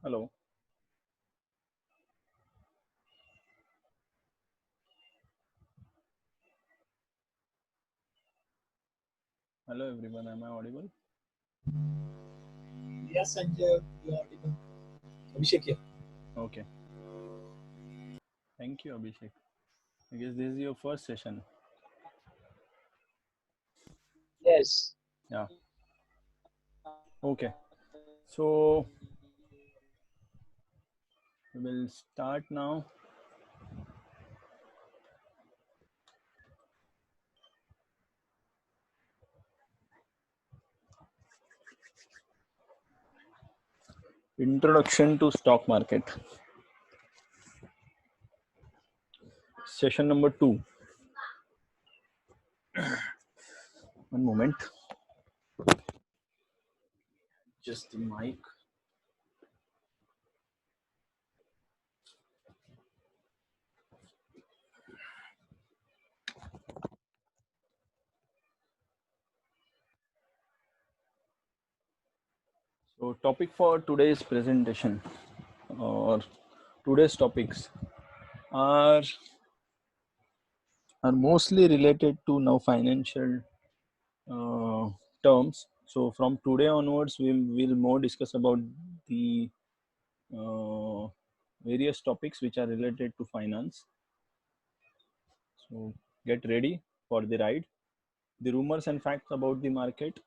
Hello. Hello everyone. Am I audible? Yes, Sanjay, you are audible. Abhishek here. Okay. Thank you, Abhishek. I guess this is your first session. Yes. Yeah. Okay. So we will start now. Introduction to stock market. Session number 2. One moment. Just the mic. So topic for today's presentation or today's topics are are mostly related to now financial terms. So from today onwards, we will more discuss about the uh, various topics which are related to finance. So get ready for the ride. The rumors and facts about the market.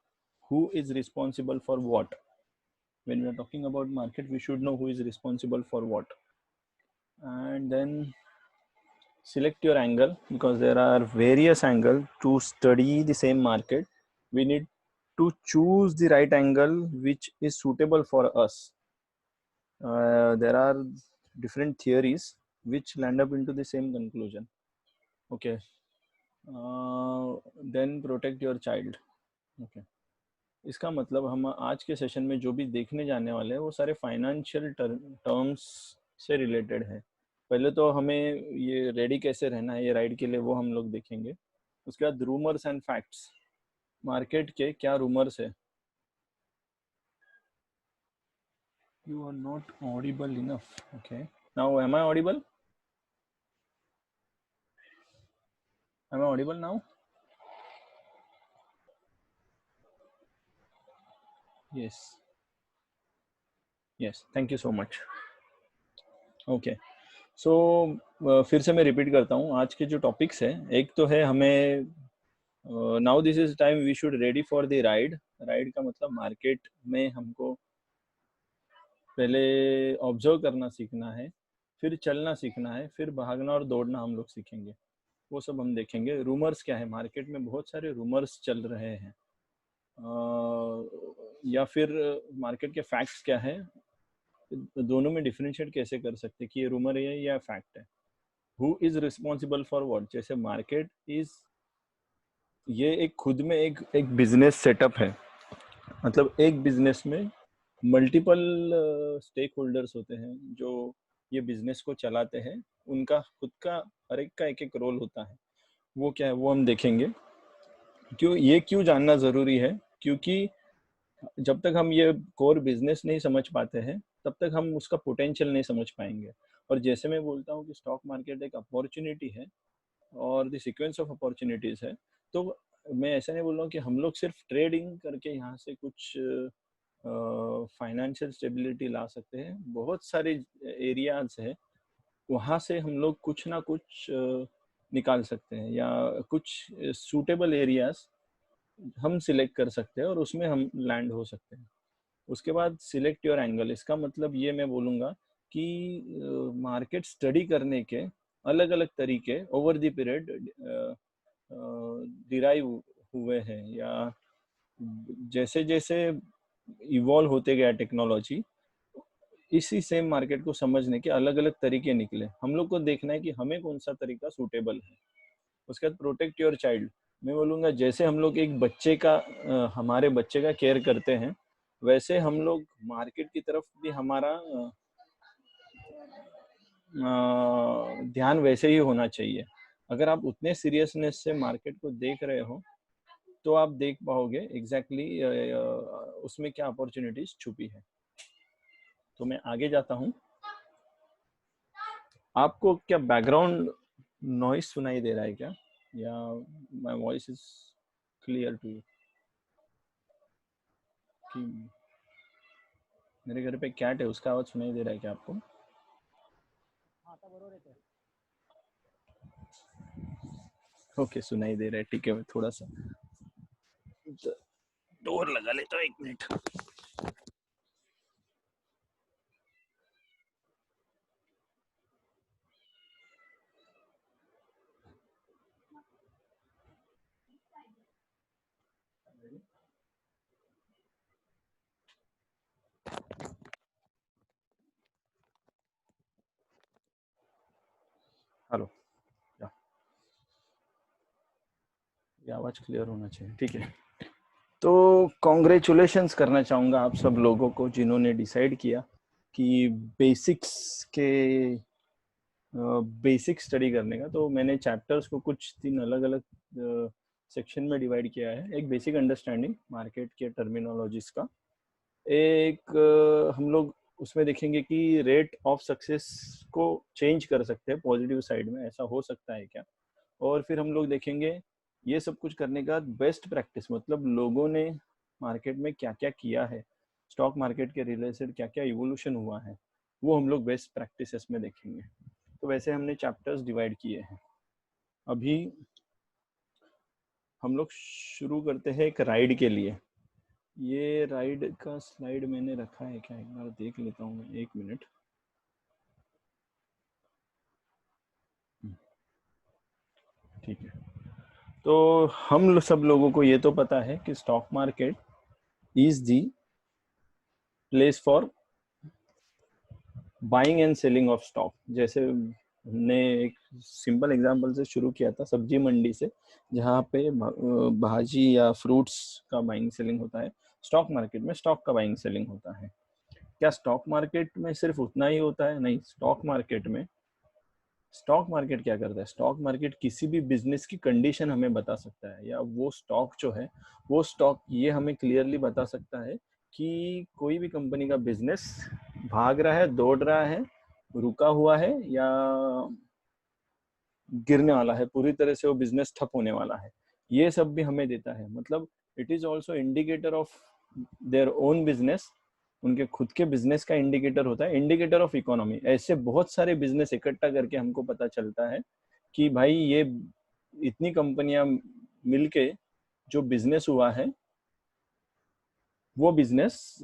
Who is responsible for what? When we are talking about market, we should know who is responsible for what. And then select your angle, because there are various angles to study the same market. We need to choose the right angle which is suitable for us. There are different theories which land up into the same conclusion. Okay. Then protect your child. Okay. इसका मतलब हम आज के session में जो भी देखने जाने वाले हैं वो सारे फाइनेंशियल टर्म्स से रिलेटेड है. पहले तो हमें ये रेडी कैसे रहना है ये राइड के लिए वो हम लोग देखेंगे. उसके बाद रूमर्स एंड फैक्ट्स, मार्केट के क्या रूमर्स है. You are not audible enough. Okay, now am I audible? Am I audible now? Yes, yes, thank you so much. Okay, so फिर से मैं रिपीट करता हूँ. आज के जो टॉपिक्स है, एक तो है हमें now this is time we should ready for the ride. Ride का मतलब मार्केट में हमको पहले ऑब्जर्व करना सीखना है, फिर चलना सीखना है, फिर भागना और दौड़ना हम लोग सीखेंगे. वो सब हम देखेंगे. रूमर्स क्या है, मार्केट में बहुत सारे रूमर्स चल रहे हैं. या फिर मार्केट के फैक्ट्स क्या है, दोनों में डिफरेंशिएट कैसे कर सकते हैं कि ये रूमर है या फैक्ट है. Who is responsible for what. जैसे मार्केट इज, ये एक खुद में एक बिजनेस सेटअप है. मतलब एक बिजनेस में मल्टीपल स्टेक होल्डर्स होते हैं जो ये बिजनेस को चलाते हैं. उनका खुद का हर एक का एक रोल होता है. वो क्या है वो हम देखेंगे. क्यों जानना जरूरी है, क्योंकि जब तक हम ये कोर बिजनेस नहीं समझ पाते हैं तब तक हम उसका पोटेंशियल नहीं समझ पाएंगे. और जैसे मैं बोलता हूँ कि स्टॉक मार्केट एक अपॉर्चुनिटी है और द सीक्वेंस ऑफ अपॉर्चुनिटीज है, तो मैं ऐसा नहीं बोल रहा हूँ कि हम लोग सिर्फ ट्रेडिंग करके यहाँ से कुछ फाइनेंशियल स्टेबिलिटी ला सकते हैं. बहुत सारे एरियाज है वहाँ से हम लोग कुछ ना कुछ निकाल सकते हैं, या कुछ सूटेबल एरियाज हम सिलेक्ट कर सकते हैं और उसमें हम लैंड हो सकते हैं. उसके बाद सिलेक्ट योर एंगल. इसका मतलब ये मैं बोलूँगा कि मार्केट स्टडी करने के अलग अलग तरीके ओवर द पीरियड डिराइव हुए हैं, या जैसे जैसे इवॉल्व होते गया टेक्नोलॉजी, इसी सेम मार्केट को समझने के अलग अलग तरीके निकले. हम लोग को देखना है कि हमें कौन सा तरीका सूटेबल है. उसके बाद प्रोटेक्ट योर चाइल्ड. मैं बोलूँगा जैसे हम लोग एक बच्चे का हमारे बच्चे का केयर करते हैं, वैसे हम लोग मार्केट की तरफ भी हमारा ध्यान वैसे ही होना चाहिए. अगर आप उतने सीरियसनेस से मार्केट को देख रहे हो तो आप देख पाओगे एग्जैक्टली उसमें क्या अपॉर्चुनिटीज छुपी है. तो मैं आगे जाता हूँ। आपको क्या बैकग्राउंड नॉइस सुनाई दे रहा है क्या, या my voice is clear to you? कि मेरे घर पे कैट है, उसका आवाज सुनाई दे रहा है क्या आपको? ओके, सुनाई दे रहा है, ठीक है। मैं थोड़ा सा डोर लगा लेता हूँ, 1 मिनट। हेलो, ये आवाज क्लियर होना चाहिए, ठीक है। तो कॉन्ग्रेचुलेशंस करना चाहूँगा आप सब लोगों को जिन्होंने डिसाइड किया कि बेसिक्स के बेसिक स्टडी करने का। तो मैंने चैप्टर्स को कुछ 3 अलग अलग सेक्शन में डिवाइड किया है। एक बेसिक अंडरस्टैंडिंग मार्केट के टर्मिनोलॉजीज का, एक हम लोग उसमें देखेंगे कि रेट ऑफ सक्सेस को चेंज कर सकते हैं पॉजिटिव साइड में, ऐसा हो सकता है क्या। और फिर हम लोग देखेंगे ये सब कुछ करने का बेस्ट प्रैक्टिस, मतलब लोगों ने मार्केट में क्या क्या किया है, स्टॉक मार्केट के रिलेटेड क्या क्या इवोल्यूशन हुआ है, वो हम लोग बेस्ट प्रैक्टिसेस में देखेंगे। तो वैसे हमने चैप्टर्स डिवाइड किए हैं। अभी हम लोग शुरू करते हैं एक राइड के लिए। ये राइड का स्लाइड मैंने रखा है क्या, एक बार देख लेता हूँ मैं, 1 मिनट। ठीक है। तो हम सब लोगों को ये तो पता है कि stock market is the place for buying and selling of stock. जैसे हमने एक सिंपल एग्जांपल से शुरू किया था, सब्जी मंडी से, जहाँ पे भाजी या फ्रूट्स का बाइंग सेलिंग होता है। स्टॉक मार्केट में स्टॉक का बाइंग सेलिंग होता है। क्या स्टॉक मार्केट में सिर्फ उतना ही होता है? नहीं। स्टॉक मार्केट क्या करता है, स्टॉक मार्केट किसी भी बिजनेस की कंडीशन हमें बता सकता है, या वो स्टॉक जो है, वो स्टॉक ये हमें क्लियरली बता सकता है कि कोई भी कंपनी का बिजनेस भाग रहा है, दौड़ रहा है, रुका हुआ है, या गिरने वाला है, पूरी तरह से वो बिजनेस ठप होने वाला है। ये सब भी हमें देता है। मतलब it is also indicator of their own business. उनके खुद के बिजनेस का इंडिकेटर होता है, इंडिकेटर ऑफ इकोनॉमी। ऐसे बहुत सारे बिजनेस इकट्ठा करके हमको पता चलता है कि भाई ये इतनी कंपनियां मिलके जो बिजनेस हुआ है, वो बिजनेस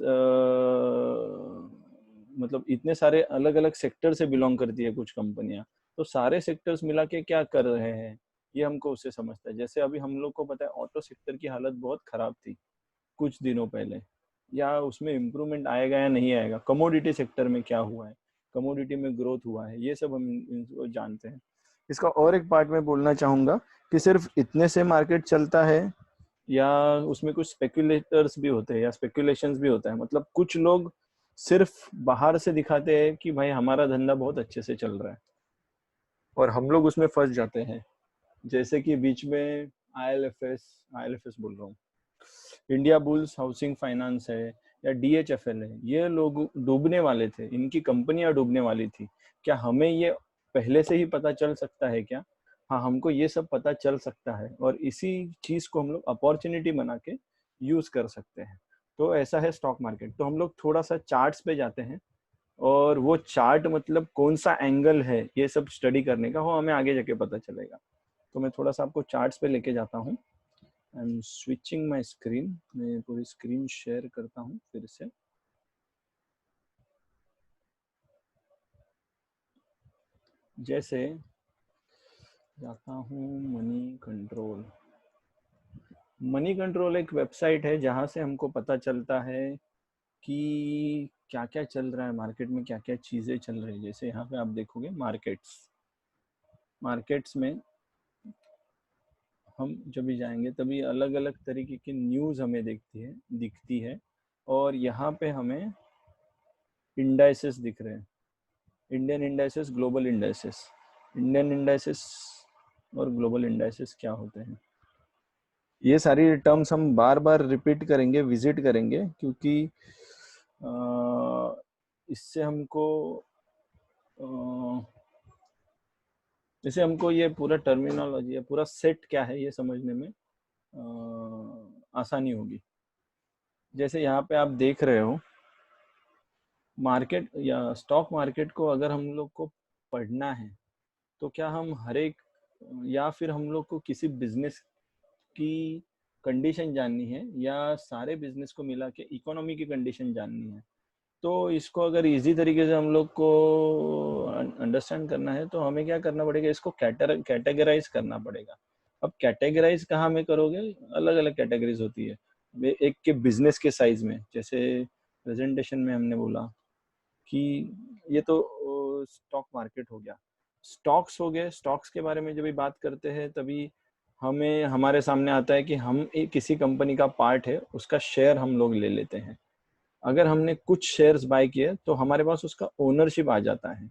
मतलब इतने सारे अलग अलग सेक्टर से बिलोंग करती है कुछ कंपनियां। तो सारे सेक्टर्स मिला के क्या कर रहे हैं, ये हमको उससे समझता है। जैसे अभी हम लोग को पता है ऑटो सेक्टर की हालत बहुत खराब थी कुछ दिनों पहले, या उसमें इम्प्रूवमेंट आएगा या नहीं आएगा। कमोडिटी सेक्टर में क्या हुआ है, कमोडिटी में ग्रोथ हुआ है, ये सब हम इनको जानते हैं। इसका और एक पार्ट में बोलना चाहूंगा कि सिर्फ इतने से मार्केट चलता है, या उसमें कुछ स्पेकुलेटर्स भी होते हैं, या स्पेकुलेशंस भी होता है। मतलब कुछ लोग सिर्फ बाहर से दिखाते हैं कि भाई हमारा धंधा बहुत अच्छे से चल रहा है, और हम लोग उसमें फंस जाते हैं। जैसे कि बीच में आईएलएफएस बोल रहा हूँ, इंडिया बुल्स हाउसिंग फाइनेंस है, या डीएचएफएल है, ये लोग डूबने वाले थे, इनकी कंपनियां डूबने वाली थी। क्या हमें ये पहले से ही पता चल सकता है क्या? हाँ, हमको ये सब पता चल सकता है, और इसी चीज को हम लोग अपॉर्चुनिटी बना के यूज कर सकते हैं। तो ऐसा है स्टॉक मार्केट। तो हम लोग थोड़ा सा चार्ट्स पे जाते हैं, और वो चार्ट मतलब कौन सा एंगल है, ये सब स्टडी करने का, वो हमें आगे जाके पता चलेगा। तो मैं थोड़ा सा आपको चार्ट्स पे लेके जाता हूँ। I am switching my screen, मैं पूरी स्क्रीन शेयर करता हूँ फिर से। जैसे जाता हूँ मनी कंट्रोल। मनी कंट्रोल एक वेबसाइट है जहाँ से हमको पता चलता है कि क्या क्या चल रहा है मार्केट में, क्या क्या चीज़ें चल रही है। जैसे यहाँ पे आप देखोगे मार्केट्स में हम जब भी जाएंगे तभी अलग अलग तरीके की न्यूज़ हमें दिखती है। और यहाँ पे हमें इंडाइसेस दिख रहे हैं, Indian indices, global indices. Indian indices और ग्लोबल इंडाइसेस क्या होते हैं, ये सारी टर्म्स हम बार बार रिपीट करेंगे, विजिट करेंगे, क्योंकि इससे हमको जैसे हमको ये पूरा टर्मिनोलॉजी या पूरा सेट क्या है ये समझने में आसानी होगी। जैसे यहाँ पे आप देख रहे हो मार्केट या स्टॉक मार्केट को अगर हम लोग को पढ़ना है तो क्या हम हर एक या फिर हम लोग को किसी बिजनेस की कंडीशन जाननी है या सारे बिजनेस को मिला के इकोनॉमी की कंडीशन जाननी है। तो इसको अगर इजी तरीके से हम लोग को अंडरस्टैंड करना है तो हमें क्या करना पड़ेगा, इसको कैटेगराइज करना पड़ेगा। अब कैटेगराइज कहाँ में करोगे, अलग अलग कैटेगरीज होती है। एक के बिजनेस के साइज में, जैसे प्रेजेंटेशन में हमने बोला कि ये तो स्टॉक मार्केट हो गया, स्टॉक्स हो गए। स्टॉक्स के बारे में जब भी बात करते हैं तभी हमें हमारे सामने आता है कि हम एक किसी कंपनी का पार्ट है, उसका शेयर हम लोग ले लेते हैं। अगर हमने कुछ शेयर्स बाय किए तो हमारे पास उसका ओनरशिप आ जाता है।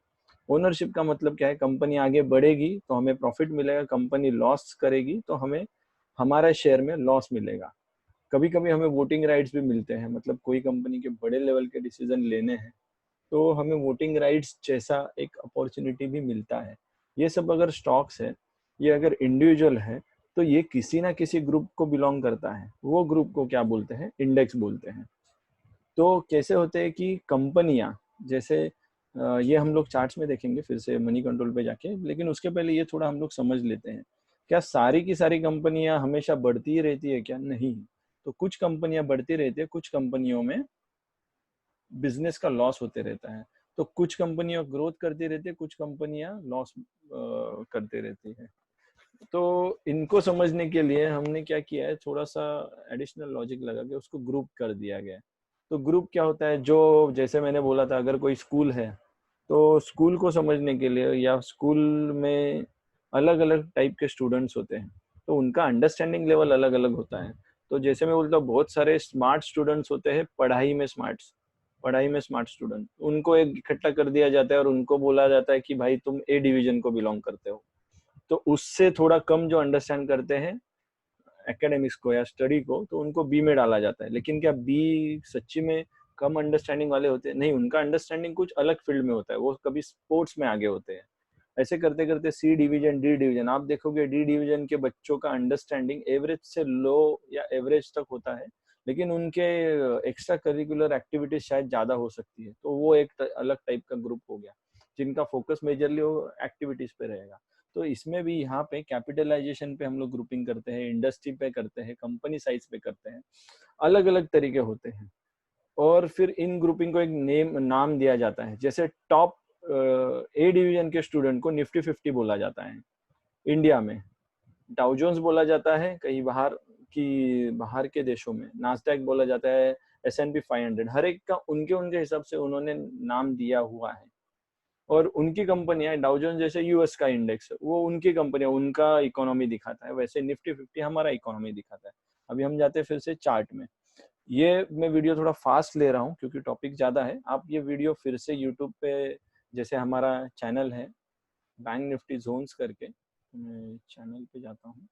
ओनरशिप का मतलब क्या है, कंपनी आगे बढ़ेगी तो हमें प्रॉफिट मिलेगा, कंपनी लॉस करेगी तो हमें हमारा शेयर में लॉस मिलेगा। कभी कभी हमें वोटिंग राइट्स भी मिलते हैं, मतलब कोई कंपनी के बड़े लेवल के डिसीजन लेने हैं तो हमें वोटिंग राइट्स जैसा एक अपॉर्चुनिटी भी मिलता है। ये सब अगर स्टॉक्स है, ये अगर इंडिविजुअल है तो ये किसी ना किसी ग्रुप को बिलोंग करता है। वो ग्रुप को क्या बोलते हैं, इंडेक्स बोलते हैं। तो कैसे होते हैं कि कंपनियां, जैसे ये हम लोग चार्ट्स में देखेंगे फिर से मनी कंट्रोल पे जाके, लेकिन उसके पहले ये थोड़ा हम लोग समझ लेते हैं। क्या सारी की सारी कंपनियां हमेशा बढ़ती ही रहती है क्या? नहीं। तो कुछ कंपनियां बढ़ती रहती है, कुछ कंपनियों में बिजनेस का लॉस होते रहता है। तो कुछ कंपनियां ग्रोथ करती रहती है, कुछ कंपनियां लॉस करते रहती है। तो इनको समझने के लिए हमने क्या किया है, थोड़ा सा एडिशनल लॉजिक लगा के उसको ग्रुप कर दिया गया है। तो ग्रुप क्या होता है, जो जैसे मैंने बोला था, अगर कोई स्कूल है तो स्कूल को समझने के लिए, या स्कूल में अलग अलग टाइप के स्टूडेंट्स होते हैं तो उनका अंडरस्टैंडिंग लेवल अलग अलग होता है। तो जैसे मैं बोलता हूँ, बहुत सारे स्मार्ट स्टूडेंट्स होते हैं पढ़ाई में स्मार्ट स्टूडेंट, उनको एक इकट्ठा कर दिया जाता है और उनको बोला जाता है कि भाई तुम ए डिवीजन को बिलोंग करते हो। तो उससे थोड़ा कम जो अंडरस्टैंड करते हैं एकेडमिक्स को या स्टडी को, तो उनको बी में डाला जाता है। लेकिन क्या बी सच्ची में कम अंडरस्टैंडिंग वाले होते हैं? नहीं, उनका अंडरस्टैंडिंग कुछ अलग फील्ड में होता है, वो कभी स्पोर्ट्स में आगे होते हैं। ऐसे करते करते सी डिवीजन, डी डिवीजन, आप देखोगे डी डिवीजन के बच्चों का अंडरस्टैंडिंग एवरेज से लो या एवरेज तक होता है, लेकिन उनके एक्स्ट्रा करिकुलर एक्टिविटीज शायद ज्यादा हो सकती है। तो वो एक अलग टाइप का ग्रुप हो गया जिनका फोकस मेजरली वो एक्टिविटीज पे रहेगा। तो इसमें भी यहाँ पे कैपिटलाइजेशन पे हम लोग ग्रुपिंग करते हैं, इंडस्ट्री पे करते हैं, कंपनी साइज पे करते हैं, अलग अलग तरीके होते हैं। और फिर इन ग्रुपिंग को एक नाम दिया जाता है। जैसे टॉप ए डिवीजन के स्टूडेंट को निफ्टी 50 बोला जाता है इंडिया में, डाउ जोन्स बोला जाता है कहीं बाहर के देशों में, नास्डैक बोला जाता है, S&P 500, हर एक का उनके उनके हिसाब से उन्होंने नाम दिया हुआ है। और उनकी कंपनियां, डाउ जोन्स जैसे यूएस का इंडेक्स, वो उनकी कंपनियां, उनका इकोनॉमी दिखाता है, वैसे निफ्टी 50 हमारा इकोनॉमी दिखाता है। अभी हम जाते हैं फिर से चार्ट में। ये मैं वीडियो थोड़ा फास्ट ले रहा हूँ क्योंकि टॉपिक ज़्यादा है। आप ये वीडियो फिर से यूट्यूब पे, जैसे हमारा चैनल है बैंक निफ्टी जोन्स करके, मैं चैनल पे जाता हूँ।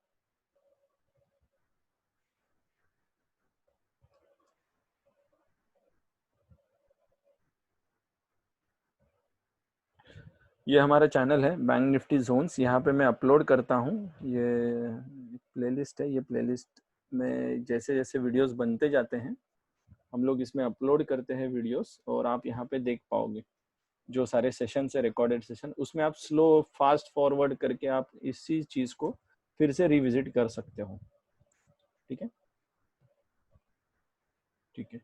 ये हमारा चैनल है बैंक निफ्टी जोन्स, यहाँ पे मैं अपलोड करता हूँ। ये प्लेलिस्ट है, ये प्लेलिस्ट में जैसे जैसे वीडियोस बनते जाते हैं हम लोग इसमें अपलोड करते हैं वीडियोस, और आप यहाँ पे देख पाओगे जो सारे सेशन है, रिकॉर्डेड सेशन, उसमें आप स्लो फास्ट फॉरवर्ड करके आप इसी चीज को फिर से रिविजिट कर सकते हो। ठीक है, ठीक है।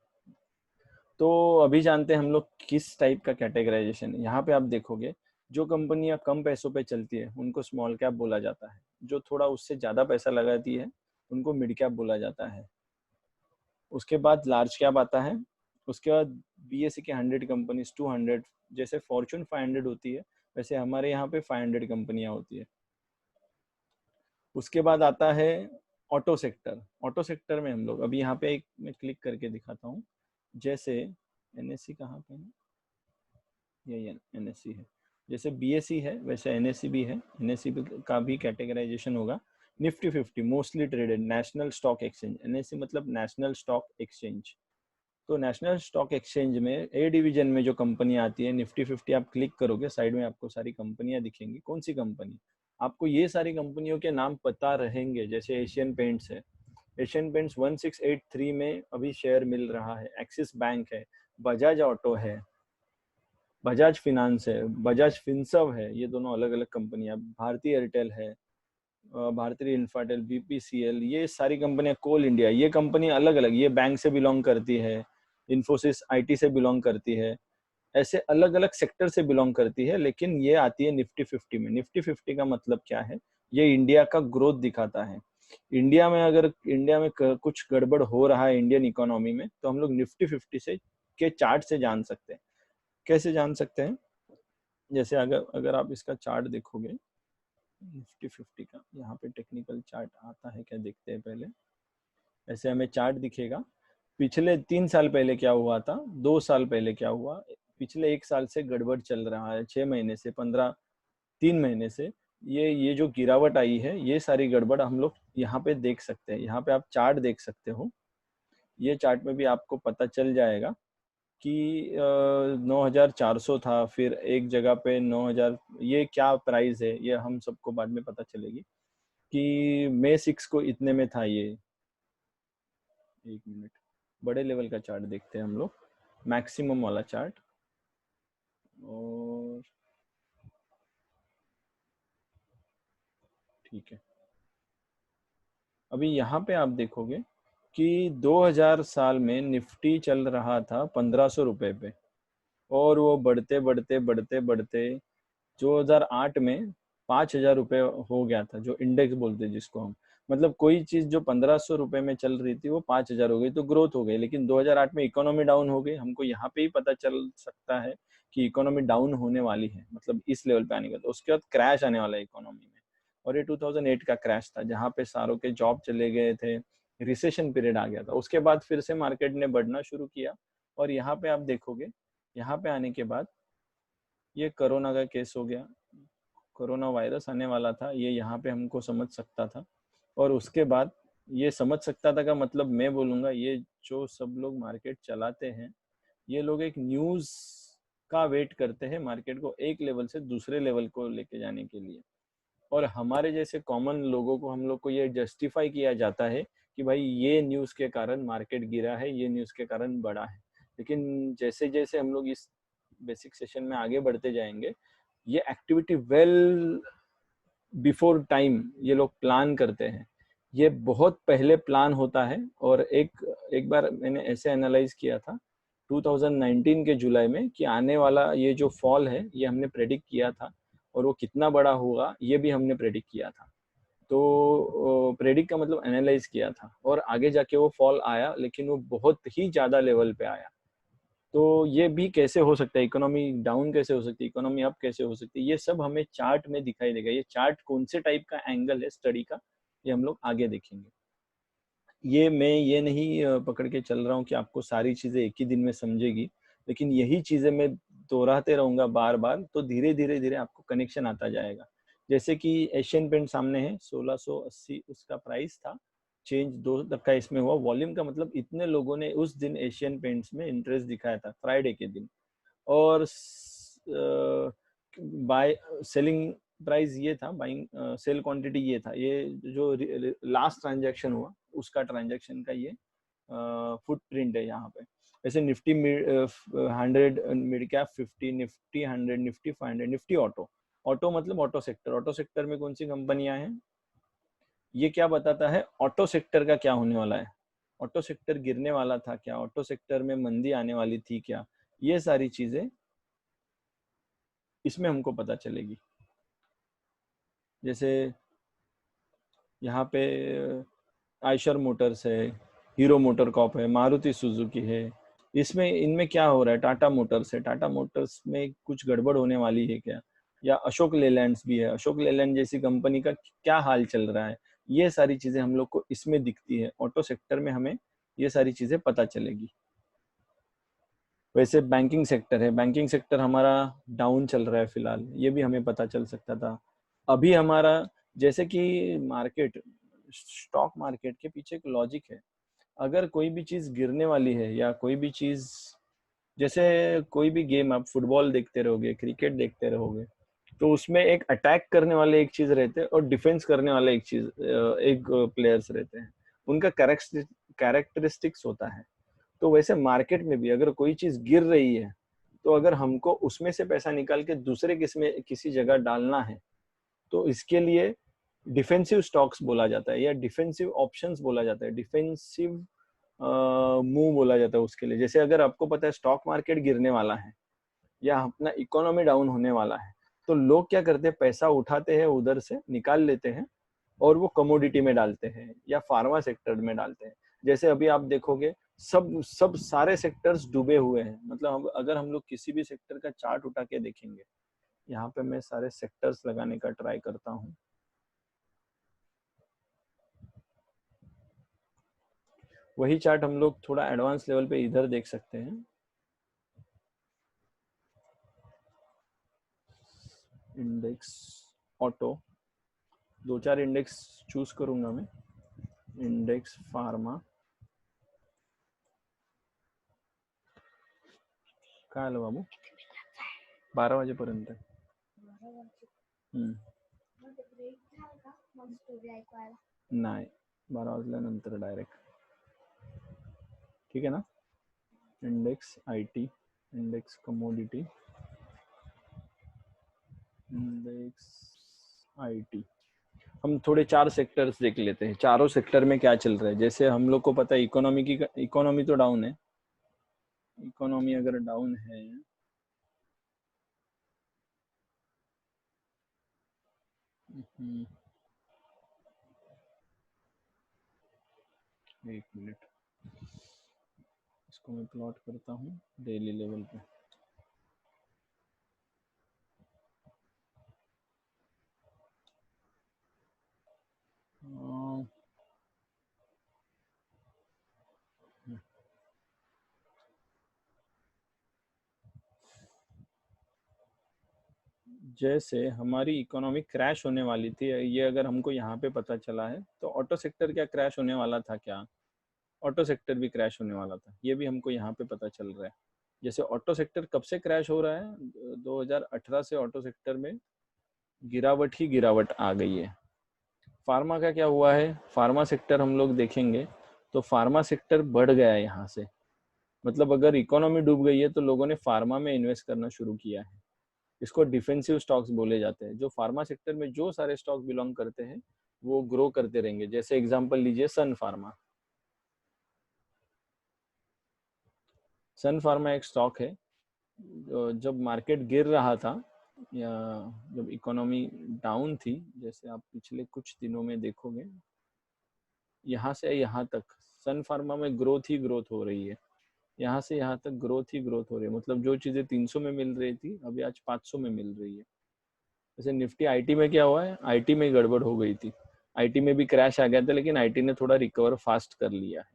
तो अभी जानते हैं हम लोग किस टाइप का कैटेगराइजेशन है। यहाँ पे आप देखोगे जो कंपनियां कम पैसों पे चलती है उनको स्मॉल कैप बोला जाता है, जो थोड़ा उससे ज्यादा पैसा लगाती है उनको मिड कैप बोला जाता है। उसके बाद लार्ज कैप आता है। उसके बाद बीएसई के 100 कंपनीज, 200, जैसे फॉर्चून 500 होती है वैसे हमारे यहाँ पे 500 कंपनियां होती है। उसके बाद आता है ऑटो सेक्टर। ऑटो सेक्टर में हम लोग अभी यहाँ पे एक मैं क्लिक करके दिखाता हूँ। जैसे एनएससी कहाँ पे है, ये एनएससी है। जैसे बीएसई है वैसे एनएससी भी है। एनएससी का भी कैटेगराइजेशन होगा। Nifty 50 mostly traded national stock exchange, NSC मतलब नेशनल स्टॉक एक्सचेंज। तो नेशनल स्टॉक एक्सचेंज में ए डिवीजन में जो कंपनी आती है निफ्टी 50, आप क्लिक करोगे साइड में आपको सारी कंपनियां दिखेंगी। कौन सी कंपनी, आपको ये सारी कंपनियों के नाम पता रहेंगे। जैसे एशियन पेंट्स है, एशियन पेंट्स 1683 में अभी शेयर मिल रहा है। एक्सिस बैंक है, बजाज ऑटो है, बजाज फिनांस है, बजाज फिनसर्व है, ये दोनों अलग अलग कंपनियां। भारतीय एयरटेल है, भारतीय इन्फ्राटेल, बीपीसीएल, ये सारी कंपनियां, कोल इंडिया, ये कंपनी अलग अलग, ये बैंक से बिलोंग करती है, इन्फोसिस आईटी से बिलोंग करती है, ऐसे अलग अलग सेक्टर से बिलोंग करती है। लेकिन ये आती है निफ्टी 50 में। निफ्टी 50 का मतलब क्या है, ये इंडिया का ग्रोथ दिखाता है। इंडिया में अगर इंडिया में कुछ गड़बड़ हो रहा है इंडियन इकोनॉमी में, तो हम लोग निफ्टी 50 से के चार्ट से जान सकते हैं। कैसे जान सकते हैं, जैसे अगर अगर आप इसका चार्ट देखोगे निफ्टी 50 का, यहाँ पे टेक्निकल चार्ट आता है क्या, देखते हैं पहले। ऐसे हमें चार्ट दिखेगा, पिछले 3 साल पहले क्या हुआ था, 2 साल पहले क्या हुआ, पिछले 1 साल से गड़बड़ चल रहा है, 6 महीने से 3 महीने से ये जो गिरावट आई है, ये सारी गड़बड़ हम लोग यहाँ पे देख सकते हैं। यहाँ पे आप चार्ट देख सकते हो, ये चार्ट में भी आपको पता चल जाएगा कि 9,400 था, फिर एक जगह पे 9,000, ये क्या प्राइस है ये हम सबको बाद में पता चलेगी कि मई 6 को इतने में था ये। एक मिनट, बड़े लेवल का चार्ट देखते हैं हम लोग, मैक्सिमम वाला चार्ट। और ठीक है, अभी यहाँ पे आप देखोगे कि 2000 साल में निफ्टी चल रहा था 1500 रुपए पे, और वो बढ़ते बढ़ते बढ़ते बढ़ते 2008 में 5,000 रुपये हो गया था, जो इंडेक्स बोलते हैं जिसको हम, मतलब कोई चीज जो 1500 रुपए में चल रही थी वो 5,000 हो गई, तो ग्रोथ हो गई। लेकिन 2008 में इकोनॉमी डाउन हो गई, हमको यहाँ पे ही पता चल सकता है कि इकोनॉमी डाउन होने वाली है, मतलब इस लेवल पे आने का। तो उसके बाद क्रैश आने वाला है इकोनॉमी में, और ये 2008 का क्रैश था जहाँ पे सारों के जॉब चले गए थे, रिसेशन पीरियड आ गया था। उसके बाद फिर से मार्केट ने बढ़ना शुरू किया, और यहाँ पे आप देखोगे, यहाँ पे आने के बाद ये कोरोना का केस हो गया, कोरोना वायरस आने वाला था, ये यहाँ पे हमको समझ सकता था। और उसके बाद ये समझ सकता था का मतलब मैं बोलूँगा, ये जो सब लोग मार्केट चलाते हैं, ये लोग एक न्यूज़ का वेट करते हैं मार्केट को एक लेवल से दूसरे लेवल को लेके जाने के लिए। और हमारे जैसे कॉमन लोगों को, हम लोग को ये जस्टिफाई किया जाता है कि भाई ये न्यूज़ के कारण मार्केट गिरा है, ये न्यूज़ के कारण बढ़ा है। लेकिन जैसे जैसे हम लोग इस बेसिक सेशन में आगे बढ़ते जाएंगे, ये एक्टिविटी वेल बिफोर टाइम ये लोग प्लान करते हैं, ये बहुत पहले प्लान होता है। और एक बार मैंने ऐसे एनालाइज किया था 2019 के जुलाई में कि आने वाला ये जो फॉल है ये हमने प्रेडिक्ट किया था, और वो कितना बड़ा होगा ये भी हमने प्रेडिक्ट किया था। तो प्रेडिक्ट का मतलब एनालाइज किया था, और आगे जाके वो फॉल आया, लेकिन वो बहुत ही ज्यादा लेवल पे आया। तो ये भी कैसे हो सकता है, इकोनॉमी डाउन कैसे हो सकती है, इकोनॉमी अप कैसे हो सकती है, ये सब हमें चार्ट में दिखाई देगा। ये चार्ट कौन से टाइप का एंगल है स्टडी का, ये हम लोग आगे देखेंगे। ये मैं ये नहीं पकड़ के चल रहा हूँ कि आपको सारी चीजें एक ही दिन में समझेगी, लेकिन यही चीजें मैं दोहराते रहूंगा बार बार, तो धीरे धीरे धीरे आपको कनेक्शन आता जाएगा। जैसे कि एशियन पेंट सामने है, 1680 उसका प्राइस था, चेंज 2 का इसमें हुआ। वॉल्यूम का मतलब इतने लोगों ने उस दिन एशियन पेंट्स में इंटरेस्ट दिखाया था, फ्राइडे के दिन। और बाय सेलिंग प्राइस ये था, बाइंग सेल क्वांटिटी ये था, ये जो लास्ट ट्रांजैक्शन हुआ उसका ट्रांजैक्शन का ये फुटप्रिंट है यहाँ पे। ऐसे Nifty 100 mid cap 50, Nifty 100, Nifty 500, Nifty auto. Auto मतलब ऑटो सेक्टर, ऑटो सेक्टर में कौन सी कंपनियां हैं, ये क्या बताता है ऑटो सेक्टर का क्या होने वाला है, ऑटो सेक्टर गिरने वाला था क्या, ऑटो सेक्टर में मंदी आने वाली थी क्या, ये सारी चीजें इसमें हमको पता चलेगी। जैसे यहाँ पे आयशर मोटर्स है, हीरो मोटर कॉप है, मारुति सुजुकी है, इसमें इनमें क्या हो रहा है, टाटा मोटर्स है, टाटा मोटर्स में कुछ गड़बड़ होने वाली है क्या, या अशोक लेलैंड भी है, अशोक लेलैंड जैसी कंपनी का क्या हाल चल रहा है, ये सारी चीजें हम लोग को इसमें दिखती है। ऑटो सेक्टर में हमें ये सारी चीजें पता चलेगी। वैसे बैंकिंग सेक्टर है, बैंकिंग सेक्टर हमारा डाउन चल रहा है फिलहाल, ये भी हमें पता चल सकता था। अभी हमारा जैसे कि मार्केट, स्टॉक मार्केट के पीछे एक लॉजिक है। अगर कोई भी चीज गिरने वाली है या कोई भी चीज, जैसे कोई भी गेम आप फुटबॉल देखते रहोगे, क्रिकेट देखते रहोगे, तो उसमें एक अटैक करने वाले एक चीज रहते हैं और डिफेंस करने वाले एक प्लेयर्स रहते हैं। उनका कैरेक्टरिस्टिक्स होता है। तो वैसे मार्केट में भी अगर कोई चीज गिर रही है, तो अगर हमको उसमें से पैसा निकाल के दूसरे किसी जगह डालना है, तो इसके लिए डिफेंसिव स्टॉक्स बोला जाता है या डिफेंसिव ऑप्शंस बोला जाता है, डिफेंसिव मूव बोला जाता है उसके लिए। जैसे अगर आपको पता है स्टॉक मार्केट गिरने वाला है या अपना इकोनॉमी डाउन होने वाला है, तो लोग क्या करते हैं, पैसा उठाते हैं, उधर से निकाल लेते हैं और वो कमोडिटी में डालते हैं या फार्मा सेक्टर में डालते हैं। जैसे अभी आप देखोगे सब सब सारे सेक्टर्स डूबे हुए हैं। मतलब अगर हम लोग किसी भी सेक्टर का चार्ट उठा के देखेंगे, यहाँ पे मैं सारे सेक्टर्स लगाने का ट्राई करता हूँ। वही चार्ट हम लोग थोड़ा एडवांस लेवल पे इधर देख सकते हैं। इंडेक्स ऑटो, दो चार इंडेक्स चूज करूंगा मैं। इंडेक्स फार्मा, काय आलं बाबू, 12 वाजेपर्यंत आहे. नाही, 12 वाजल्यानंतर डायरेक्ट. ठीक है ना. Index IT, index commodity, index IT, हम थोड़े चार सेक्टर्स देख लेते हैं, चारों सेक्टर में क्या चल रहा है। जैसे हम लोग को पता है इकोनॉमी तो डाउन है। इकोनॉमी अगर डाउन है, एक मिनट, इसको मैं प्लॉट करता हूँ डेली लेवल पे। जैसे हमारी इकोनॉमी क्रैश होने वाली थी, ये अगर हमको यहाँ पे पता चला है, तो ऑटो सेक्टर क्या क्रैश होने वाला था क्या? ऑटो सेक्टर भी क्रैश होने वाला था, ये भी हमको यहाँ पे पता चल रहा है। जैसे ऑटो सेक्टर कब से क्रैश हो रहा है, 2018 से ऑटो सेक्टर में गिरावट ही गिरावट आ गई है। फार्मा का क्या हुआ है, फार्मा सेक्टर हम लोग देखेंगे तो फार्मा सेक्टर बढ़ गया है यहाँ से। मतलब अगर इकोनॉमी डूब गई है तो लोगों ने फार्मा में इन्वेस्ट करना शुरू किया है। इसको डिफेंसिव स्टॉक्स बोले जाते हैं। जो फार्मा सेक्टर में जो सारे स्टॉक बिलोंग करते हैं वो ग्रो करते रहेंगे। जैसे एग्जांपल लीजिए सन फार्मा। सन फार्मा एक स्टॉक है, जब मार्केट गिर रहा था या जब इकोनॉमी डाउन थी, जैसे आप पिछले कुछ दिनों में देखोगे, यहाँ से यहाँ तक सन फार्मा में ग्रोथ ही ग्रोथ हो रही है। यहाँ से यहाँ तक ग्रोथ ही ग्रोथ हो रही है। मतलब जो चीज़ें 300 में मिल रही थी अभी आज 500 में मिल रही है। जैसे निफ्टी आईटी में क्या हुआ है, आईटी में गड़बड़ हो गई थी, आईटी में भी क्रैश आ गया था, लेकिन आईटी ने थोड़ा रिकवर फास्ट कर लिया है।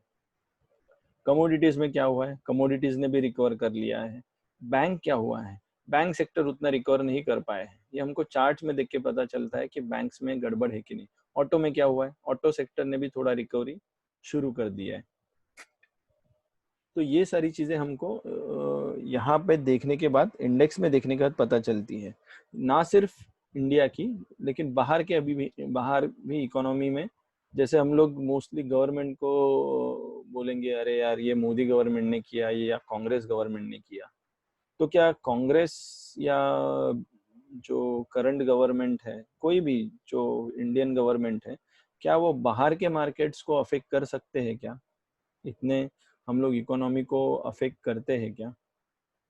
कमोडिटीज में क्या हुआ है, कमोडिटीज ने भी रिकवर कर लिया है। बैंक क्या हुआ है, बैंक सेक्टर उतना रिकवर नहीं कर पाए हैं। ये हमको चार्ट में देख के पता चलता है कि बैंक्स में गड़बड़ है कि नहीं। ऑटो में क्या हुआ है, ऑटो सेक्टर ने भी थोड़ा रिकवरी शुरू कर दिया है। तो ये सारी चीजें हमको यहाँ पे देखने के बाद, इंडेक्स में देखने के बाद पता चलती है। ना सिर्फ इंडिया की, लेकिन बाहर के अभी भी, बाहर भी इकोनॉमी में, जैसे हम लोग मोस्टली गवर्नमेंट को बोलेंगे अरे यार ये मोदी गवर्नमेंट ने किया, ये या कांग्रेस गवर्नमेंट ने किया। तो क्या कांग्रेस या जो करंट गवर्नमेंट है, कोई भी जो इंडियन गवर्नमेंट है, क्या वो बाहर के मार्केट्स को अफेक्ट कर सकते हैं क्या? इतने हम लोग इकोनॉमी को अफेक्ट करते हैं क्या?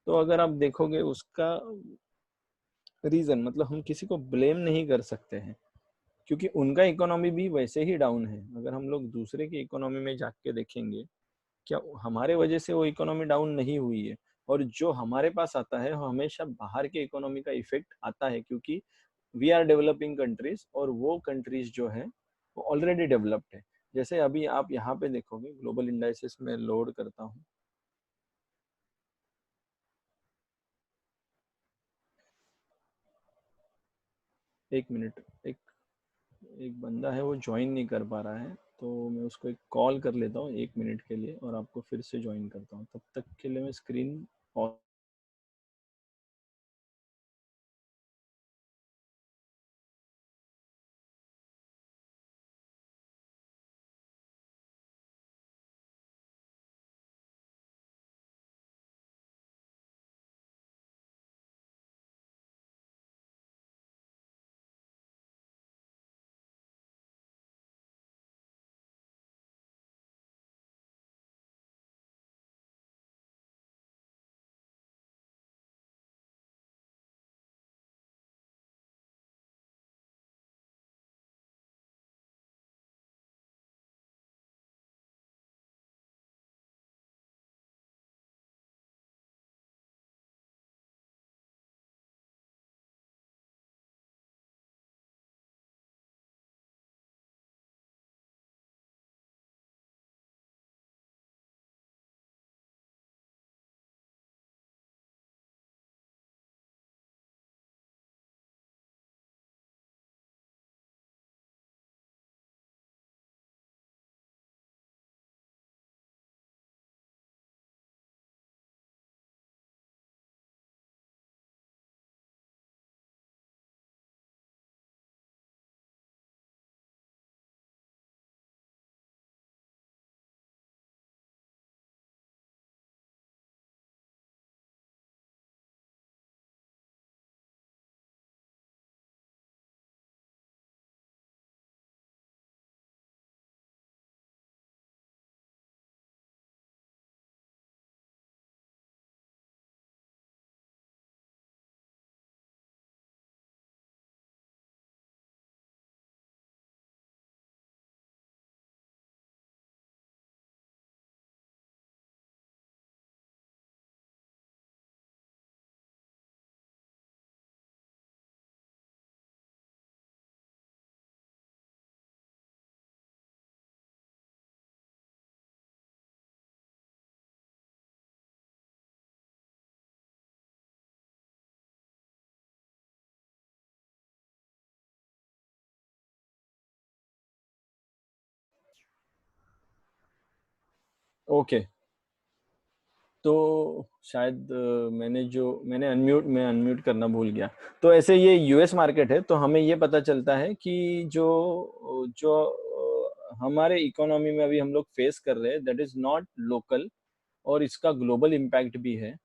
तो अगर आप देखोगे उसका रीजन, मतलब हम किसी को ब्लेम नहीं कर सकते हैं, क्योंकि उनका इकोनॉमी भी वैसे ही डाउन है। अगर हम लोग दूसरे की इकोनॉमी में जाके देखेंगे, क्या हमारे वजह से वो इकोनॉमी डाउन नहीं हुई है। और जो हमारे पास आता है वो हमेशा बाहर के इकोनॉमी का इफेक्ट आता है, क्योंकि वी आर डेवलपिंग कंट्रीज और वो कंट्रीज जो है वो ऑलरेडी डेवलप्ड है। जैसे अभी आप यहाँ पे देखोगे, ग्लोबल इंडाइसेस में लोड करता हूँ। एक मिनट, एक एक बंदा है वो ज्वाइन नहीं कर पा रहा है, तो मैं उसको एक कॉल कर लेता हूँ 1 मिनट के लिए और आपको फिर से ज्वाइन करता हूँ। तब तक के लिए मैं स्क्रीन ऑफ। ओके, तो शायद मैंने अनम्यूट करना भूल गया। तो ऐसे ये यूएस मार्केट है, तो हमें ये पता चलता है कि जो जो हमारे इकोनॉमी में अभी हम लोग फेस कर रहे हैं दैट इज नॉट लोकल, और इसका ग्लोबल इम्पैक्ट भी है।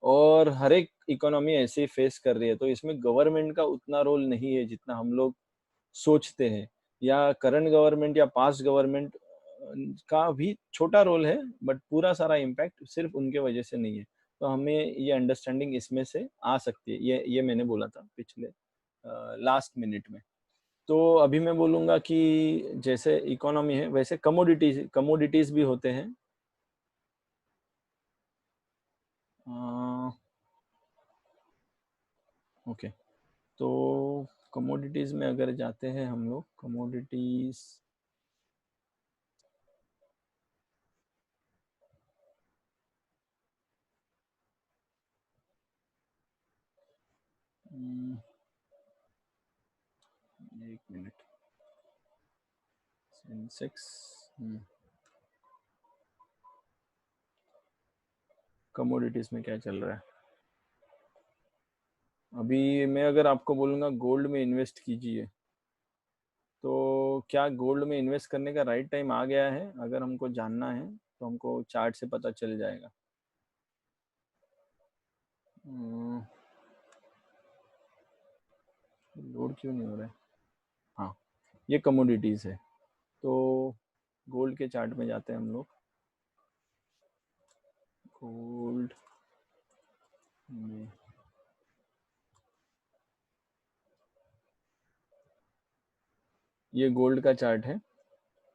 और हर एक इकोनॉमी ऐसे ही फेस कर रही है, तो इसमें गवर्नमेंट का उतना रोल नहीं है जितना हम लोग सोचते हैं, या करंट गवर्नमेंट या पास्ट गवर्नमेंट का भी छोटा रोल है, बट पूरा सारा इम्पैक्ट सिर्फ उनके वजह से नहीं है। तो हमें ये अंडरस्टैंडिंग इसमें से आ सकती है। ये मैंने बोला था पिछले लास्ट मिनट में। तो अभी मैं बोलूँगा कि जैसे इकोनॉमी है वैसे कमोडिटीज कमोडिटीज भी होते हैं। ओके, तो कमोडिटीज में अगर जाते हैं हम लोग, कमोडिटीज एक मिनट, सेंसेक्स कमोडिटीज में क्या चल रहा है अभी। मैं अगर आपको बोलूँगा गोल्ड में इन्वेस्ट कीजिए, तो क्या गोल्ड में इन्वेस्ट करने का राइट टाइम आ गया है? अगर हमको जानना है तो हमको चार्ट से पता चल जाएगा। लोड क्यों नहीं हो रहा है? हाँ, ये कमोडिटीज है। तो गोल्ड के चार्ट में जाते हैं हम लोग। गोल्ड में ये गोल्ड का चार्ट है।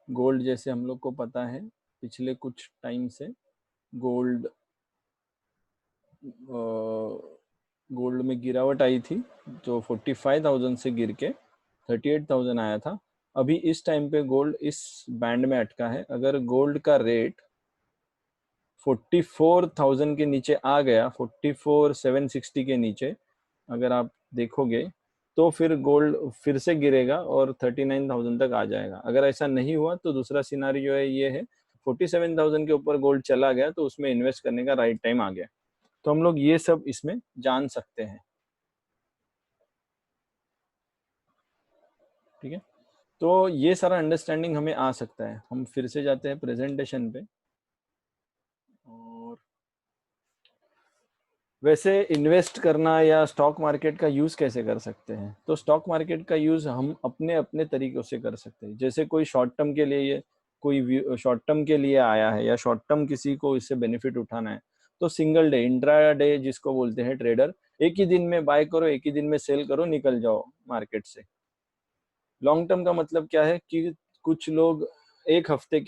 गोल्ड जैसे हम लोग को पता है पिछले कुछ टाइम से गोल्ड गोल्ड में गिरावट आई थी, जो 45,000 से गिर के 38,000 आया था। अभी इस टाइम पे गोल्ड इस बैंड में अटका है। अगर गोल्ड का रेट 44,000 के नीचे आ गया, 44,760 के नीचे अगर आप देखोगे, तो फिर गोल्ड फिर से गिरेगा और 39,000 तक आ जाएगा। अगर ऐसा नहीं हुआ तो दूसरा सिनारियो है ये है 47,000 के ऊपर गोल्ड चला गया तो उसमें इन्वेस्ट करने का राइट टाइम आ गया। तो हम लोग ये सब इसमें जान सकते हैं। ठीक है, तो ये सारा अंडरस्टैंडिंग हमें आ सकता है। हम फिर से जाते हैं प्रेजेंटेशन पे। और वैसे इन्वेस्ट करना या स्टॉक मार्केट का यूज कैसे कर सकते हैं? तो स्टॉक मार्केट का यूज हम अपने अपने तरीकों से कर सकते हैं। जैसे कोई शॉर्ट टर्म के लिए कोई शॉर्ट टर्म के लिए आया है या शॉर्ट टर्म किसी को इससे बेनिफिट उठाना है, तो सिंगल डे इंट्रा डे जिसको बोलते हैं ट्रेडर, एक ही दिन में बाय करो, एक ही दिन में सेल करो, निकल जाओ मार्केट से। लॉन्ग टर्म का मतलब क्या है कि कुछ लोग एक हफ्ते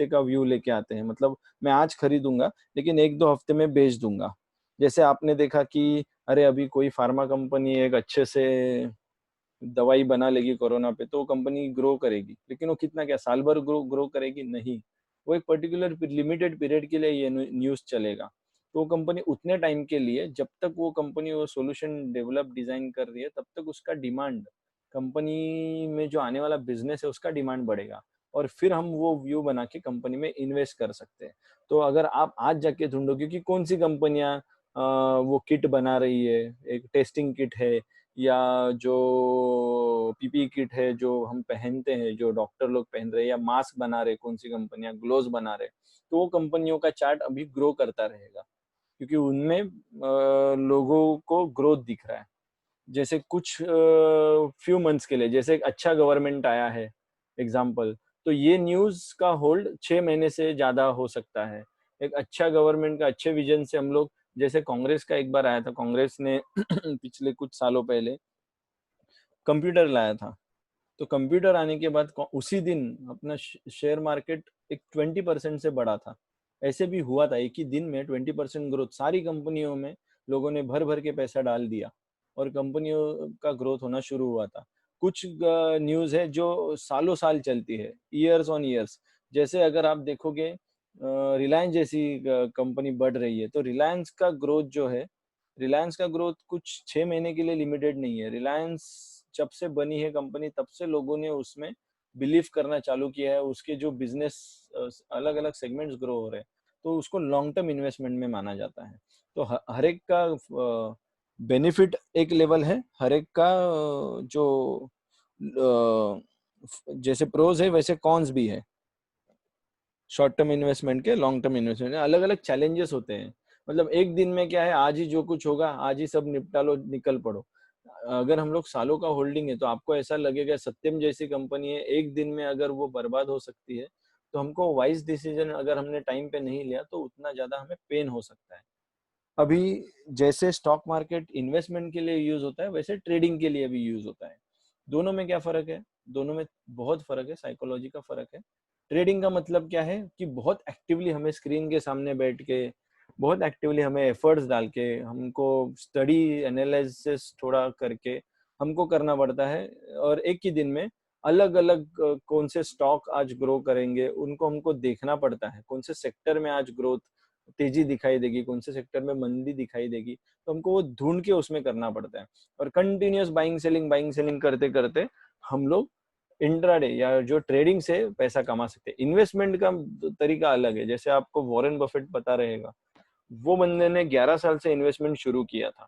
का व्यू लेके आते हैं। मतलब मैं आज खरीदूंगा लेकिन एक दो हफ्ते में बेच दूंगा। जैसे आपने देखा कि अरे अभी कोई फार्मा कंपनी एक अच्छे से दवाई बना लेगी कोरोना पे, तो वो कंपनी ग्रो करेगी, लेकिन वो कितना, क्या साल भर ग्रो ग्रो करेगी? नहीं। वो एक पर्टिकुलर लिमिटेड पीरियड के लिए ये न्यूज चलेगा। तो वो कंपनी उतने टाइम के लिए, जब तक वो कंपनी वो सॉल्यूशन डेवलप डिजाइन कर रही है, तब तक उसका डिमांड, कंपनी में जो आने वाला बिजनेस है उसका डिमांड बढ़ेगा, और फिर हम वो व्यू बना के कंपनी में इन्वेस्ट कर सकते हैं। तो अगर आप आज जाके ढूंढोगे कि कौन सी कंपनियां वो किट बना रही है, एक टेस्टिंग किट है या जो पीपी किट है जो हम पहनते हैं, जो डॉक्टर लोग पहन रहे हैं, या मास्क बना रहे कौन सी कंपनियां, ग्लोव्स बना रहे, तो वो कंपनियों का चार्ट अभी ग्रो करता रहेगा, क्योंकि उनमें लोगों को ग्रोथ दिख रहा है। जैसे कुछ फ्यू मंथ्स के लिए, जैसे एक अच्छा गवर्नमेंट आया है एग्जाम्पल, तो ये न्यूज का होल्ड 6 महीने से ज्यादा हो सकता है। एक अच्छा गवर्नमेंट का अच्छे विजन से हम लोग, जैसे कांग्रेस का एक बार आया था, कांग्रेस ने पिछले कुछ सालों पहले कंप्यूटर लाया था। तो कंप्यूटर आने के बाद उसी दिन अपना शेयर मार्केट एक 20% से बढ़ा था। ऐसे भी हुआ था, एक ही दिन में 20% ग्रोथ, सारी कंपनियों में लोगों ने भर भर के पैसा डाल दिया और कंपनियों का ग्रोथ होना शुरू हुआ था। कुछ न्यूज है जो सालों साल चलती है, ईयर्स ऑन ईयर्स। जैसे अगर आप देखोगे रिलायंस जैसी कंपनी बढ़ रही है, तो रिलायंस का ग्रोथ जो है, रिलायंस का ग्रोथ कुछ 6 महीने के लिए लिमिटेड नहीं है। रिलायंस जब से बनी है कंपनी, तब से लोगों ने उसमें बिलीव करना चालू किया है। उसके जो बिजनेस अलग अलग सेगमेंट्स ग्रो हो रहे हैं, तो उसको लॉन्ग टर्म इन्वेस्टमेंट में माना जाता है। तो हर एक का बेनिफिट एक लेवल है, हर एक का जो जैसे प्रोज है वैसे कॉन्स भी है। शॉर्ट टर्म इन्वेस्टमेंट के, लॉन्ग टर्म इन्वेस्टमेंट अलग अलग चैलेंजेस होते हैं। मतलब एक दिन में क्या है, आज ही जो कुछ होगा आज ही सब निपटा लो, निकल पड़ो। अगर हम लोग सालों का होल्डिंग है तो आपको ऐसा लगेगा सत्यम जैसी कंपनी है, एक दिन में अगर वो बर्बाद हो सकती है, तो हमको वाइज डिसीजन अगर हमने टाइम पे नहीं लिया तो उतना ज्यादा हमें पेन हो सकता है। अभी जैसे स्टॉक मार्केट इन्वेस्टमेंट के लिए यूज होता है, वैसे ट्रेडिंग के लिए भी यूज होता है। दोनों में क्या फर्क है? दोनों में बहुत फर्क है, साइकोलॉजी का फर्क है। ट्रेडिंग का मतलब क्या है कि बहुत एक्टिवली हमें स्क्रीन के सामने बैठ के, बहुत एक्टिवली हमें एफर्ट्स डाल के, हमको स्टडी एनालिसिस थोड़ा करके हमको करना पड़ता है, और एक ही दिन में अलग अलग कौन से स्टॉक आज ग्रो करेंगे उनको हमको देखना पड़ता है। कौन से सेक्टर में आज ग्रोथ तेजी दिखाई देगी, कौन से सेक्टर में मंदी दिखाई देगी, तो हमको वो ढूंढ के उसमें करना पड़ता है। और कंटिन्यूअस बाइंग सेलिंग करते करते हम लोग इंट्राडे या जो ट्रेडिंग से पैसा कमा सकते हैं। इन्वेस्टमेंट का तरीका अलग है। जैसे आपको वॉरेन बफेट पता रहेगा, वो बंदे ने 11 साल से इन्वेस्टमेंट शुरू किया था,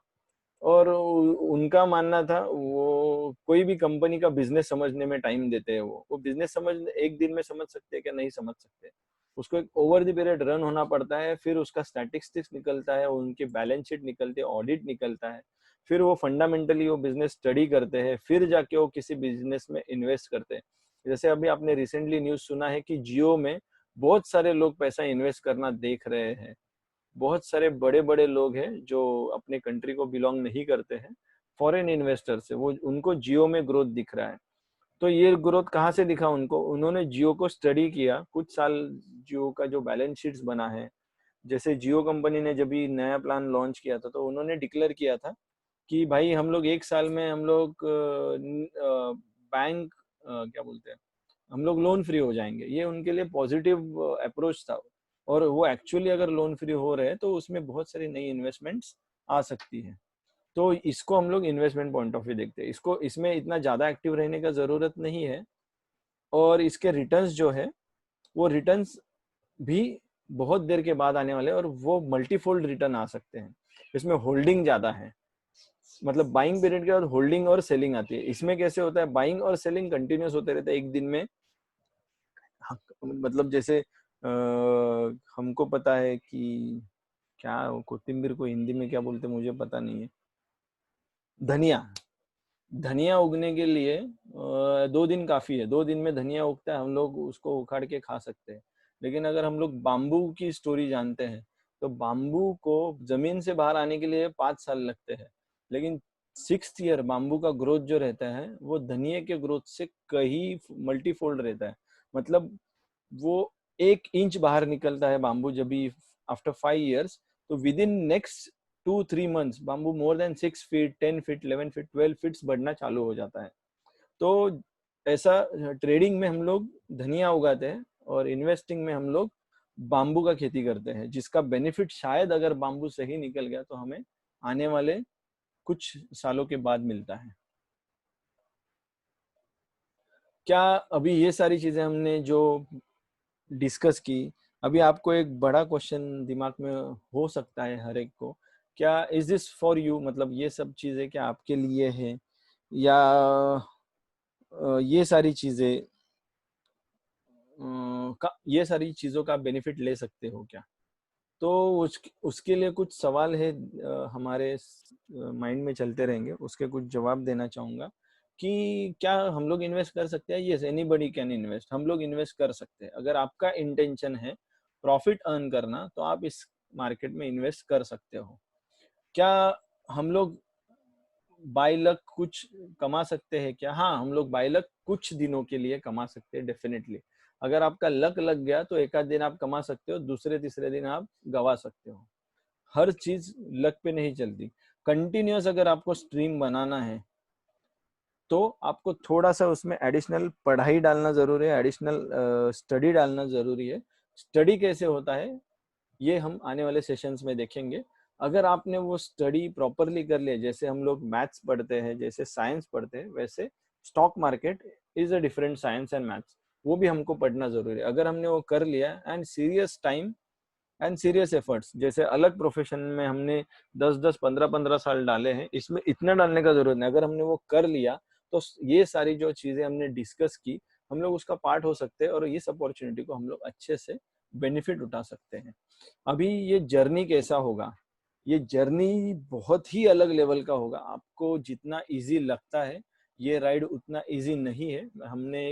और उनका मानना था वो कोई भी कंपनी का बिजनेस समझने में टाइम देते हैं। वो बिजनेस समझ एक दिन में समझ सकते हैं क्या? नहीं समझ सकते। उसको एक ओवर द पीरियड रन होना पड़ता है, फिर उसका स्टैटिस्टिक्स निकलता है, उनके बैलेंस शीट निकलते हैं, ऑडिट निकलता है, फिर वो फंडामेंटली वो बिजनेस स्टडी करते हैं, फिर जाके वो किसी बिजनेस में इन्वेस्ट करते हैं। जैसे अभी आपने रिसेंटली न्यूज सुना है कि जियो में बहुत सारे लोग पैसा इन्वेस्ट करना देख रहे हैं। बहुत सारे बड़े बड़े लोग हैं जो अपने कंट्री को बिलोंग नहीं करते हैं, फॉरेन इन्वेस्टर्स है, वो उनको जियो में ग्रोथ दिख रहा है। तो ये ग्रोथ कहाँ से दिखा उनको? उन्होंने जियो को स्टडी किया कुछ साल, जियो का जो बैलेंस शीट्स बना है। जैसे जियो कंपनी ने जब भी नया प्लान लॉन्च किया था, तो उन्होंने डिक्लेयर किया था कि भाई हम लोग एक साल में हम लोग बैंक क्या बोलते हैं, हम लोग लोन फ्री हो जाएंगे। ये उनके लिए पॉजिटिव अप्रोच था, और वो एक्चुअली अगर लोन फ्री हो रहे हैं तो उसमें बहुत सारी नई इन्वेस्टमेंट्स आ सकती है। तो इसको हम लोग इन्वेस्टमेंट पॉइंट ऑफ व्यू देखते हैं। इसको इसमें इतना ज्यादा एक्टिव रहने का जरूरत नहीं है, और इसके रिटर्न्स जो है वो रिटर्न्स भी बहुत देर के बाद आने वाले हैं, और वो मल्टीफोल्ड रिटर्न आ सकते हैं। इसमें होल्डिंग ज्यादा है, मतलब बाइंग पीरियड के बाद होल्डिंग और सेलिंग आती है। इसमें कैसे होता है, बाइंग और सेलिंग कंटिन्यूस होते रहते हैं एक दिन में। मतलब जैसे हमको पता है कि क्या कोथिंबीर को हिंदी में क्या बोलते हैं मुझे पता नहीं है, धनिया। धनिया उगने के लिए 2 दिन काफी है, 2 दिन में धनिया उगता है, हम लोग उसको उखाड़ के खा सकते हैं। लेकिन अगर हम लोग बाम्बू की स्टोरी जानते हैं, तो बाम्बू को जमीन से बाहर आने के लिए 5 साल लगते हैं, लेकिन 6th ईयर बाम्बू का ग्रोथ जो रहता है वो धनिया के ग्रोथ से कहीं मल्टीफोल्ड रहता है। मतलब वो 1 इंच बाहर निकलता है बाम्बू जब भी आफ्टर 5 years, तो with in next 2-3 months bamboo more than 6 feet 10 feet 11 feet 12 feet बढ़ना चालू हो जाता है। तो ऐसा ट्रेडिंग में हम लोग धनिया उगाते हैं, और इन्वेस्टिंग में हम लोग बाम्बू का खेती करते हैं, जिसका बेनिफिट शायद अगर बाम्बू सही निकल गया तो हमें आने वाले कुछ सालों के बाद मिलता है। क्या अभी ये सारी चीजें हमने जो डिस्कस की, अभी आपको एक बड़ा क्वेश्चन दिमाग में हो सकता है हर एक को, क्या इज दिस फॉर यू, मतलब ये सब चीजें क्या आपके लिए है, या ये सारी चीजें ये सारी चीजों का बेनिफिट ले सकते हो क्या? तो उसके लिए कुछ सवाल है हमारे माइंड में चलते रहेंगे, उसके कुछ जवाब देना चाहूंगा कि क्या हम लोग इन्वेस्ट कर सकते हैं? यस, एनीबडी कैन इन्वेस्ट, हम लोग इन्वेस्ट कर सकते हैं। अगर आपका इंटेंशन है प्रॉफिट अर्न करना, तो आप इस मार्केट में इन्वेस्ट कर सकते हो। क्या हम लोग बाय लक कुछ कमा सकते हैं क्या? हाँ, हम लोग बाय लक कुछ दिनों के लिए कमा सकते हैं, डेफिनेटली। अगर आपका लक लग गया तो एक आध दिन आप कमा सकते हो, दूसरे तीसरे दिन आप गवा सकते हो। हर चीज लक पे नहीं चलती। कंटिन्यूअस अगर आपको स्ट्रीम बनाना है तो आपको थोड़ा सा उसमें एडिशनल पढ़ाई डालना जरूरी है, एडिशनल स्टडी डालना जरूरी है। स्टडी कैसे होता है ये हम आने वाले सेशंस में देखेंगे। अगर आपने वो स्टडी प्रॉपरली कर लिया, जैसे हम लोग मैथ्स पढ़ते हैं, जैसे साइंस पढ़ते हैं, वैसे stock market is a different science and maths, वो भी हमको पढ़ना जरूरी है। अगर हमने वो कर लिया and serious time and serious efforts, जैसे अलग प्रोफेशन में हमने 10-10 15-15 साल डाले हैं, इसमें इतना डालने का जरूरत नहीं। अगर हमने वो कर लिया तो ये सारी जो चीजें हमने डिस्कस की, हम लोग उसका पार्ट हो सकते हैं, और इस अपॉर्चुनिटी को हम लोग अच्छे से बेनिफिट उठा सकते हैं। अभी ये जर्नी कैसा होगा, ये जर्नी बहुत ही अलग लेवल का होगा। आपको जितना इजी लगता है ये राइड उतना इजी नहीं है। हमने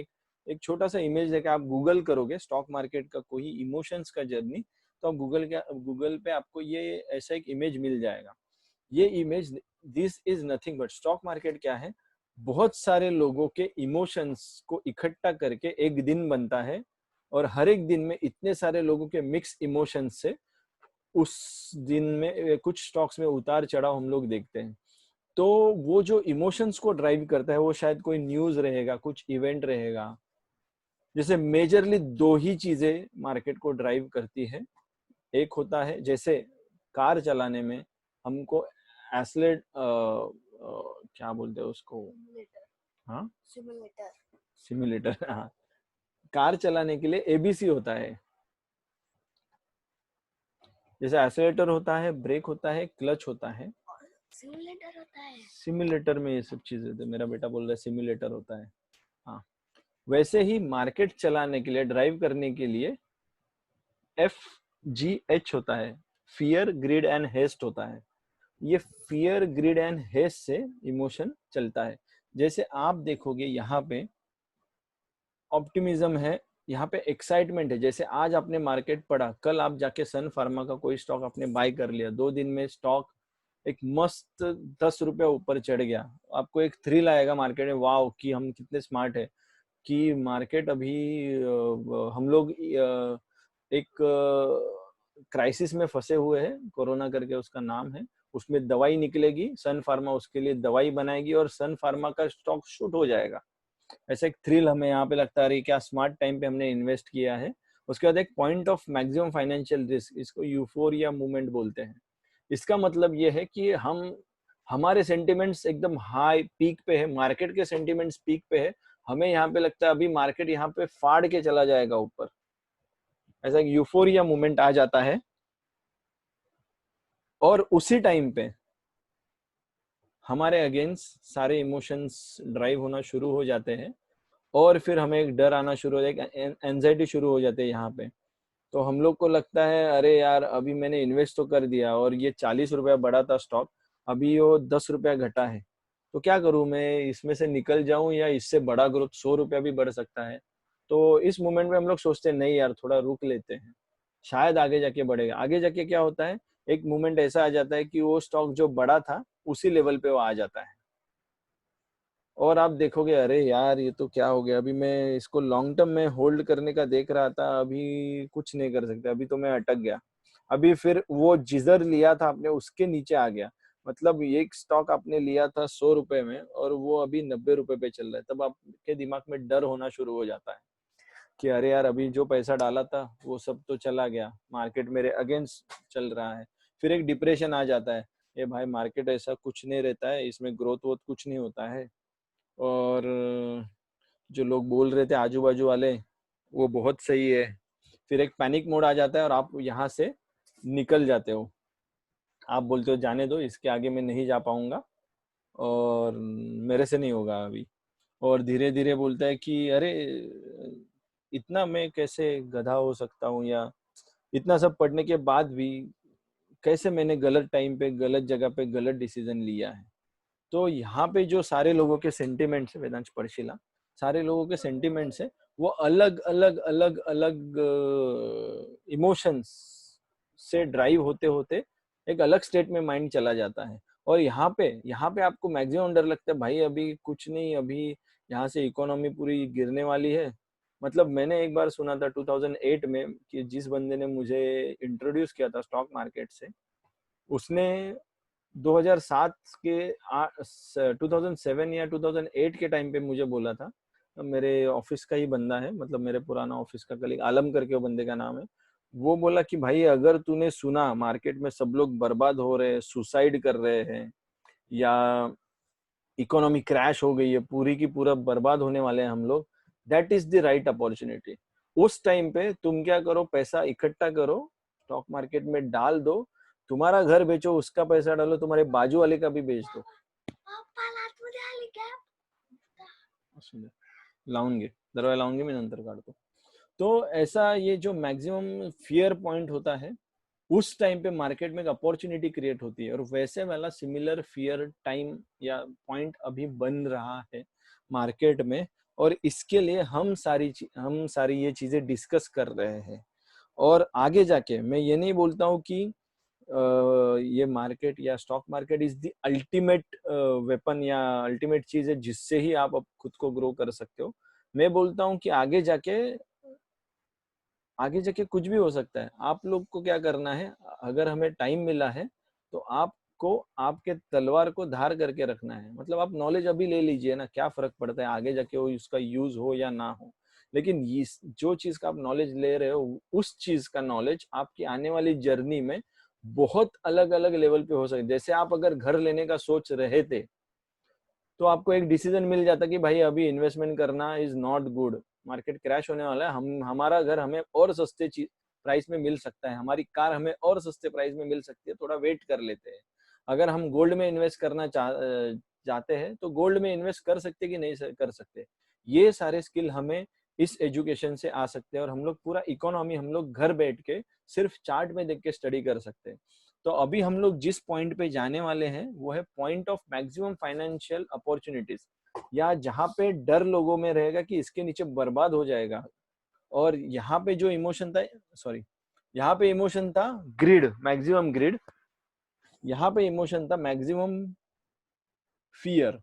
एक छोटा सा इमेज लेके आप गूगल करोगे स्टॉक मार्केट का कोई इमोशंस का जर्नी, तो गूगल पे आपको ये ऐसा एक इमेज मिल जाएगा। ये image, this is nothing but, stock market क्या है, बहुत सारे लोगों के इमोशंस को इकट्ठा करके एक दिन बनता है, और हर एक दिन में इतने सारे लोगों के मिक्स इमोशंस से उस दिन में कुछ स्टॉक्स में उतार चढ़ाव हम लोग देखते हैं। तो वो जो इमोशंस को ड्राइव करता है वो शायद कोई न्यूज रहेगा, कुछ इवेंट रहेगा। जैसे मेजरली दो ही चीजें मार्केट को ड्राइव करती है। एक होता है जैसे कार चलाने में हमको एसलेट क्या बोलते हैं उसको, हाँ सिमुलेटर, हाँ, कार चलाने के लिए एबीसी होता है। जैसे एक्सेलेरेटर होता है, ब्रेक होता है, क्लच होता है, सिमुलेटर होता है। सिमुलेटर में ये सब चीजें, तो मेरा बेटा बोल रहा है सिमुलेटर होता है। हाँ, वैसे ही मार्केट चलाने के लिए, ड्राइव करने के लिए FGH होता है, फियर ग्रिड एंड हेस्ट होता है। ये फियर ग्रिड एंड हेस्ट से इमोशन चलता है। जैसे आप देखोगे यहाँ पे ऑप्टिमिज्म है, यहाँ पे एक्साइटमेंट है। जैसे आज आपने मार्केट पढ़ा, कल आप जाके सन फार्मा का कोई स्टॉक आपने बाय कर लिया, 2 दिन में स्टॉक एक मस्त 10 रुपया ऊपर चढ़ गया, आपको एक थ्रिल आएगा मार्केट में, वाओ कि हम कितने स्मार्ट है, कि मार्केट अभी हम लोग एक क्राइसिस में फंसे हुए हैं, कोरोना करके उसका नाम है, उसमें दवाई निकलेगी, सन फार्मा उसके लिए दवाई बनाएगी और सन फार्मा का स्टॉक शूट हो जाएगा। ऐसा एक थ्रिल हमें यहाँ पे लगता है, क्या स्मार्ट टाइम पे हमने इन्वेस्ट किया है। उसके बाद एक point of maximum financial risk, इसको यूफोरिया मूवमेंट बोलते हैं। इसका मतलब ये है कि हम हमारे सेंटिमेंट्स एकदम हाई पीक पे है, मार्केट के सेंटिमेंट्स पीक पे है, हमें यहाँ पे लगता है अभी मार्केट यहाँ पे फाड़ के चला जाएगा ऊपर, ऐसा एक यूफोरिया मोमेंट आ जाता है। और उसी टाइम पे हमारे अगेंस्ट सारे इमोशंस ड्राइव होना शुरू हो जाते हैं और फिर हमें एक डर आना शुरू हो जाएगा, एंजाइटी शुरू हो जाती है यहाँ पे। तो हम लोग को लगता है अरे यार अभी मैंने इन्वेस्ट तो कर दिया और ये 40 रुपया बढ़ा था स्टॉक, अभी वो 10 रुपया घटा है, तो क्या करूं मैं, इसमें से निकल जाऊं या इससे बड़ा ग्रोथ 100 रुपया भी बढ़ सकता है। तो इस मोमेंट में हम लोग सोचते हैं नहीं यार थोड़ा रुक लेते हैं, शायद आगे जाके बढ़ेगा। आगे जाके क्या होता है, एक मोमेंट ऐसा आ जाता है कि वो स्टॉक जो बड़ा था उसी लेवल पे वो आ जाता है और आप देखोगे अरे यार ये तो क्या हो गया, अभी मैं इसको लॉन्ग टर्म में होल्ड करने का देख रहा था, अभी कुछ नहीं कर सकते, अभी तो मैं अटक गया। अभी फिर वो जिधर लिया था आपने उसके नीचे आ गया, मतलब एक स्टॉक आपने लिया था 100 रुपए में और वो अभी 90 रुपए पे चल रहा है, तब आपके दिमाग में डर होना शुरू हो जाता है कि अरे यार अभी जो पैसा डाला था वो सब तो चला गया, मार्केट मेरे अगेंस्ट चल रहा है। फिर एक डिप्रेशन आ जाता है, ये भाई मार्केट ऐसा कुछ नहीं रहता है, इसमें ग्रोथ वोथ कुछ नहीं होता है, और जो लोग बोल रहे थे आजू बाजू वाले वो बहुत सही है। फिर एक पैनिक मोड आ जाता है और आप यहाँ से निकल जाते हो, आप बोलते हो जाने दो, इसके आगे मैं नहीं जा पाऊंगा और मेरे से नहीं होगा अभी। और धीरे धीरे बोलता है कि अरे इतना मैं कैसे गधा हो सकता हूँ, या इतना सब पढ़ने के बाद भी कैसे मैंने गलत टाइम पे गलत जगह पे गलत डिसीजन लिया है। तो यहाँ पे जो सारे लोगों के सेंटिमेंट्स है वेदांश पर्शिला, सारे लोगों के सेंटिमेंट्स है वो अलग अलग अलग अलग इमोशंस से ड्राइव होते होते एक अलग स्टेट में माइंड चला जाता है। और यहाँ पे आपको मैक्सिमम डर लगता है भाई अभी कुछ नहीं, अभी यहाँ से इकोनॉमी पूरी गिरने वाली है। मतलब मैंने एक बार सुना था 2008 में कि जिस बंदे ने मुझे इंट्रोड्यूस किया था स्टॉक मार्केट से, उसने 2007 के 2007 या 2008 के टाइम पे मुझे बोला था, मेरे ऑफिस का ही बंदा है, मतलब मेरे पुराना ऑफिस का कलीग आलम करके वो बंदे का नाम है। वो बोला कि भाई अगर तूने सुना मार्केट में सब लोग बर्बाद हो रहे हैं, सुसाइड कर रहे हैं, या इकोनॉमी क्रैश हो गई है, पूरी की पूरा बर्बाद होने वाले हैं हम लोग, that is the right opportunity. उस टाइम पे तुम क्या करो, पैसा इकट्ठा करो, स्टॉक मार्केट में डाल दो, तुम्हारा घर बेचो, उसका पैसा डालो, तुम्हारे बाजू वाले का भी बेच दो। पप्पा लातमध्ये आली काय? लाऊंगे, दरवाजा लाऊंगे मैं नंतर काढतो। तो ऐसा ये जो मैक्सिमम फियर पॉइंट होता है उस टाइम पे मार्केट में एक अपॉर्चुनिटी क्रिएट होती है, और वैसे वाला सिमिलर फियर टाइम या पॉइंट अभी बन रहा है मार्केट में। और इसके लिए हम सारी ये चीजें डिस्कस कर रहे हैं। और आगे जाके मैं ये नहीं बोलता हूँ कि ये मार्केट या stock market is the ultimate weapon या अल्टीमेट चीज है जिससे ही आप अब खुद को ग्रो कर सकते हो। मैं बोलता हूँ कि आगे जाके कुछ भी हो सकता है। आप लोग को क्या करना है, अगर हमें टाइम मिला है तो आपको आपके तलवार को धार करके रखना है। मतलब आप नॉलेज अभी ले लीजिए ना, क्या फर्क पड़ता है आगे जाके वो उसका यूज हो या ना हो। लेकिन जो चीज का आप नॉलेज ले रहे हो उस चीज का नॉलेज आपकी आने वाली जर्नी में बहुत अलग अलग लेवल पे हो सकता है। जैसे आप अगर घर लेने का सोच रहे थे तो आपको एक डिसीजन मिल जाता कि भाई अभी इन्वेस्टमेंट करना is not good, market crash होने वाला है, हमारा घर हमें और सस्ते प्राइस में मिल सकता है, हमारी कार हमें और सस्ते प्राइस में मिल सकती है, थोड़ा वेट कर लेते हैं। अगर हम गोल्ड में इन्वेस्ट करना चाहते हैं तो गोल्ड में इन्वेस्ट कर सकते कि नहीं कर सकते। ये सारे स्किल हमें इस एजुकेशन से आ सकते हैं और हम लोग पूरा इकोनॉमी हम लोग घर बैठ के सिर्फ चार्ट में देख के स्टडी कर सकते हैं। तो अभी हम लोग जिस पॉइंट पे जाने वाले हैं वो है point of maximum financial opportunities, या जहां पे डर लोगों में रहेगा कि इसके नीचे बर्बाद हो जाएगा। और यहाँ पे जो इमोशन था, सॉरी, यहाँ पे इमोशन था ग्रिड, मैक्सिमम ग्रिड, यहाँ पे इमोशन था मैक्सिमम फियर।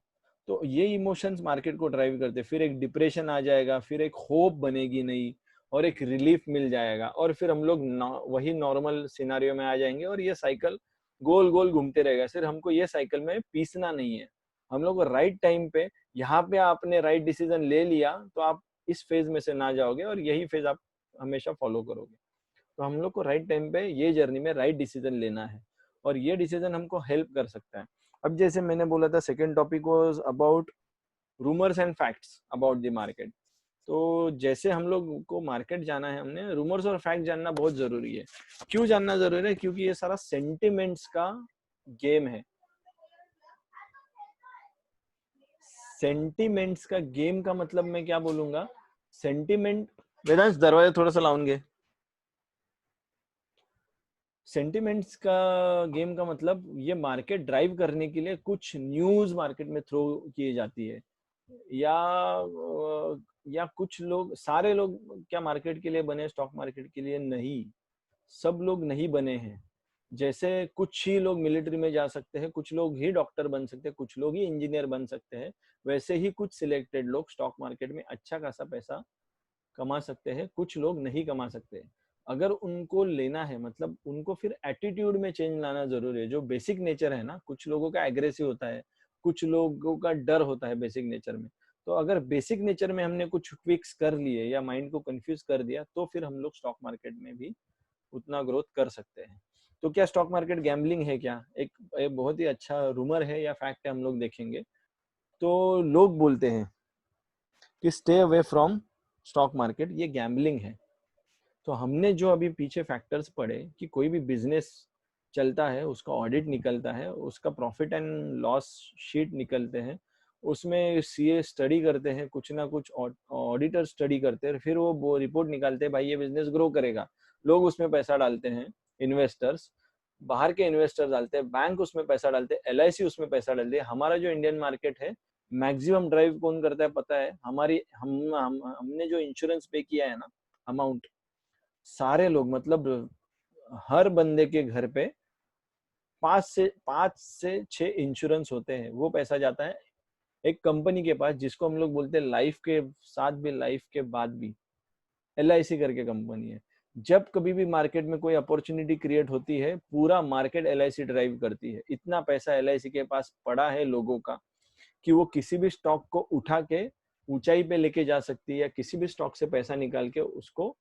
तो ये इमोशंस मार्केट को ड्राइव करते, फिर एक डिप्रेशन आ जाएगा, फिर एक होप बनेगी नहीं, और एक रिलीफ मिल जाएगा, और फिर हम लोग वही नॉर्मल सिनारियो में आ जाएंगे और ये साइकिल गोल गोल घूमते रहेगा। सिर्फ हमको ये साइकिल में पीसना नहीं है, हम लोग को राइट टाइम पे, यहाँ पे आपने राइट डिसीजन ले लिया तो आप इस फेज में से ना जाओगे और यही फेज आप हमेशा फॉलो करोगे। तो हम लोग को राइट टाइम पे ये जर्नी में राइट डिसीजन लेना है। और ये डिसीजन हमको हेल्प कर सकता है। अब जैसे मैंने बोला था second topic was about rumours and facts about the market. तो जैसे हम लोग को मार्केट जाना है, हमने रूमर्स और फैक्ट जानना बहुत जरूरी है। क्यों जानना जरूरी है? क्योंकि ये सारा सेंटिमेंट्स का गेम है। सेंटिमेंट्स का गेम का मतलब मैं क्या बोलूंगा, सेंटिमेंट, वेदांश दरवाजा थोड़ा सा लाऊंगे। सेंटिमेंट्स का गेम का मतलब ये मार्केट ड्राइव करने के लिए कुछ न्यूज मार्केट में थ्रो की जाती है, या कुछ लोग, सारे लोग क्या मार्केट के लिए बने, स्टॉक मार्केट के लिए नहीं, सब लोग नहीं बने हैं। जैसे कुछ ही लोग मिलिट्री में जा सकते हैं, कुछ लोग ही डॉक्टर बन सकते हैं, कुछ लोग ही इंजीनियर बन सकते हैं, वैसे ही कुछ सिलेक्टेड लोग स्टॉक मार्केट में अच्छा खासा पैसा कमा सकते हैं, कुछ लोग नहीं कमा सकते। अगर उनको लेना है, मतलब उनको फिर एटीट्यूड में चेंज लाना जरूरी है। जो बेसिक नेचर है ना, कुछ लोगों का एग्रेसिव होता है, कुछ लोगों का डर होता है बेसिक नेचर में। तो अगर बेसिक नेचर में हमने कुछ क्विक्स कर लिए या माइंड को कंफ्यूज कर दिया, तो फिर हम लोग स्टॉक मार्केट में भी उतना ग्रोथ कर सकते हैं। तो क्या स्टॉक मार्केट गैम्बलिंग है क्या? एक बहुत ही अच्छा रूमर है या फैक्ट है, हम लोग देखेंगे। तो लोग बोलते हैं कि stay away from stock market, ये गैम्बलिंग है। तो हमने जो अभी पीछे फैक्टर्स पढ़े कि कोई भी बिजनेस चलता है, उसका ऑडिट निकलता है, उसका प्रॉफिट एंड लॉस शीट निकलते हैं, उसमें सीए स्टडी करते हैं, कुछ ना कुछ ऑडिटर स्टडी करते हैं, फिर वो रिपोर्ट निकालते हैं, भाई ये बिजनेस ग्रो करेगा। लोग उसमें पैसा डालते हैं, इन्वेस्टर्स, बाहर के इन्वेस्टर्स डालते हैं, बैंक उसमें पैसा डालते हैं, एलआईसी उसमें पैसा डालते हैं। हमारा जो इंडियन मार्केट है, मैक्सिमम ड्राइव कौन करता है पता है? हमारी हमने जो इंश्योरेंस पे किया है ना अमाउंट, सारे लोग, मतलब हर बंदे के घर पे 5 से 6 इंश्योरेंस होते हैं। वो पैसा जाता है एक कंपनी के पास, जिसको हम लोग बोलते हैं लाइफ के साथ भी, लाइफ के बाद भी, एलआईसी करके कंपनी है। जब कभी भी मार्केट में कोई अपॉर्चुनिटी क्रिएट होती है, पूरा मार्केट एलआईसी ड्राइव करती है। इतना पैसा एलआईसी के पास पड़ा है लोगों का कि वो किसी भी स्टॉक को उठा के ऊंचाई पे लेके जा सकती है, या किसी भी स्टॉक से पैसा निकाल के उसको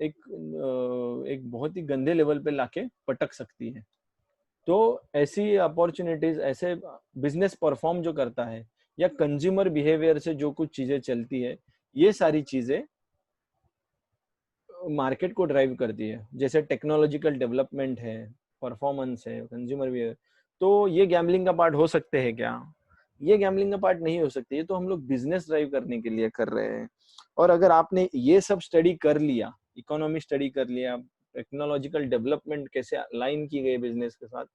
एक बहुत ही गंदे लेवल पे लाके पटक सकती है। तो ऐसी अपॉर्चुनिटीज, ऐसे बिजनेस परफॉर्म जो करता है, या कंज्यूमर बिहेवियर से जो कुछ चीजें चलती है, ये सारी चीजें मार्केट को ड्राइव करती है। जैसे टेक्नोलॉजिकल डेवलपमेंट है, परफॉर्मेंस है, कंज्यूमर बिहेवियर। तो ये गैम्बलिंग का पार्ट हो सकते हैं क्या? ये गैम्बलिंग का पार्ट नहीं हो सकती। ये तो हम लोग बिजनेस ड्राइव करने के लिए कर रहे हैं। और अगर आपने ये सब स्टडी कर लिया, इकोनॉमी स्टडी कर लिया, टेक्नोलॉजिकल डेवलपमेंट कैसे अलाइन की गई बिजनेस के साथ,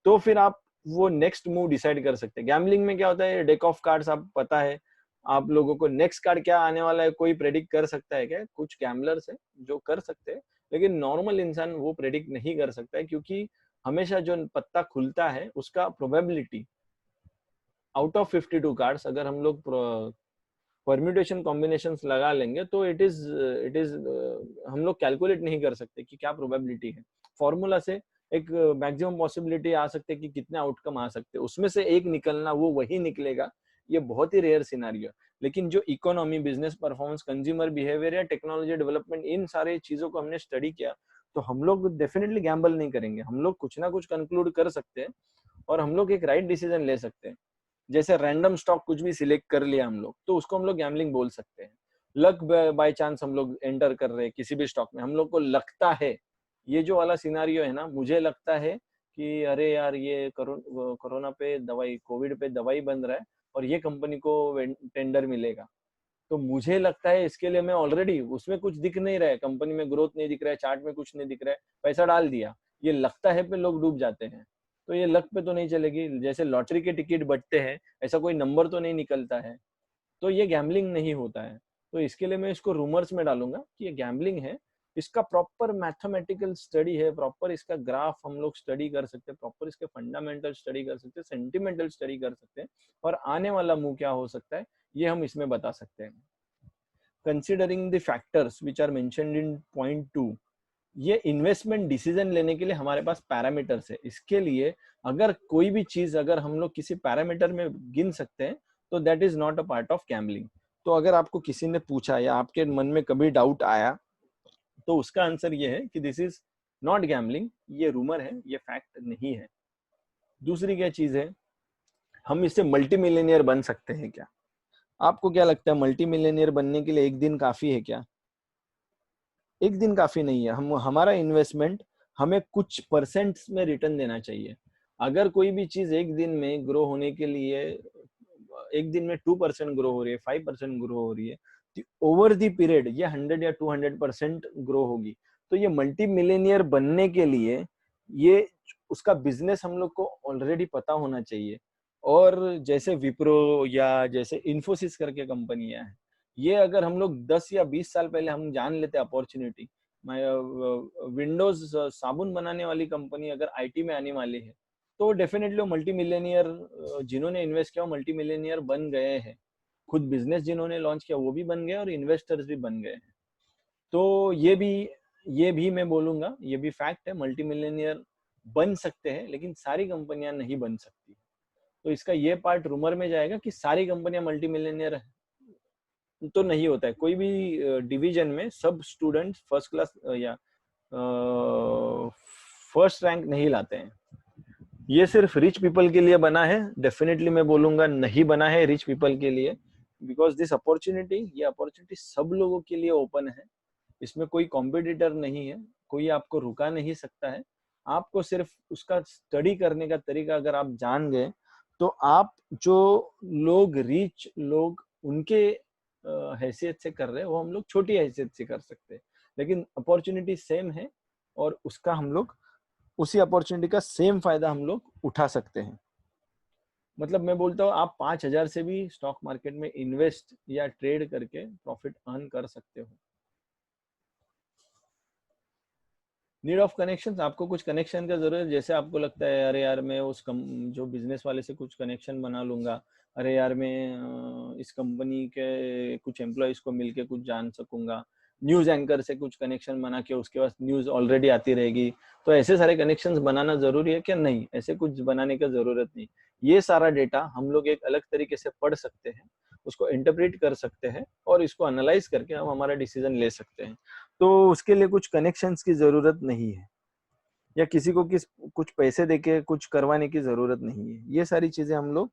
तो फिर आप वो नेक्स्ट मूव डिसाइड कर सकते हैं। गैम्बलिंग में क्या होता है, डेक ऑफ कार्ड्स, आप पता है आप लोगों को, नेक्स्ट कार्ड क्या आने वाला है कोई प्रेडिक्ट कर सकता है क्या? कुछ गैम्बलर्स है जो कर सकते हैं, लेकिन नॉर्मल इंसान वो प्रेडिक्ट नहीं कर सकता है, क्योंकि हमेशा जो पत्ता खुलता है उसका प्रोबेबिलिटी, आउट ऑफ 52 कार्ड्स अगर हम लोग परम्यूटेशन कॉम्बिनेशंस लगा लेंगे, तो इट इज हम लोग कैलकुलेट नहीं कर सकते कि क्या प्रोबेबिलिटी है। फॉर्मूला से एक मैक्सिमम पॉसिबिलिटी आ सकते हैं कि कितने आउटकम आ सकते हैं, उसमें से एक निकलना, वो वही निकलेगा। ये बहुत ही रेयर सिनारियो। लेकिन जो economy, business performance, consumer behaviour या टेक्नोलॉजी डेवलपमेंट, इन सारे चीजों को हमने स्टडी किया, तो हम लोग डेफिनेटली गैम्बल नहीं करेंगे। हम लोग कुछ ना कुछ कंक्लूड कर सकते हैं और हम लोग एक राइट डिसीजन ले सकते हैं। जैसे रैंडम स्टॉक कुछ भी सिलेक्ट कर लिया हम लोग, तो उसको हम लोग गैम्बलिंग बोल सकते हैं। लक बाय चांस हम लोग एंटर कर रहे हैं किसी भी स्टॉक में, हम लोग को लगता है, ये जो वाला सिनारियो है ना, मुझे लगता है कि अरे यार ये कोरोना पे दवाई, कोविड पे दवाई बन रहा है और ये कंपनी को टेंडर मिलेगा, तो मुझे लगता है इसके लिए मैं ऑलरेडी, उसमें कुछ दिख नहीं रहा है, कंपनी में ग्रोथ नहीं दिख रहा है, चार्ट में कुछ नहीं दिख रहा है, पैसा डाल दिया, ये लगता है पे लोग डूब जाते हैं। तो ये लक पे तो नहीं चलेगी। जैसे लॉटरी के टिकट बटते हैं, ऐसा कोई नंबर तो नहीं निकलता है, तो ये गैम्बलिंग नहीं होता है। तो इसके लिए मैं इसको रूमर्स में डालूंगा कि ये गैम्बलिंग है। इसका प्रॉपर मैथमेटिकल स्टडी है, प्रॉपर इसका ग्राफ हम लोग स्टडी कर सकते हैं, प्रॉपर इसके फंडामेंटल स्टडी कर सकते हैं, सेंटिमेंटल स्टडी कर सकते हैं, और आने वाला मूव क्या हो सकता है ये हम इसमें बता सकते हैं। Considering the factors which are mentioned in point 2, ये इन्वेस्टमेंट डिसीजन लेने के लिए हमारे पास पैरामीटर्स है। इसके लिए अगर कोई भी चीज अगर हम लोग किसी पैरामीटर में गिन सकते हैं, तो that is not a part of gambling. तो अगर आपको किसी ने पूछा या आपके मन में कभी डाउट आया, तो उसका आंसर ये है कि दिस इज नॉट गैम्बलिंग, ये रूमर है, ये फैक्ट नहीं है। दूसरी क्या चीज है, हम इससे मल्टी मिलियनियर बन सकते हैं क्या? आपको क्या लगता है मल्टी मिलियनियर बनने के लिए एक दिन काफी है क्या? एक दिन काफी नहीं है। हम हमारा इन्वेस्टमेंट हमें कुछ परसेंट्स में रिटर्न देना चाहिए। अगर कोई भी चीज एक दिन में ग्रो होने के लिए, एक दिन में 2% ग्रो हो रही है, 5% ग्रो हो रही है, तो ओवर दी पीरियड ये 100 या 200% ग्रो होगी। तो ये मल्टी मिलियनियर बनने के लिए ये उसका बिजनेस हम लोग को ऑलरेडी पता होना चाहिए। और जैसे विप्रो या जैसे इन्फोसिस करके कंपनियां हैं, ये अगर हम लोग 10 या 20 साल पहले हम जान लेते अपॉर्चुनिटी, विंडोज साबुन बनाने वाली कंपनी अगर आईटी में आने वाली है, तो डेफिनेटली मल्टी मिलियनियर, जिन्होंने इन्वेस्ट किया मल्टी मिलियनियर बन गए हैं। खुद बिजनेस जिन्होंने लॉन्च किया वो भी बन गए और इन्वेस्टर्स भी बन गए हैं। तो ये भी मैं बोलूंगा, ये भी फैक्ट है, मल्टी मिलियनियर बन सकते हैं, लेकिन सारी कंपनियां नहीं बन सकती। तो इसका ये पार्ट रूमर में जाएगा कि सारी कंपनियां मल्टी मिलियनियर तो नहीं होता है। कोई भी डिवीजन में सब स्टूडेंट फर्स्ट क्लास या फर्स्ट रैंक नहीं लाते हैं। ये सिर्फ रिच पीपल के लिए बना है, डेफिनेटली मैं बोलूंगा नहीं बना है रिच पीपल के लिए, बिकॉज दिस अपॉर्चुनिटी, ये अपॉर्चुनिटी सब लोगों के लिए ओपन है। इसमें कोई कॉम्पिटिटर नहीं है, कोई आपको रुका नहीं सकता है। आपको सिर्फ उसका स्टडी करने का तरीका अगर आप जान गए, तो आप जो लोग रिच लोग उनके हैसियत से कर रहे हैं, वो हम लोग छोटी हैसियत से कर सकते हैं, लेकिन अपॉर्चुनिटी सेम है और उसका हम लोग उसी अपॉर्चुनिटी का सेम फायदा हम लोग उठा सकते हैं। मतलब मैं बोलता हूँ आप 5,000 से भी स्टॉक मार्केट में इन्वेस्ट या ट्रेड करके प्रॉफिट अर्न कर सकते हो। नीड ऑफ कनेक्शन, आपको कुछ कनेक्शन का जरूरत है। जैसे आपको लगता है अरे यार मैं जो बिजनेस वाले से कुछ कनेक्शन बना लूंगा, अरे यार मैं इस कंपनी के कुछ एम्प्लॉयज को मिलके कुछ जान सकूंगा, न्यूज एंकर से कुछ कनेक्शन बना के उसके पास न्यूज ऑलरेडी आती रहेगी। तो ऐसे सारे कनेक्शंस बनाना जरूरी है क्या? नहीं, ऐसे कुछ बनाने का जरूरत नहीं। ये सारा डेटा हम लोग एक अलग तरीके से पढ़ सकते हैं, उसको इंटरप्रेट कर सकते हैं और इसको एनालाइज करके हम हमारा डिसीजन ले सकते हैं। तो उसके लिए कुछ कनेक्शंस की जरूरत नहीं है, या किसी को कुछ पैसे देके कुछ करवाने की जरूरत नहीं है। ये सारी चीजें हम लोग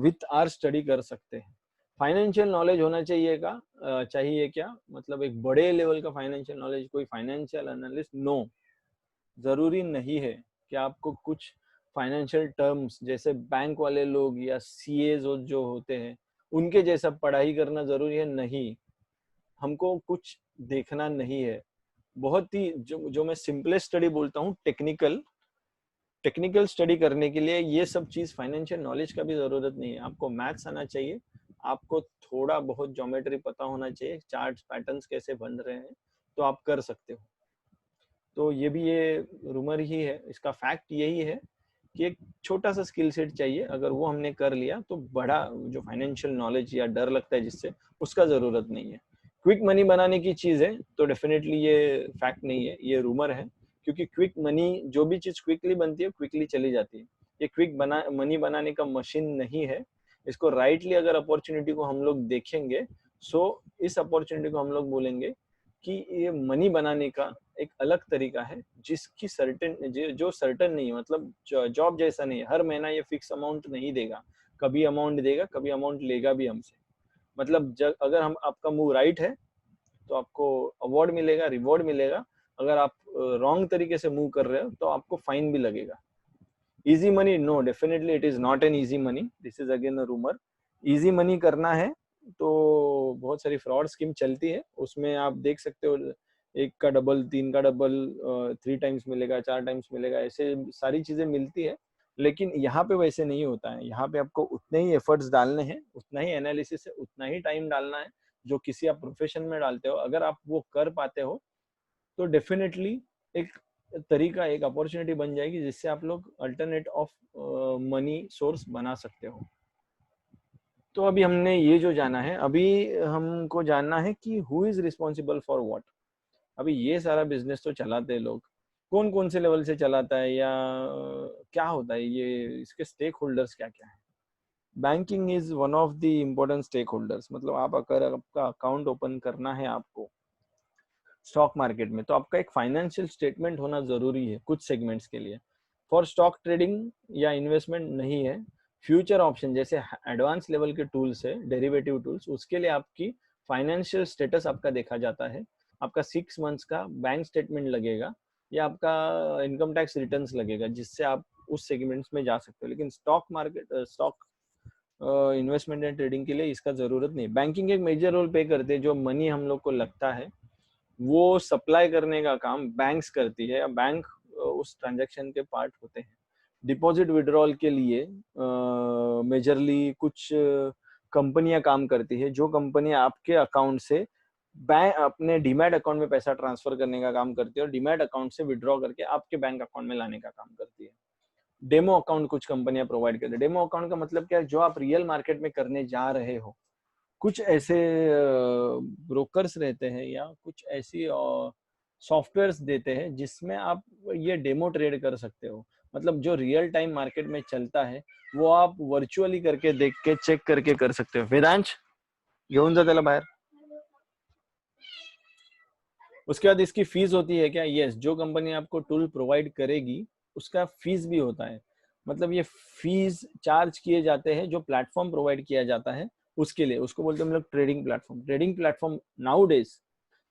विथ आर स्टडी कर सकते हैं। फाइनेंशियल नॉलेज होना चाहिए चाहिए क्या? मतलब एक बड़े लेवल का फाइनेंशियल नॉलेज, कोई फाइनेंशियल एनालिस्ट? नो, जरूरी नहीं है कि आपको कुछ फाइनेंशियल टर्म्स जैसे बैंक वाले लोग या सीए जो होते हैं उनके जैसा पढ़ाई करना जरूरी है। नहीं, हमको कुछ देखना नहीं है। बहुत ही जो मैं सिंपलेस्ट स्टडी बोलता हूँ, टेक्निकल स्टडी करने के लिए ये सब चीज फाइनेंशियल नॉलेज का भी जरूरत नहीं है। आपको मैथ्स आना चाहिए, आपको थोड़ा बहुत ज्योमेट्री पता होना चाहिए, चार्ट्स पैटर्न्स कैसे बन रहे हैं, तो आप कर सकते हो। तो ये रूमर ही है, इसका फैक्ट यही है कि एक छोटा सा स्किल सेट चाहिए, अगर वो हमने कर लिया तो बड़ा जो फाइनेंशियल नॉलेज या डर लगता है जिससे, उसका जरूरत नहीं है। क्विक मनी बनाने की चीज है तो डेफिनेटली ये फैक्ट नहीं है, ये रूमर है। क्योंकि क्विक मनी, जो भी चीज क्विकली बनती है क्विकली चली जाती है। ये क्विक मनी बनाने का मशीन नहीं है। इसको राइटली अगर अपॉर्चुनिटी को हम लोग देखेंगे, सो इस अपॉर्चुनिटी को हम लोग बोलेंगे कि ये मनी बनाने का एक अलग तरीका है, जिसकी जो सर्टन नहीं है। मतलब जॉब जैसा नहीं है, हर महीना ये फिक्स अमाउंट नहीं देगा, कभी अमाउंट देगा, कभी अमाउंट लेगा भी हमसे। मतलब अगर हम आपका मूव राइट है तो आपको अवार्ड मिलेगा, रिवॉर्ड मिलेगा। अगर आप रॉन्ग तरीके से मूव कर रहे हो तो आपको फाइन भी लगेगा। Easy money? No, definitely it is not an easy money, this is again a rumour. Easy money करना है तो बहुत सारी फ्रॉड स्कीम चलती है, उसमें आप देख सकते हो 1 का डबल, 3 का डबल, 3 टाइम्स मिलेगा, 4 टाइम्स मिलेगा, ऐसे सारी चीजें मिलती है। लेकिन यहाँ पे वैसे नहीं होता है। यहाँ पे आपको उतने ही एफर्ट्स डालने हैं, उतना ही एनालिसिस है, उतना ही टाइम डालना है जो किसी आप प्रोफेशन में डालते हो। अगर आप वो कर पाते हो तो डेफिनेटली एक तरीका, एक अपॉर्चुनिटी बन जाएगी जिससे आप लोग अल्टरनेट ऑफ मनी सोर्स बना सकते हो। तो अभी हमने ये जो जाना है, अभी हमको जानना है कि who is responsible for what. अभी ये सारा बिजनेस तो चलाते हैं लोग, कौन कौन से लेवल से चलाता है या क्या होता है, ये इसके स्टेक होल्डर्स क्या क्या है? Banking is one of the important stake holders. मतलब आप अगर आपका अकाउंट ओपन करना है आपको, स्टॉक मार्केट में, तो आपका एक फाइनेंशियल स्टेटमेंट होना जरूरी है कुछ सेगमेंट्स के लिए। फॉर स्टॉक ट्रेडिंग या इन्वेस्टमेंट नहीं है। फ्यूचर ऑप्शन जैसे एडवांस लेवल के टूल्स है, डेरिवेटिव टूल्स, उसके लिए आपकी फाइनेंशियल स्टेटस आपका देखा जाता है। आपका 6 मंथ्स का बैंक स्टेटमेंट लगेगा या आपका इनकम टैक्स रिटर्न्स लगेगा, जिससे आप उस सेगमेंट्स में जा सकते हो। लेकिन stock market, stock investment and trading के लिए इसका जरूरत नहीं। बैंकिंग एक मेजर रोल प्ले करते हैं। जो मनी हम लोग को लगता है वो सप्लाई करने का काम बैंक्स करती है, या बैंक उस ट्रांजैक्शन के पार्ट होते हैं। डिपॉजिट विड्रॉल के लिए मेजरली कुछ कंपनियां काम करती है। जो कंपनी आपके अकाउंट से बैंक अपने डीमैट अकाउंट में पैसा ट्रांसफर करने का काम करती है और डीमैट अकाउंट से विड्रॉ करके आपके बैंक अकाउंट में लाने का काम करती है। डेमो अकाउंट कुछ कंपनियां प्रोवाइड करती है। डेमो अकाउंट का मतलब क्या है? जो आप रियल मार्केट में करने जा रहे हो, कुछ ऐसे ब्रोकर्स रहते हैं या कुछ ऐसी सॉफ्टवेयर्स देते हैं जिसमें आप ये डेमो ट्रेड कर सकते हो। मतलब जो रियल टाइम मार्केट में चलता है वो आप वर्चुअली करके देख के चेक करके कर सकते हो। वेदांश घेऊन जा त्याला बाहेर। उसके बाद इसकी फीस होती है क्या? यस, जो कंपनी आपको टूल प्रोवाइड करेगी उसका फीस भी होता है। मतलब ये फीस चार्ज किए जाते हैं जो प्लेटफॉर्म प्रोवाइड किया जाता है उसके लिए, उसको बोलते हैं हम लोग trading platform. Trading platform now days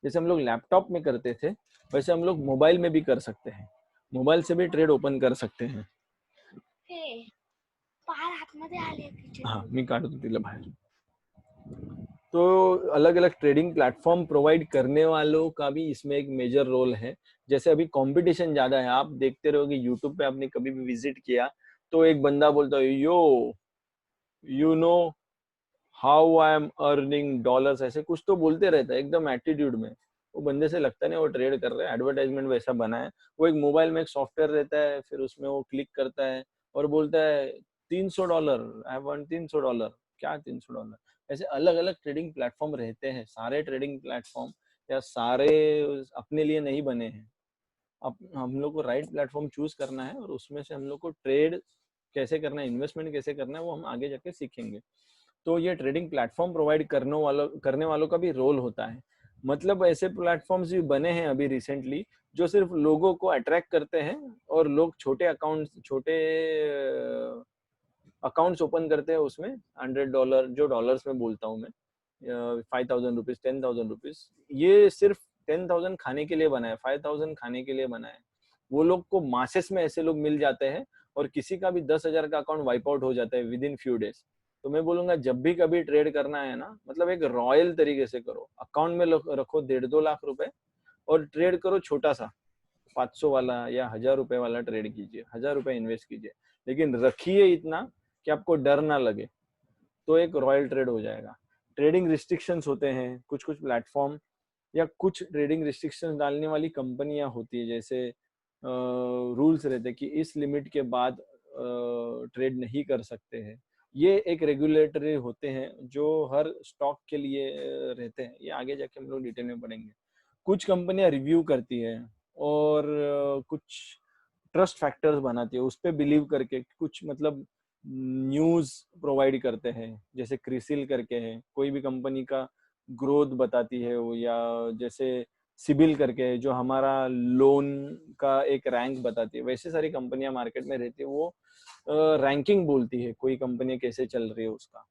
जैसे हम लोग लैपटॉप में करते थे वैसे हम लोग मोबाइल में भी कर सकते हैं। मोबाइल से भी ट्रेड ओपन कर सकते हैं। हे पार आतमध्ये आले तिचे हाँ, मी काढतो तिला बाहेर। तो अलग अलग ट्रेडिंग प्लेटफॉर्म प्रोवाइड करने वालों का भी इसमें एक मेजर रोल है। जैसे अभी कंपटीशन ज्यादा है, आप देखते रहोगे यूट्यूब पे, आपने कभी भी विजिट किया तो एक बंदा बोलता है yo you know how I am earning dollars, ऐसे कुछ तो बोलते रहता है एकदम एटीट्यूड में। वो बंदे से लगता नहीं वो ट्रेड कर रहा है, एडवर्टाइजमेंट वैसा बना है। वो एक मोबाइल में एक सॉफ्टवेयर रहता है, फिर उसमें वो क्लिक करता है और बोलता है $300, आई वांट $300। क्या $300? ऐसे अलग अलग ट्रेडिंग प्लेटफॉर्म रहते हैं। सारे ट्रेडिंग प्लेटफॉर्म या सारे अपने लिए नहीं बने हैं। अब हम लोग को राइट प्लेटफॉर्म चूज करना है और उसमें से हम लोग को ट्रेड कैसे करना है, इन्वेस्टमेंट कैसे करना है, वो हम आगे जाके सीखेंगे। तो ये ट्रेडिंग प्लेटफॉर्म प्रोवाइड करने वालों का भी रोल होता है। मतलब ऐसे प्लेटफॉर्म्स भी बने हैं अभी रिसेंटली जो सिर्फ लोगों को अट्रैक्ट करते हैं और लोग छोटे अकाउंट्स ओपन करते हैं उसमें $100, जो डॉलर्स में बोलता हूँ मैं, 5,000 रुपीज, 10,000 रुपीज। ये सिर्फ 10,000 खाने के लिए बना है, 5,000 खाने के लिए बना है। वो लोग को मासेस में ऐसे लोग मिल जाते हैं और किसी का भी 10,000 का अकाउंट वाइप आउट हो जाता है विद इन फ्यू डेज। तो मैं बोलूंगा जब भी कभी ट्रेड करना है ना, मतलब एक रॉयल तरीके से करो। अकाउंट में रखो 1.5-2 लाख रुपए और ट्रेड करो छोटा सा, 500 वाला या 1,000 रुपए वाला ट्रेड कीजिए, 1,000 रुपए इन्वेस्ट कीजिए, लेकिन रखिए इतना कि आपको डर ना लगे, तो एक रॉयल ट्रेड हो जाएगा। ट्रेडिंग रिस्ट्रिक्शंस होते हैं कुछ कुछ प्लेटफॉर्म, या कुछ ट्रेडिंग रिस्ट्रिक्शंस डालने वाली कंपनियां होती है। जैसे रूल्स रहते हैं कि इस लिमिट के बाद ट्रेड नहीं कर सकते हैं। ये एक रेगुलेटरी होते हैं जो हर स्टॉक के लिए रहते हैं। ये आगे जाके हम लोग डिटेल में पढ़ेंगे। कुछ कंपनियां रिव्यू करती है और कुछ ट्रस्ट फैक्टर्स बनाती है, उस पर बिलीव करके कुछ मतलब न्यूज प्रोवाइड करते हैं। जैसे क्रिसिल करके है, कोई भी कंपनी का ग्रोथ बताती है वो, या जैसे सिबिल करके है जो हमारा लोन का एक रैंक बताती है। वैसे सारी कंपनियां मार्केट में रहती है, वो रैंकिंग बोलती है कोई कंपनी कैसे चल रही है उसका।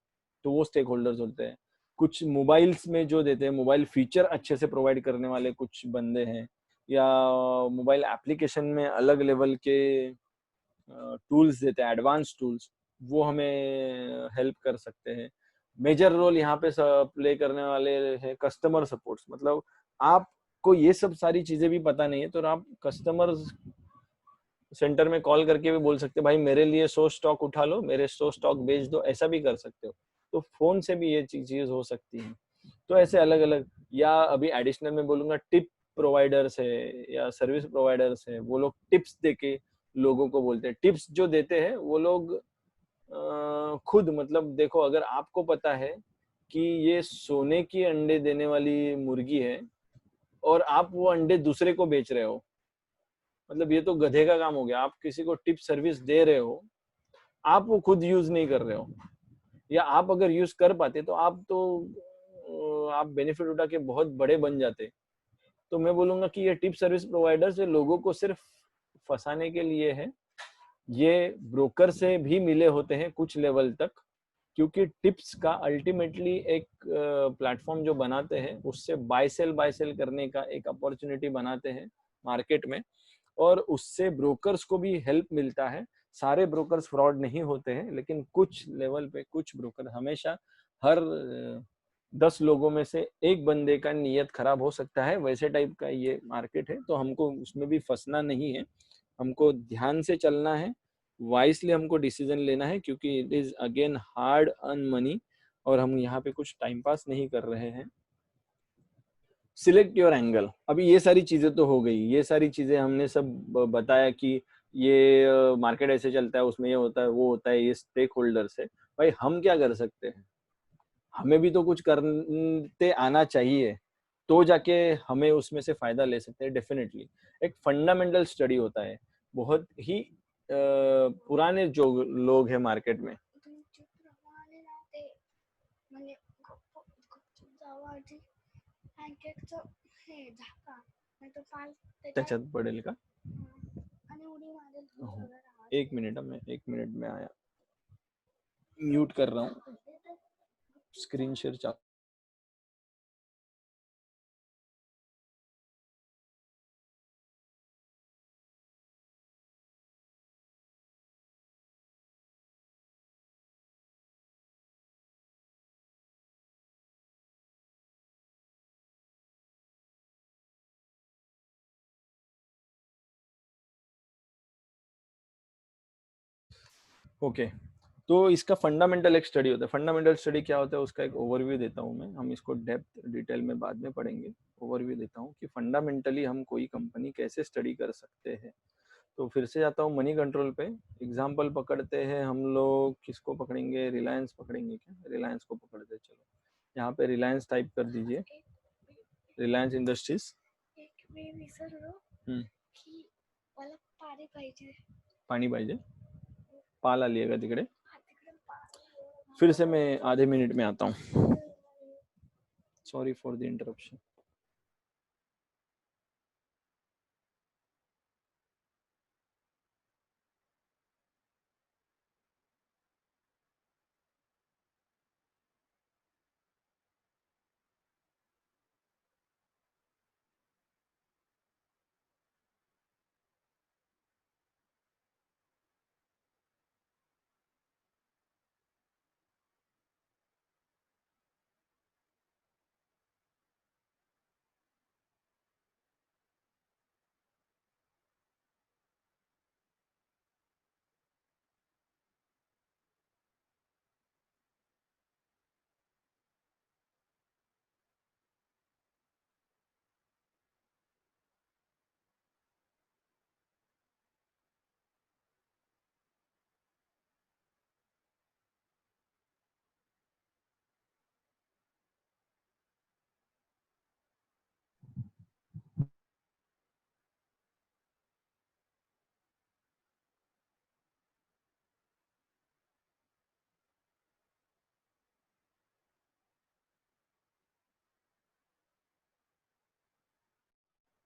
तो वो स्टेक होल्डर्स होते हैं। कुछ मोबाइल्स में जो देते हैं, मोबाइल फीचर अच्छे से प्रोवाइड करने वाले कुछ बंदे हैं, या मोबाइल एप्लीकेशन में अलग लेवल के टूल्स देते हैं, एडवांस टूल्स, वो हमें हेल्प कर सकते हैं। मेजर रोल यहाँ पे प्ले करने वाले हैं कस्टमर सपोर्ट्स। मतलब आपको ये सब सारी चीजें भी पता नहीं है तो आप कस्टमर सेंटर में कॉल करके भी बोल सकते हो भाई मेरे लिए 100 स्टॉक उठा लो, मेरे 100 स्टॉक बेच दो, ऐसा भी कर सकते हो। तो फोन से भी ये चीज हो सकती है। तो ऐसे अलग अलग, या अभी एडिशनल में बोलूंगा टिप प्रोवाइडर्स है या सर्विस प्रोवाइडर्स है, वो लोग टिप्स देके लोगों को बोलते हैं। टिप्स जो देते हैं वो लोग खुद, मतलब देखो अगर आपको पता है कि ये सोने की अंडे देने वाली मुर्गी है और आप वो अंडे दूसरे को बेच रहे हो, मतलब ये तो गधे का काम हो गया। आप किसी को टिप सर्विस दे रहे हो, आप वो खुद यूज नहीं कर रहे हो, या आप अगर यूज कर पाते तो आप बेनिफिट उठा के बहुत बड़े बन जाते। तो मैं बोलूंगा कि ये टिप सर्विस प्रोवाइडर्स ये लोगों को सिर्फ फंसाने के लिए है। ये ब्रोकर से भी मिले होते हैं कुछ लेवल तक, क्योंकि टिप्स का अल्टीमेटली एक प्लेटफॉर्म जो बनाते हैं उससे बाय सेल करने का एक अपॉर्चुनिटी बनाते हैं मार्केट में, और उससे ब्रोकर्स को भी हेल्प मिलता है। सारे ब्रोकर्स फ्रॉड नहीं होते हैं, लेकिन कुछ लेवल पे कुछ ब्रोकर हमेशा हर 10 लोगों में से एक बंदे का नीयत खराब हो सकता है, वैसे टाइप का ये मार्केट है। तो हमको उसमें भी फंसना नहीं है, हमको ध्यान से चलना है, वाइसली हमको डिसीजन लेना है, क्योंकि it is again hard earn money और हम यहाँ पे कुछ टाइम पास नहीं कर रहे हैं। Select your angle. अभी ये सारी चीजें तो हो गई, ये सारी चीजें हमने सब बताया कि ये मार्केट ऐसे चलता है, उसमें ये होता है वो होता है, ये स्टेक होल्डर्स है। भाई हम क्या कर सकते हैं, हमें भी तो कुछ करते आना चाहिए, तो जाके हमें उसमें से फायदा ले सकते हैं। डेफिनेटली एक फंडामेंटल स्टडी होता है, बहुत ही पुराने जो लोग हैं मार्केट में, तुमचे प्रमाणे ना ते म्हणजे गपचूप जावं आधी पॅनकेकचं हे झाका नाही तर पाल त्याच्यात पडेल का? आणि उडी मारेल हो. सगळं राहत. एक मिनट, मैं 1 मिनट में आया, म्यूट कर रहा हूँ, स्क्रीन शेयर चालू। ओके, तो इसका फंडामेंटल एक स्टडी होता है। फंडामेंटल स्टडी क्या होता है उसका एक ओवरव्यू देता हूँ मैं, हम इसको डेप्थ डिटेल में बाद में पढ़ेंगे। ओवरव्यू देता हूँ कि फंडामेंटली हम कोई कंपनी कैसे स्टडी कर सकते हैं। तो फिर से जाता हूँ मनी कंट्रोल पे, एग्जाम्पल पकड़ते हैं हम लोग, किसको पकड़ेंगे, रिलायंस पकड़ेंगे क्या, रिलायंस को पकड़ते, चलो यहाँ पे रिलायंस टाइप कर दीजिए, रिलायंस इंडस्ट्रीज। एक मी विसरलो की मला पाणी पाहिजे. पाणी पाहिजे, पाल आलिएगा तिकडे। तिकडे पाणी. फिर से मैं आधे मिनट में आता हूँ, sorry for the interruption.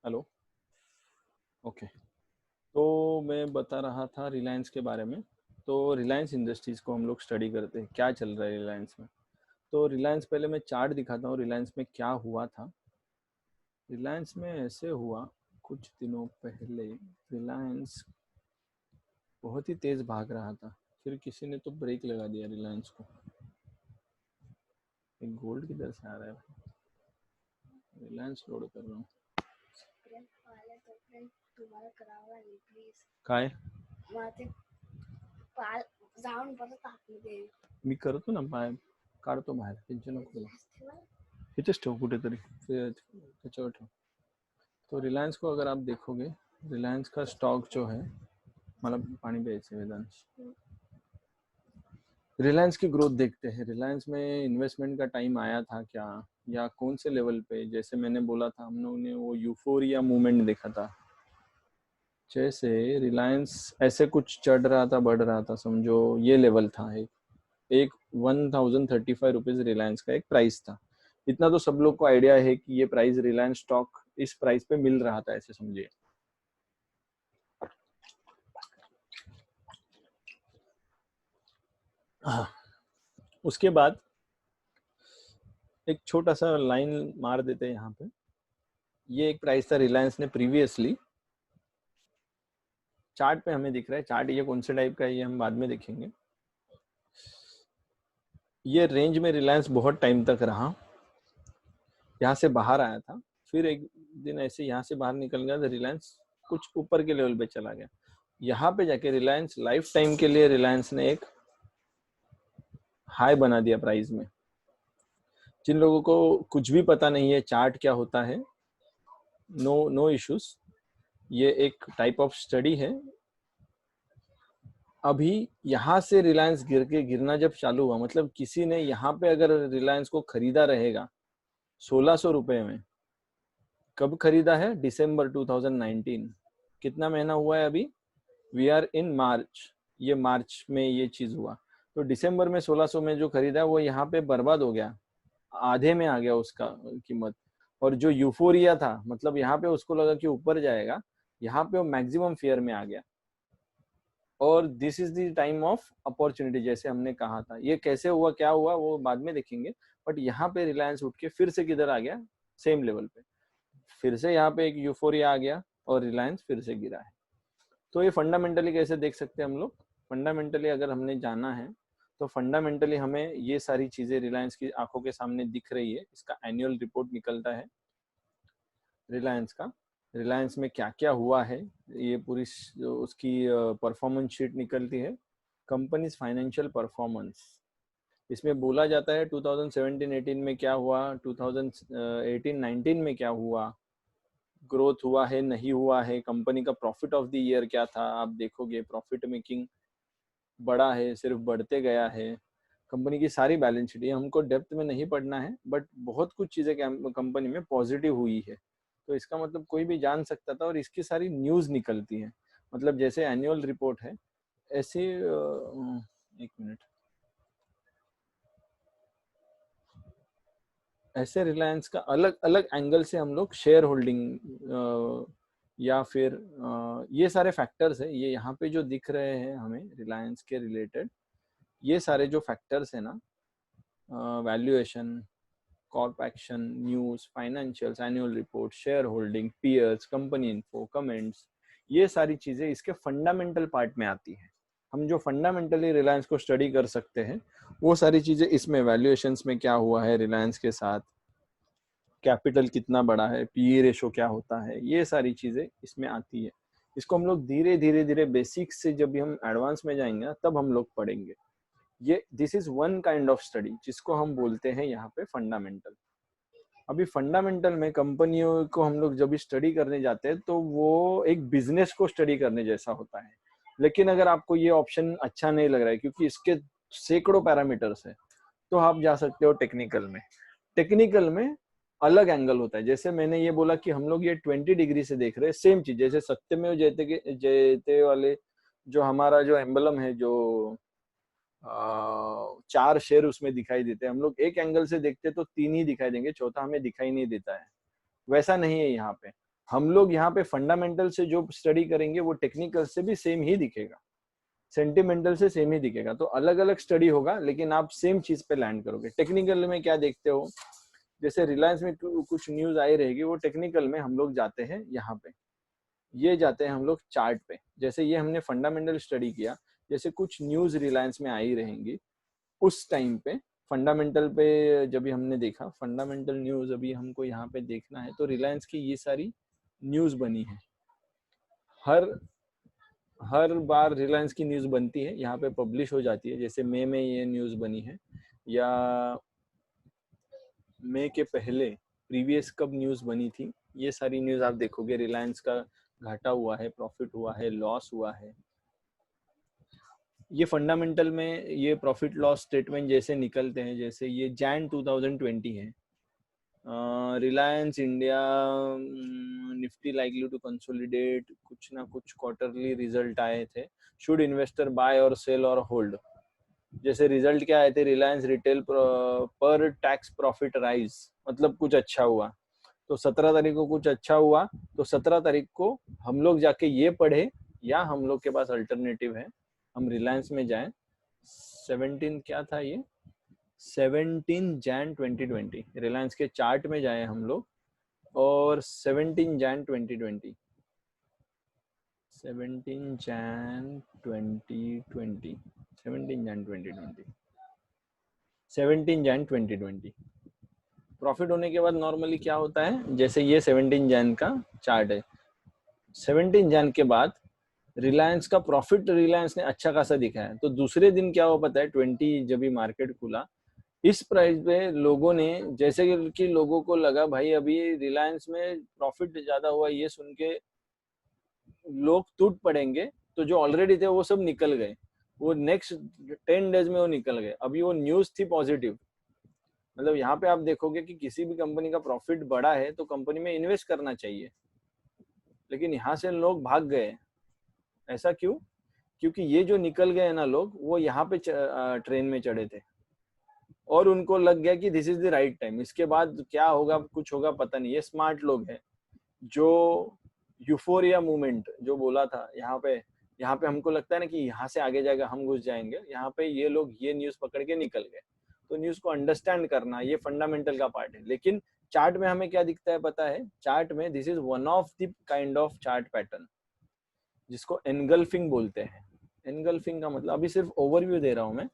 Hello, okay, तो मैं बता रहा था रिलायंस के बारे में। तो रिलायंस इंडस्ट्रीज को हम लोग स्टडी करते हैं, क्या चल रहा है रिलायंस में। तो रिलायंस, पहले मैं चार्ट दिखाता हूँ रिलायंस में क्या हुआ था। रिलायंस में ऐसे हुआ, कुछ दिनों पहले रिलायंस बहुत ही तेज भाग रहा था, फिर किसी ने तो ब्रेक लगा दिया रिलायंस को। एक गोल्ड किधर से आ रहा है, रिलायंस लोड कर रहा हूँ, तुम्हाला करावं लागेल प्लीज. काय मला ते पाल जाऊन परत आतमध्ये मी करतो ना, बाहेर काढतो, बाहेर टेन्शन नको, इथेच ठेव कुठेतरी, त्याच्यावर ठेव। तो रिलायंस को अगर आप देखोगे, रिलायंस का स्टॉक जो है, मतलब पानी प्यायचं वेदांश, रिलायंस की ग्रोथ देखते हैं। रिलायंस में इन्वेस्टमेंट का टाइम आया था क्या, या कौन से लेवल पे, जैसे मैंने बोला था हम लोगों ने वो यूफोरिया मूवमेंट देखा था, जैसे रिलायंस ऐसे कुछ चढ़ रहा था, बढ़ रहा था, समझो ये लेवल था, एक 1035 रुपीज रिलायंस का एक प्राइस था। इतना तो सब लोग को आइडिया है कि ये प्राइस रिलायंस स्टॉक इस प्राइस पे मिल रहा था, ऐसे समझिए। उसके बाद एक छोटा सा लाइन मार देते हैं यहाँ पे। ये एक प्राइस था रिलायंस ने प्रीवियसली, चार्ट पे हमें दिख रहा है। चार्ट ये कौन से टाइप का है ये हम बाद में देखेंगे। ये रेंज में रिलायंस बहुत टाइम तक रहा, यहाँ से बाहर आया था, फिर एक दिन ऐसे यहाँ से बाहर निकल गया तो रिलायंस कुछ ऊपर के लेवल पे चला गया। यहाँ पे जाके रिलायंस लाइफ टाइम के लिए रिलायंस ने एक हाई बना दिया प्राइस में। जिन लोगों को कुछ भी पता नहीं है चार्ट क्या होता है, नो इश्यूज, ये एक टाइप ऑफ स्टडी है। अभी यहाँ से रिलायंस गिरना जब चालू हुआ, मतलब किसी ने यहाँ पे अगर रिलायंस को खरीदा रहेगा 1600 रुपए में, कब खरीदा है? दिसंबर 2019। कितना महीना हुआ है अभी? वी आर इन मार्च, ये मार्च में ये चीज हुआ। तो दिसंबर में 1600 में जो खरीदा वो यहाँ पे बर्बाद हो गया, आधे में आ गया उसका कीमत। और जो यूफोरिया था, मतलब यहाँ पे उसको लगा कि ऊपर जाएगा, यहाँ पे वो मैक्सिमम फियर में आ गया। और this is the time of opportunity, जैसे हमने कहा था। ये कैसे हुआ, क्या हुआ, वो बाद में देखेंगे। बट यहाँ पे रिलायंस उठ के फिर से किधर आ गया? सेम लेवल पे, फिर से यहाँ पे एक यूफोरिया आ गया और रिलायंस फिर से गिरा है। तो ये फंडामेंटली कैसे देख सकते हैं हम लोग? फंडामेंटली अगर हमने जाना है तो फंडामेंटली हमें ये सारी चीजें रिलायंस की आंखों के सामने दिख रही है। इसका एनुअल रिपोर्ट निकलता है रिलायंस का, रिलायंस में क्या क्या हुआ है, ये पूरी उसकी परफॉर्मेंस शीट निकलती है, कंपनीज फाइनेंशियल परफॉर्मेंस। इसमें बोला जाता है 2017-18 में क्या हुआ, 2018-19 में क्या हुआ, ग्रोथ हुआ है नहीं हुआ है, कंपनी का प्रॉफिट ऑफ द ईयर क्या था। आप देखोगे प्रॉफिट मेकिंग बढ़ा है, सिर्फ बढ़ते गया है। कंपनी की सारी बैलेंस शीट, ये हमको डेप्थ में नहीं पढ़ना है, बट बहुत कुछ चीजें कंपनी में पॉजिटिव हुई है। तो इसका मतलब कोई भी जान सकता था, और इसकी सारी न्यूज निकलती है। मतलब जैसे एनुअल रिपोर्ट है ऐसे, एक मिनट, ऐसे रिलायंस का अलग अलग एंगल से हम लोग शेयर होल्डिंग या फिर ये सारे फैक्टर्स है, ये यहाँ पे जो दिख रहे हैं हमें रिलायंस के रिलेटेड, ये सारे जो फैक्टर्स है ना, valuation, corp action, news, financials, annual report, share holding, peers, company info, comments, ये सारी चीजें इसके फंडामेंटल पार्ट में आती है। हम जो फंडामेंटली रिलायंस को स्टडी कर सकते हैं वो सारी चीजें इसमें, वैल्यूएशंस में क्या हुआ है रिलायंस के साथ, कैपिटल कितना बड़ा है, पीई रेशो क्या होता है, ये सारी चीजें इसमें आती है। इसको हम लोग धीरे धीरे धीरे बेसिक्स से जब भी हम एडवांस में जाएंगे तब हम लोग पढ़ेंगे। ये this is one kind of study जिसको हम बोलते हैं यहाँ पे फंडामेंटल। अभी फंडामेंटल में कंपनियों को हम लोग जब भी स्टडी करने जाते हैं तो वो एक बिजनेस को स्टडी करने जैसा होता है। लेकिन अगर आपको ये ऑप्शन अच्छा नहीं लग रहा है क्योंकि इसके सैकड़ों पैरामीटर्स है, तो आप जा सकते हो टेक्निकल में। टेक्निकल में अलग एंगल होता है। जैसे मैंने ये बोला कि हम लोग ये 20 डिग्री से देख रहे हैं, सेम चीज जैसे सत्यमेव जयते के जयते वाले जो हमारा जो एम्बलम है, जो 4 शेर उसमें दिखाई देते हैं, हम लोग एक एंगल से देखते तो 3 ही दिखाई देंगे, चौथा हमें दिखाई नहीं देता है। वैसा नहीं है यहाँ पे। हम लोग यहाँ पे फंडामेंटल से जो स्टडी करेंगे वो टेक्निकल से भी सेम ही दिखेगा, सेंटिमेंटल से सेम ही दिखेगा। तो अलग अलग स्टडी होगा लेकिन आप सेम चीज पे लैंड करोगे। टेक्निकल में क्या देखते हो, जैसे रिलायंस में कुछ न्यूज आई रहेगी, वो टेक्निकल में हम लोग जाते हैं यहाँ पे, ये जाते हैं हम लोग चार्ट पे। जैसे ये हमने फंडामेंटल स्टडी किया, जैसे कुछ न्यूज रिलायंस में आई रहेंगी उस टाइम पे फंडामेंटल पे जब भी हमने देखा, फंडामेंटल न्यूज अभी हमको यहाँ पे देखना है, तो रिलायंस की ये सारी न्यूज बनी है। हर बार रिलायंस की न्यूज बनती है, यहाँ पे पब्लिश हो जाती है। जैसे मई में ये न्यूज बनी है, या मई के पहले प्रीवियस कब न्यूज बनी थी, ये सारी न्यूज आप देखोगे। रिलायंस का घाटा हुआ है, प्रॉफिट हुआ है, लॉस हुआ है। ये फंडामेंटल में ये प्रॉफिट लॉस स्टेटमेंट जैसे निकलते हैं, जैसे ये जैन 2020 है, Reliance India Nifty likely to consolidate, कुछ ना कुछ क्वार्टरली रिजल्ट आए थे, शुड इन्वेस्टर बाय और सेल और होल्ड। जैसे रिजल्ट क्या आए थे, रिलायंस रिटेल पर टैक्स प्रॉफिट राइज, मतलब कुछ अच्छा हुआ। तो 17 तारीख को कुछ अच्छा हुआ, तो 17 तारीख को हम लोग जाके ये पढ़े, या हम लोग के पास अल्टरनेटिव है, हम रिलायंस में जाएं, 17 क्या था ये, 17 जैन 2020 रिलायंस के चार्ट में जाएं हम लोग, और 17 जैन 2020 17 जैन 2020 17 जैन 2020 17 जैन 2020 प्रॉफिट होने के बाद नॉर्मली क्या होता है, जैसे ये 17 जैन का चार्ट है, 17 जैन के बाद रिलायंस का प्रॉफिट रिलायंस ने अच्छा खासा दिखाया है, तो दूसरे दिन क्या हुआ पता है, 20 जब भी मार्केट खुला इस प्राइस पे लोगों ने, जैसे कि लोगों को लगा भाई अभी रिलायंस में प्रॉफिट ज्यादा हुआ, ये सुन के लोग टूट पड़ेंगे, तो जो ऑलरेडी थे वो सब निकल गए, वो नेक्स्ट 10 डेज में वो निकल गए। अभी वो न्यूज थी पॉजिटिव, मतलब यहाँ पे आप देखोगे कि किसी भी कंपनी का प्रॉफिट बढ़ा है तो कंपनी में इन्वेस्ट करना चाहिए, लेकिन यहाँ से लोग भाग गए। ऐसा क्यों? क्योंकि ये जो निकल गए ना लोग, वो यहाँ पे ट्रेन में चढ़े थे और उनको लग गया कि this is the right time, इसके बाद क्या होगा कुछ होगा पता नहीं। ये स्मार्ट लोग हैं जो यूफोरिया मूवमेंट जो बोला था, यहाँ पे हमको लगता है ना कि यहाँ से आगे जाएगा हम घुस जाएंगे, यहाँ पे ये लोग ये न्यूज पकड़ के निकल गए। तो न्यूज को अंडरस्टैंड करना ये फंडामेंटल का पार्ट है। लेकिन चार्ट में हमें क्या दिखता है पता है, चार्ट में this is one of the kind of chart pattern जिसको एनगल्फिंग बोलते हैं। एनगल्फिंग का मतलब, अभी सिर्फ ओवरव्यू दे रहा हूं मैं,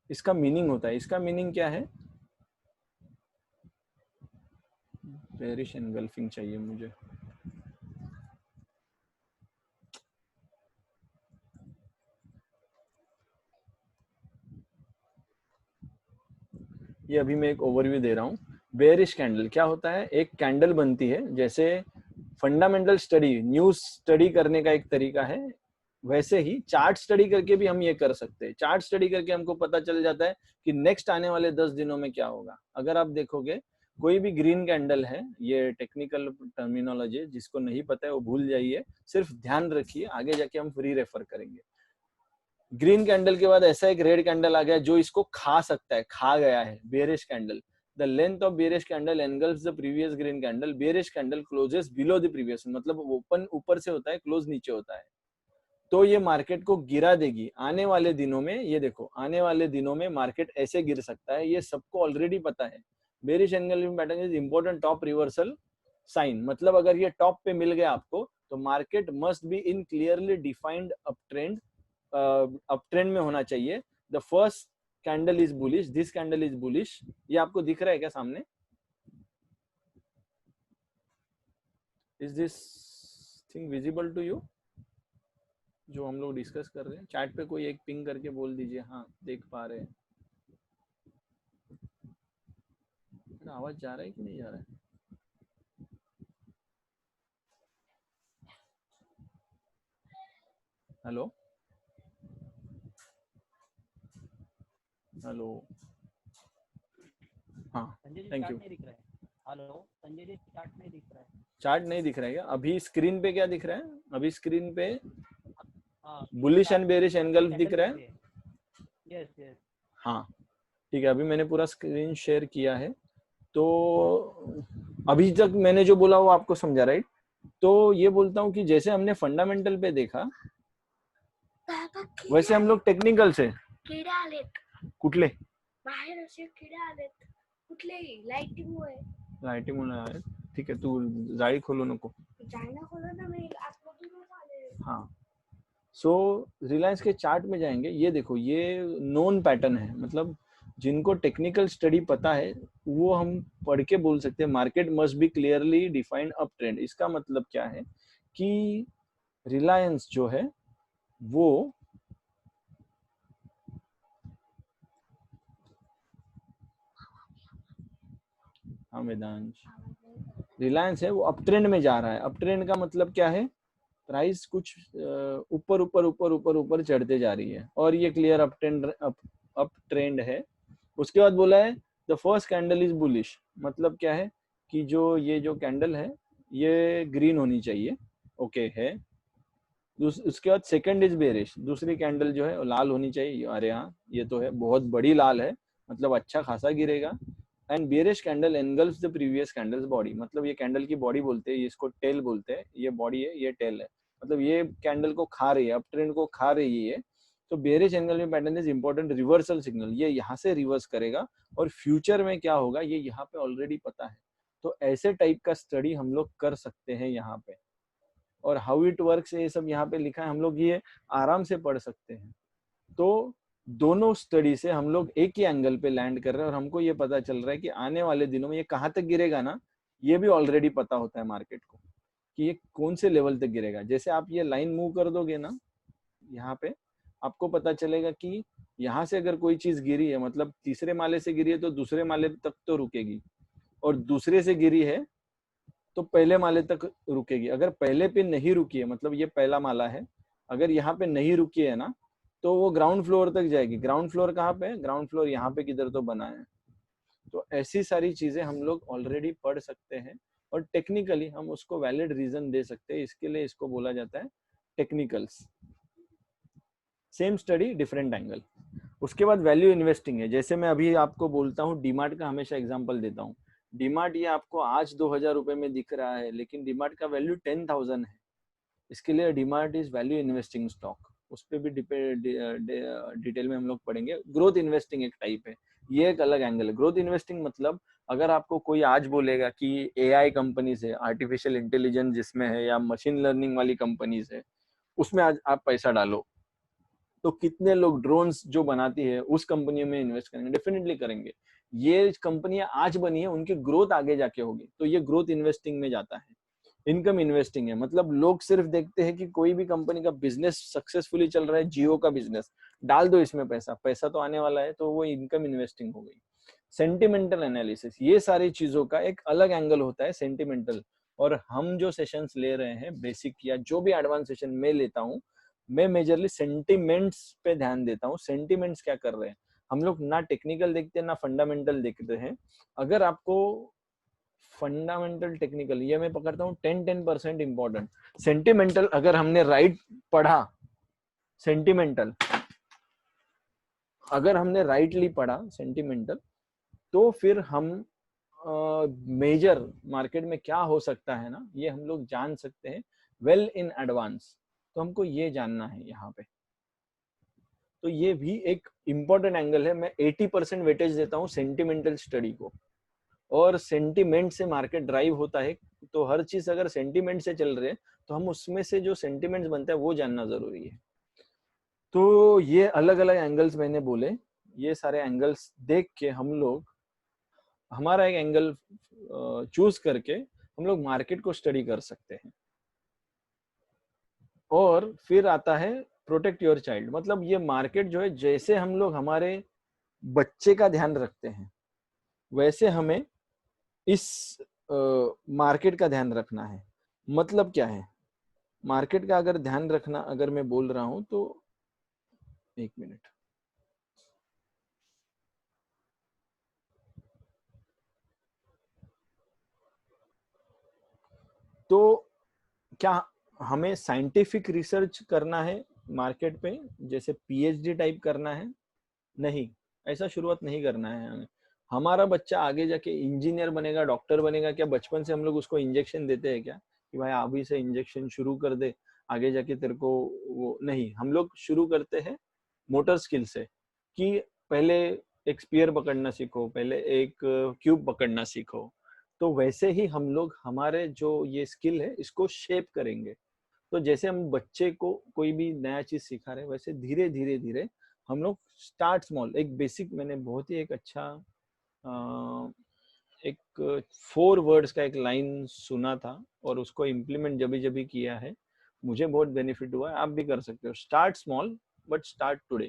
इसका मीनिंग होता है। इसका मीनिंग क्या है, बेरिश एनगल्फिंग चाहिए मुझे, ये अभी मैं एक ओवरव्यू दे रहा हूँ। बेरिश कैंडल क्या होता है, एक कैंडल बनती है, जैसे फंडामेंटल स्टडी न्यूज स्टडी करने का एक तरीका है, वैसे ही चार्ट स्टडी करके भी हम ये कर सकते हैं। चार्ट स्टडी करके हमको पता चल जाता है कि नेक्स्ट आने वाले 10 दिनों में क्या होगा। अगर आप देखोगे कोई भी ग्रीन कैंडल है, ये टेक्निकल टर्मिनोलॉजी, जिसको नहीं पता है वो भूल जाइए, सिर्फ ध्यान रखिए, आगे जाके हम फ्री रेफर करेंगे। ग्रीन कैंडल के बाद ऐसा एक रेड कैंडल आ गया जो इसको खा सकता है, खा गया है, bearish candle. The length of bearish candle engulfs the previous green candle, bearish candle closes below the previous, मतलब ओपन ऊपर से होता है, क्लोज नीचे होता है, तो ये मार्केट को गिरा देगी। आने वाले दिनों में ये देखो, आने वाले दिनों में मार्केट ऐसे गिर सकता है, ये सबको ऑलरेडी पता है। Bearish engulfing pattern is important top reversal sign, मतलब अगर ये टॉप पे मिल गया आपको तो market must be in clearly defined up trend में होना चाहिए। The first candle is bullish, this candle is bullish. ये आपको दिख रहा है क्या सामने? Is this thing visible to you जो हम लोग डिस्कस कर रहे हैं? चैट पे कोई एक पिंग करके बोल दीजिए हाँ देख पा रहे हैं। आवाज जा रहा है कि नहीं जा रहा है? हेलो हेलो, हाँ thank you. Hello Sanjay ji, chart नहीं दिख रहा है। चार्ट नहीं दिख रहा है क्या? अभी स्क्रीन पे क्या दिख रहा है? अभी स्क्रीन पे हाँ, बुलिश एंड बेरिश एनगल्फ दिख रहा है। यस यस, हाँ ठीक है, अभी मैंने पूरा स्क्रीन शेयर किया है। तो अभी तक मैंने जो बोला वो आपको समझा, राइट? तो ये बोलता हूँ कि जैसे हमने फंडामेंटल पे देखा वैसे हम लोग टेक्निकल से किडे आलेत कुठले बाहेर, असे किडे आलेत कुठलेही लाईटिंगमुळे. लाईटिंगमुळे आहेत, ठीक आहे, तू जाळी खोलू नको. जायना खोला ना, मी आतमधूनच आले. हाँ, सो रिलायंस के चार्ट में जाएंगे, ये देखो ये नोन पैटर्न है, मतलब जिनको टेक्निकल स्टडी पता है वो हम पढ़ के बोल सकते हैं market must be clearly defined up trend. इसका मतलब क्या है कि रिलायंस जो है वो हाँ वेदांश, रिलायंस है वो अप ट्रेंड में जा रहा है। अप ट्रेंड का मतलब क्या है, प्राइस कुछ ऊपर ऊपर ऊपर ऊपर ऊपर चढ़ते जा रही है और ये क्लियर अप ट्रेंड है। उसके बाद बोला है the first candle is bullish, मतलब क्या है कि जो ये जो कैंडल है ये ग्रीन होनी चाहिए, ओके है। उसके बाद सेकंड इज बेरिश, दूसरी कैंडल जो है वो लाल होनी चाहिए, अरे हाँ ये तो है बहुत बड़ी लाल है, मतलब अच्छा खासा गिरेगा। And bearish candle engulfs the previous candle's body, मतलब ये कैंडल की बॉडी बोलते हैं, इसको टेल बोलते हैं, ये बॉडी है ये टेल है, मतलब ये कैंडल को खा रही है, अप ट्रेंड को खा रही है। तो बेरिश एंगल में pattern is important reversal signal, ये यहाँ से रिवर्स करेगा और फ्यूचर में क्या होगा ये यहाँ पे ऑलरेडी पता है। तो ऐसे टाइप का स्टडी हम लोग कर सकते हैं यहाँ पे, और हाउ इट वर्क्स ये सब यहाँ पे लिखा है, हम लोग ये आराम से पढ़ सकते हैं। तो दोनों स्टडी से हम लोग एक ही एंगल पे लैंड कर रहे हैं और हमको ये पता चल रहा है कि आने वाले दिनों में ये कहाँ तक गिरेगा ना, ये भी ऑलरेडी पता होता है मार्केट को कि ये कौन से लेवल तक गिरेगा। जैसे आप ये लाइन मूव कर दोगे ना यहाँ पे, आपको पता चलेगा कि यहाँ से अगर कोई चीज गिरी है, मतलब तीसरे माले से गिरी है तो दूसरे माले तक तो रुकेगी, और दूसरे से गिरी है तो पहले माले तक रुकेगी। अगर पहले पे नहीं रुकी है, मतलब ये पहला माला है, अगर यहाँ पे नहीं रुकी है ना तो वो ग्राउंड फ्लोर तक जाएगी। ग्राउंड फ्लोर कहाँ पे है, ग्राउंड फ्लोर यहाँ पे किधर तो बना है। तो ऐसी सारी चीजें हम लोग ऑलरेडी पढ़ सकते हैं और टेक्निकली हम उसको वैलिड रीजन दे सकते हैं, इसके लिए इसको बोला जाता है technicals. Same study different angle. उसके बाद वैल्यू इन्वेस्टिंग है, जैसे मैं अभी आपको बोलता हूँ डीमार्ट का हमेशा एग्जांपल देता हूँ। डीमार्ट ये आपको आज 2000 रुपए में दिख रहा है, लेकिन डीमार्ट का वैल्यू 10,000 है, इसके लिए DMart is value investing stock. उस पर भी डिटेल में हम लोग पढ़ेंगे। ग्रोथ इन्वेस्टिंग एक टाइप है, ये एक अलग एंगल है। ग्रोथ इन्वेस्टिंग मतलब अगर आपको कोई आज बोलेगा कि एआई कंपनीज है, आर्टिफिशियल इंटेलिजेंस जिसमें है, या मशीन लर्निंग वाली कंपनीज है, उसमें आज आप पैसा डालो, तो कितने लोग ड्रोन्स जो बनाती है उस कंपनी में इन्वेस्ट करेंगे? डेफिनेटली करेंगे। ये कंपनियां आज बनी है, उनकी ग्रोथ आगे जाके होगी, तो ये ग्रोथ इन्वेस्टिंग में जाता है। इनकम इन्वेस्टिंग है, मतलब लोग सिर्फ देखते हैं कि कोई भी कंपनी का बिजनेस सक्सेसफुली चल रहा है, जियो का बिजनेस, डाल दो इसमें पैसा, पैसा तो आने वाला है, तो वो इनकम इन्वेस्टिंग हो गई। सेंटिमेंटल एनालिसिस, ये सारी चीजों का एक अलग एंगल होता है सेंटिमेंटल। और हम जो सेशंस ले रहे हैं बेसिक या जो भी एडवांस सेशन में लेता हूँ, मैं मेजरली सेंटिमेंट्स पे ध्यान देता हूँ। सेंटिमेंट्स क्या कर रहे हैं, हम लोग ना टेक्निकल देखते हैं ना फंडामेंटल देखते हैं। अगर आपको फंडामेंटल टेक्निकल ये मैं पकड़ता हूँ 10% इंपॉर्टेंट। सेंटिमेंटल अगर हमने राइट पढ़ा, सेंटिमेंटल अगर हमने राइटली पढ़ा सेंटिमेंटल, तो फिर हम मेजर मार्केट में क्या हो सकता है ना, ये हम लोग जान सकते हैं वेल इन एडवांस। तो हमको ये जानना है यहाँ पे। तो ये भी एक इम्पोर्टेंट एंगल है। मैं 80% वेटेज देता हूँ सेंटिमेंटल स्टडी को, और सेंटिमेंट से मार्केट ड्राइव होता है। तो हर चीज अगर सेंटिमेंट से चल रहे हैं तो हम उसमें से जो सेंटिमेंट्स बनता है वो जानना जरूरी है। तो ये अलग अलग एंगल्स मैंने बोले, ये सारे एंगल्स देख के हम लोग हमारा एक एंगल चूज करके हम लोग मार्केट को स्टडी कर सकते हैं। और फिर आता है प्रोटेक्ट योर चाइल्ड, मतलब ये मार्केट जो है, जैसे हम लोग हमारे बच्चे का ध्यान रखते हैं वैसे हमें इस मार्केट का ध्यान रखना है। मतलब क्या है मार्केट का अगर ध्यान रखना, अगर मैं बोल रहा हूं तो एक मिनट, तो क्या हमें साइंटिफिक रिसर्च करना है मार्केट पे, जैसे पीएचडी टाइप करना है? नहीं, ऐसा शुरुआत नहीं करना है हमें। हमारा बच्चा आगे जाके इंजीनियर बनेगा, डॉक्टर बनेगा, क्या बचपन से हम लोग उसको इंजेक्शन देते हैं क्या कि भाई अभी से इंजेक्शन शुरू कर दे, आगे जाके तेरे को वो? नहीं, हम लोग शुरू करते हैं मोटर स्किल से, कि पहले एक स्पीयर पकड़ना सीखो, पहले एक क्यूब पकड़ना सीखो। तो वैसे ही हम लोग हमारे जो ये स्किल है इसको शेप करेंगे। तो जैसे हम बच्चे को कोई भी नया चीज सिखा रहे हैं, वैसे धीरे धीरे धीरे हम लोग स्टार्ट स्मॉल। एक बेसिक मैंने बहुत ही एक अच्छा एक 4 वर्ड्स का एक लाइन सुना था और उसको इम्प्लीमेंट जब किया है, मुझे बहुत बेनिफिट हुआ है। आप भी कर सकते हो। Start small but start today,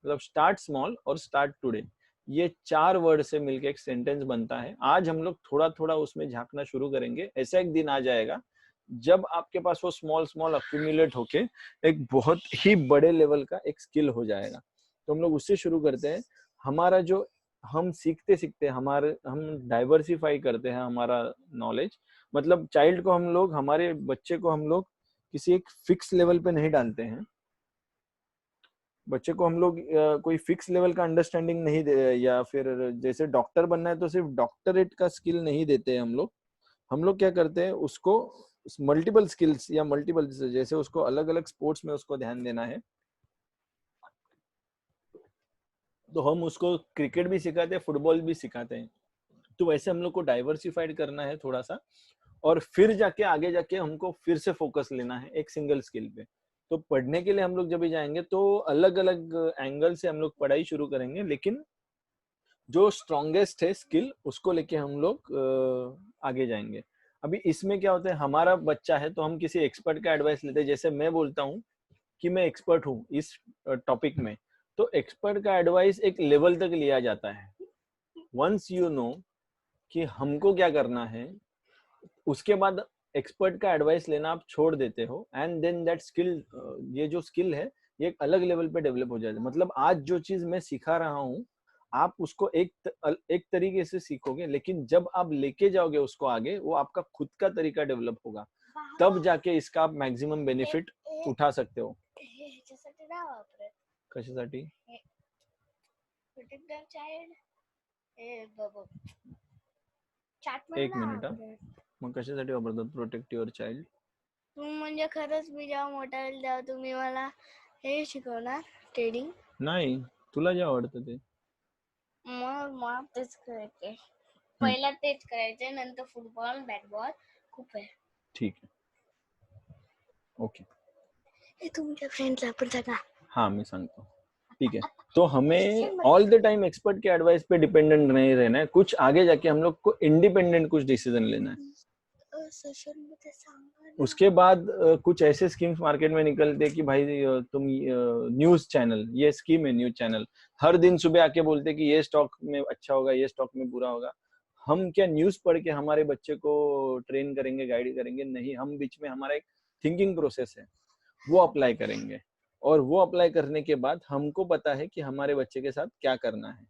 मतलब स्टार्ट स्मॉल और स्टार्ट टुडे, ये 4 वर्ड से मिलकर एक सेंटेंस बनता है। आज हम लोग थोड़ा थोड़ा उसमें झांकना शुरू करेंगे। ऐसा एक दिन आ जाएगा जब आपके पास वो स्मॉल स्मॉल अक्यूमुलेट होके एक बहुत ही बड़े लेवल का एक स्किल हो जाएगा। तो हम लोग उससे शुरू करते हैं। हमारा जो हम सीखते सीखते हम डाइवर्सिफाई करते हैं हमारा नॉलेज। मतलब चाइल्ड को हम लोग, हमारे बच्चे को हम लोग किसी एक फिक्स लेवल पे नहीं डालते हैं बच्चे को। हम लोग कोई फिक्स लेवल का अंडरस्टैंडिंग नहीं दे, या फिर जैसे डॉक्टर बनना है तो सिर्फ डॉक्टरेट का स्किल नहीं देते हैं हम लोग। हम लोग क्या करते हैं, उसको मल्टीपल स्किल्स या मल्टीपल, जैसे उसको अलग अलग स्पोर्ट्स में उसको ध्यान देना है तो हम उसको क्रिकेट भी सिखाते हैं, फुटबॉल भी सिखाते हैं। तो वैसे हम लोग को डाइवर्सिफाइड करना है थोड़ा सा, और फिर जाके आगे जाके हमको फिर से फोकस लेना है एक सिंगल स्किल पे। तो पढ़ने के लिए हम लोग जब भी जाएंगे तो अलग अलग एंगल से हम लोग पढ़ाई शुरू करेंगे, लेकिन जो स्ट्रॉन्गेस्ट है स्किल उसको लेके हम लोग आगे जाएंगे। अभी इसमें क्या होता है, हमारा बच्चा है तो हम किसी एक्सपर्ट का एडवाइस लेते हैं। जैसे मैं बोलता हूँ कि मैं एक्सपर्ट हूँ इस टॉपिक में, तो एक्सपर्ट का एडवाइस एक लेवल तक लिया जाता है। वंस यू नो कि हमको क्या करना है, उसके बाद एक्सपर्ट का एडवाइस लेना आप छोड़ देते हो, एंड देन दैट स्किल, ये जो स्किल है ये एक अलग लेवल पे डेवलप हो जाता है। मतलब आज जो चीज मैं सिखा रहा हूँ आप उसको एक तरीके से सीखोगे, लेकिन जब आप लेके जाओगे उसको आगे, वो आपका खुद का तरिका डेवलप होगा, तब जाके इसका आप मॅक्झिमम बेनिफिट उठा सकते हो। ह्याच्यासाठी नाही वापरत. कशासाठी? Protect the child. हे बघ चॅट एक मध्ये मिनिट हा. मग कशासाठी वापरतात प्रोटेक्ट युअर चाइल्ड? तुम्ही म्हणजे खरंच मी जेव्हा मोठा होईल तेव्हा तुम्ही मला हे शिकवणार ट्रेडिंग? नाही, तुला जे आवडतं ते. मग मला तेच करायचंय. पहिला तेच करायचंय, नंतर फुटबॉल, बॅटबॉल खूप आहे. ठीक है, ओके. हे तुमच्या फ्रेंड्सला पण सांगा. हाँ, मैं सांगता हूँ. ठीक है, तो हमें ऑल द टाइम एक्सपर्ट के एडवाइस पे डिपेंडेंट नहीं रहना है। कुछ आगे जाके हम लोग को इंडिपेंडेंट कुछ डिसीजन लेना है। सोशल मीडिया सांगा ना. उसके बाद कुछ ऐसे स्कीम्स मार्केट में निकलते हैं कि भाई तुम न्यूज चैनल, ये स्कीम है न्यूज चैनल, हर दिन सुबह आके बोलते हैं कि ये स्टॉक में अच्छा होगा, ये स्टॉक में बुरा होगा। हम क्या न्यूज पढ़ के हमारे बच्चे को ट्रेन करेंगे, गाइड करेंगे? नहीं, हम बीच में हमारा एक थिंकिंग प्रोसेस है, वो अप्लाई करेंगे, और वो अप्लाई करने के बाद हमको पता है कि हमारे बच्चे के साथ क्या करना है।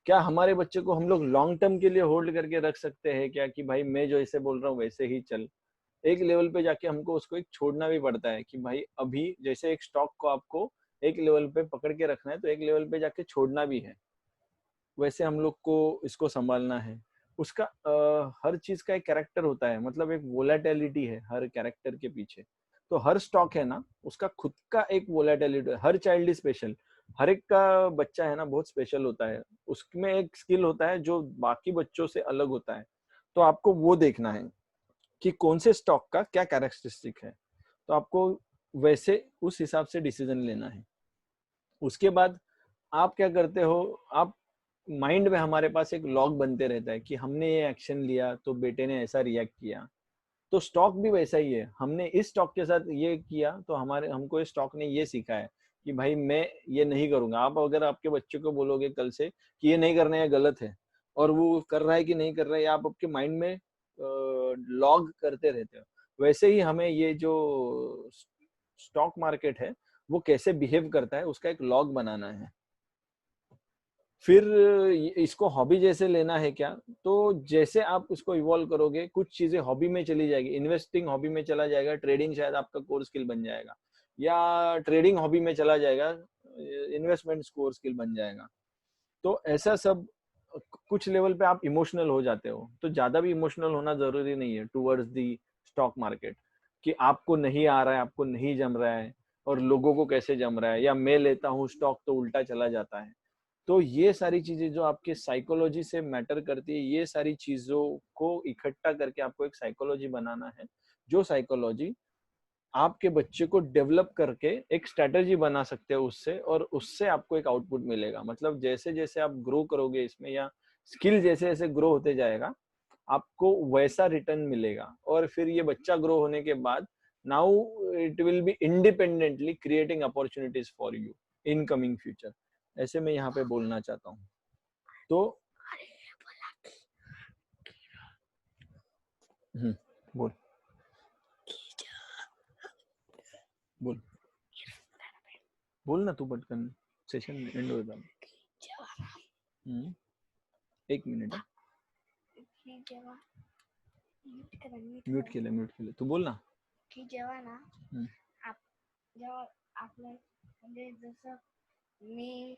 क्या हमारे बच्चे को हम लोग लॉन्ग टर्म के लिए होल्ड करके रख सकते हैं क्या, कि भाई मैं जो ऐसे बोल रहा हूँ वैसे ही चल? एक लेवल पे जाके हमको उसको एक छोड़ना भी पड़ता है कि भाई अभी जैसे एक स्टॉक को आपको एक लेवल पे पकड़ के रखना है तो एक लेवल पे जाके छोड़ना भी है, वैसे हम लोग को इसको संभालना है। उसका हर चीज का एक कैरेक्टर होता है, मतलब एक वोलेटिलिटी है हर कैरेक्टर के पीछे। तो हर स्टॉक है ना, उसका खुद का एक वोलेटिलिटी है। हर चाइल्ड इज स्पेशल, हर एक का बच्चा है ना बहुत स्पेशल होता है, उसमें एक स्किल होता है जो बाकी बच्चों से अलग होता है। तो आपको वो देखना है कि कौन से स्टॉक का क्या कैरेक्टरिस्टिक है, तो आपको वैसे उस हिसाब से डिसीजन लेना है। उसके बाद आप क्या करते हो, आप माइंड में हमारे पास एक लॉग बनते रहता है कि हमने ये एक्शन लिया तो बेटे ने ऐसा रिएक्ट किया। तो स्टॉक भी वैसा ही है, हमने इस स्टॉक के साथ ये किया तो हमको इस स्टॉक ने ये सीखा है कि भाई मैं ये नहीं करूंगा। आप अगर आपके बच्चे को बोलोगे कल से कि ये नहीं करना है, गलत है, और वो कर रहा है कि नहीं कर रहा है, आप आपके माइंड में लॉग करते रहते हो। वैसे ही हमें ये जो स्टॉक मार्केट है वो कैसे बिहेव करता है उसका एक लॉग बनाना है। फिर इसको हॉबी जैसे लेना है क्या, तो जैसे आप उसको इवॉल्व करोगे कुछ चीजें हॉबी में चली जाएगी, इन्वेस्टिंग हॉबी में चला जाएगा, ट्रेडिंग शायद आपका कोर स्किल बन जाएगा, या ट्रेडिंग हॉबी में चला जाएगा, इन्वेस्टमेंट कोर स्किल बन जाएगा। तो ऐसा सब कुछ लेवल पे आप इमोशनल हो जाते हो, तो ज्यादा भी इमोशनल होना जरूरी नहीं है टूवर्ड्स दी स्टॉक मार्केट, कि आपको नहीं आ रहा है, आपको नहीं जम रहा है, और लोगों को कैसे जम रहा है, या मैं लेता हूँ स्टॉक तो उल्टा चला जाता है। तो ये सारी चीजें जो आपके साइकोलॉजी से मैटर करती है, ये सारी चीजों को इकट्ठा करके आपको एक साइकोलॉजी बनाना है, जो साइकोलॉजी आपके बच्चे को डेवलप करके एक स्ट्रेटजी बना सकते हो उससे, और उससे आपको एक आउटपुट मिलेगा। मतलब जैसे जैसे आप ग्रो करोगे इसमें, या स्किल जैसे जैसे ग्रो होते जाएगा, आपको वैसा रिटर्न मिलेगा। और फिर ये बच्चा ग्रो होने के बाद now it will be independently creating opportunities for you in coming future. ऐसे मैं यहाँ पे बोलना चाहता हूँ। तो बोल बोल बोल ना तू पटकन, सेशन एंड हो जाता. एक मिनिट. म्यूट केलं तू बोल ना. की जेव्हा ना हम्म. जेव्हा आपलं म्हणजे जसं मी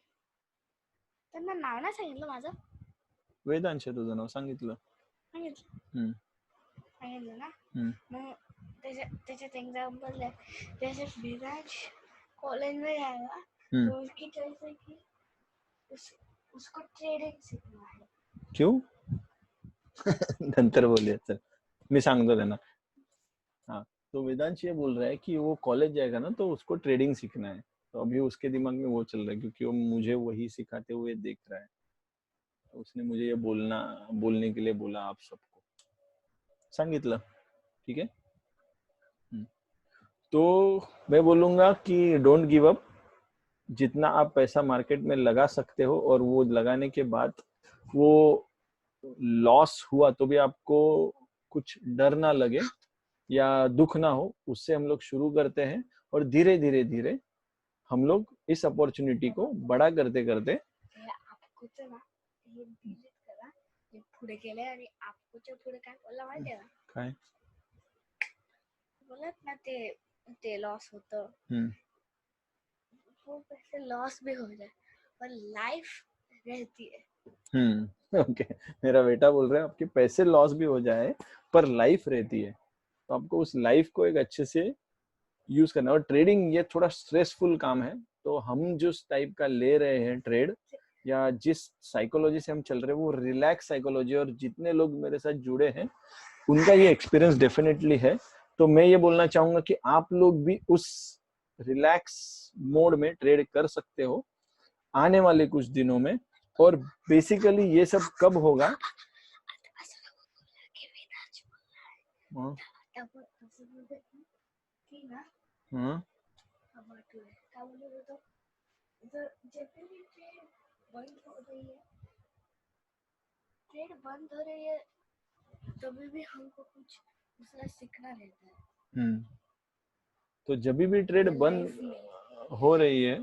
त्यांना नाव नाही सांगितलं माझं वेदांश आहे तुझं नाव सांगितलं. सांगितलं ना मग त्याच्यात एक्झाम्पल आहे जैसे वेदांश कॉलेज में जाएगा तो उसकी चॉइस है कि उसको ट्रेडिंग सीखना है. क्यों? नंतर बोलिए, चल मैं सांगतो त्यांना. हाँ, तो वेदांश ये बोल रहा है कि वो कॉलेज जाएगा ना तो उसको ट्रेडिंग सीखना है. तो अभी उसके दिमाग में वो चल रहा है क्योंकि वो मुझे वही सिखाते हुए देख रहा है. उसने मुझे ये बोलने के लिए बोला आप सबको. सांगितलं. ठीक है. तो मैं बोलूंगा कि डोंट गिव अप. जितना आप पैसा मार्केट में लगा सकते हो और वो लगाने के बाद वो लॉस हुआ तो भी आपको कुछ डर ना लगे या दुख ना हो, उससे हम लोग शुरू करते हैं और धीरे धीरे धीरे हम लोग इस अपॉर्चुनिटी को बड़ा करते करते आपको तर ना हे डिलीट करा हे पुढे गेले आणि आपकोच्या पुढे काय बोलला माहिती आहे का काय बोलत ना ते लॉस होतं वो पैसे लॉस भी हो जाए पर लाइफ रहती है. ओके. मेरा बेटा बोल रहा है आपके पैसे लॉस भी हो जाए पर लाइफ रहती है. तो आपको उस लाइफ को एक अच्छे से यूज करना. और ट्रेडिंग ये थोड़ा स्ट्रेसफुल काम है. तो हम जिस टाइप का ले रहे हैं ट्रेड या जिस साइकोलॉजी से हम चल रहे हैं वो रिलैक्स साइकोलॉजी, और जितने लोग मेरे साथ जुड़े हैं उनका ये एक्सपीरियंस डेफिनेटली है. तो मैं ये बोलना चाहूंगा कि आप लोग भी उस रिलैक्स मोड में ट्रेड कर सकते हो आने वाले कुछ दिनों में. और बेसिकली ये सब कब होगा? ट्रेड बंद हो रही है तभी भी हमको कुछ दूसरा सीखना रहता है. तो जब भी ट्रेड बंद हो रही है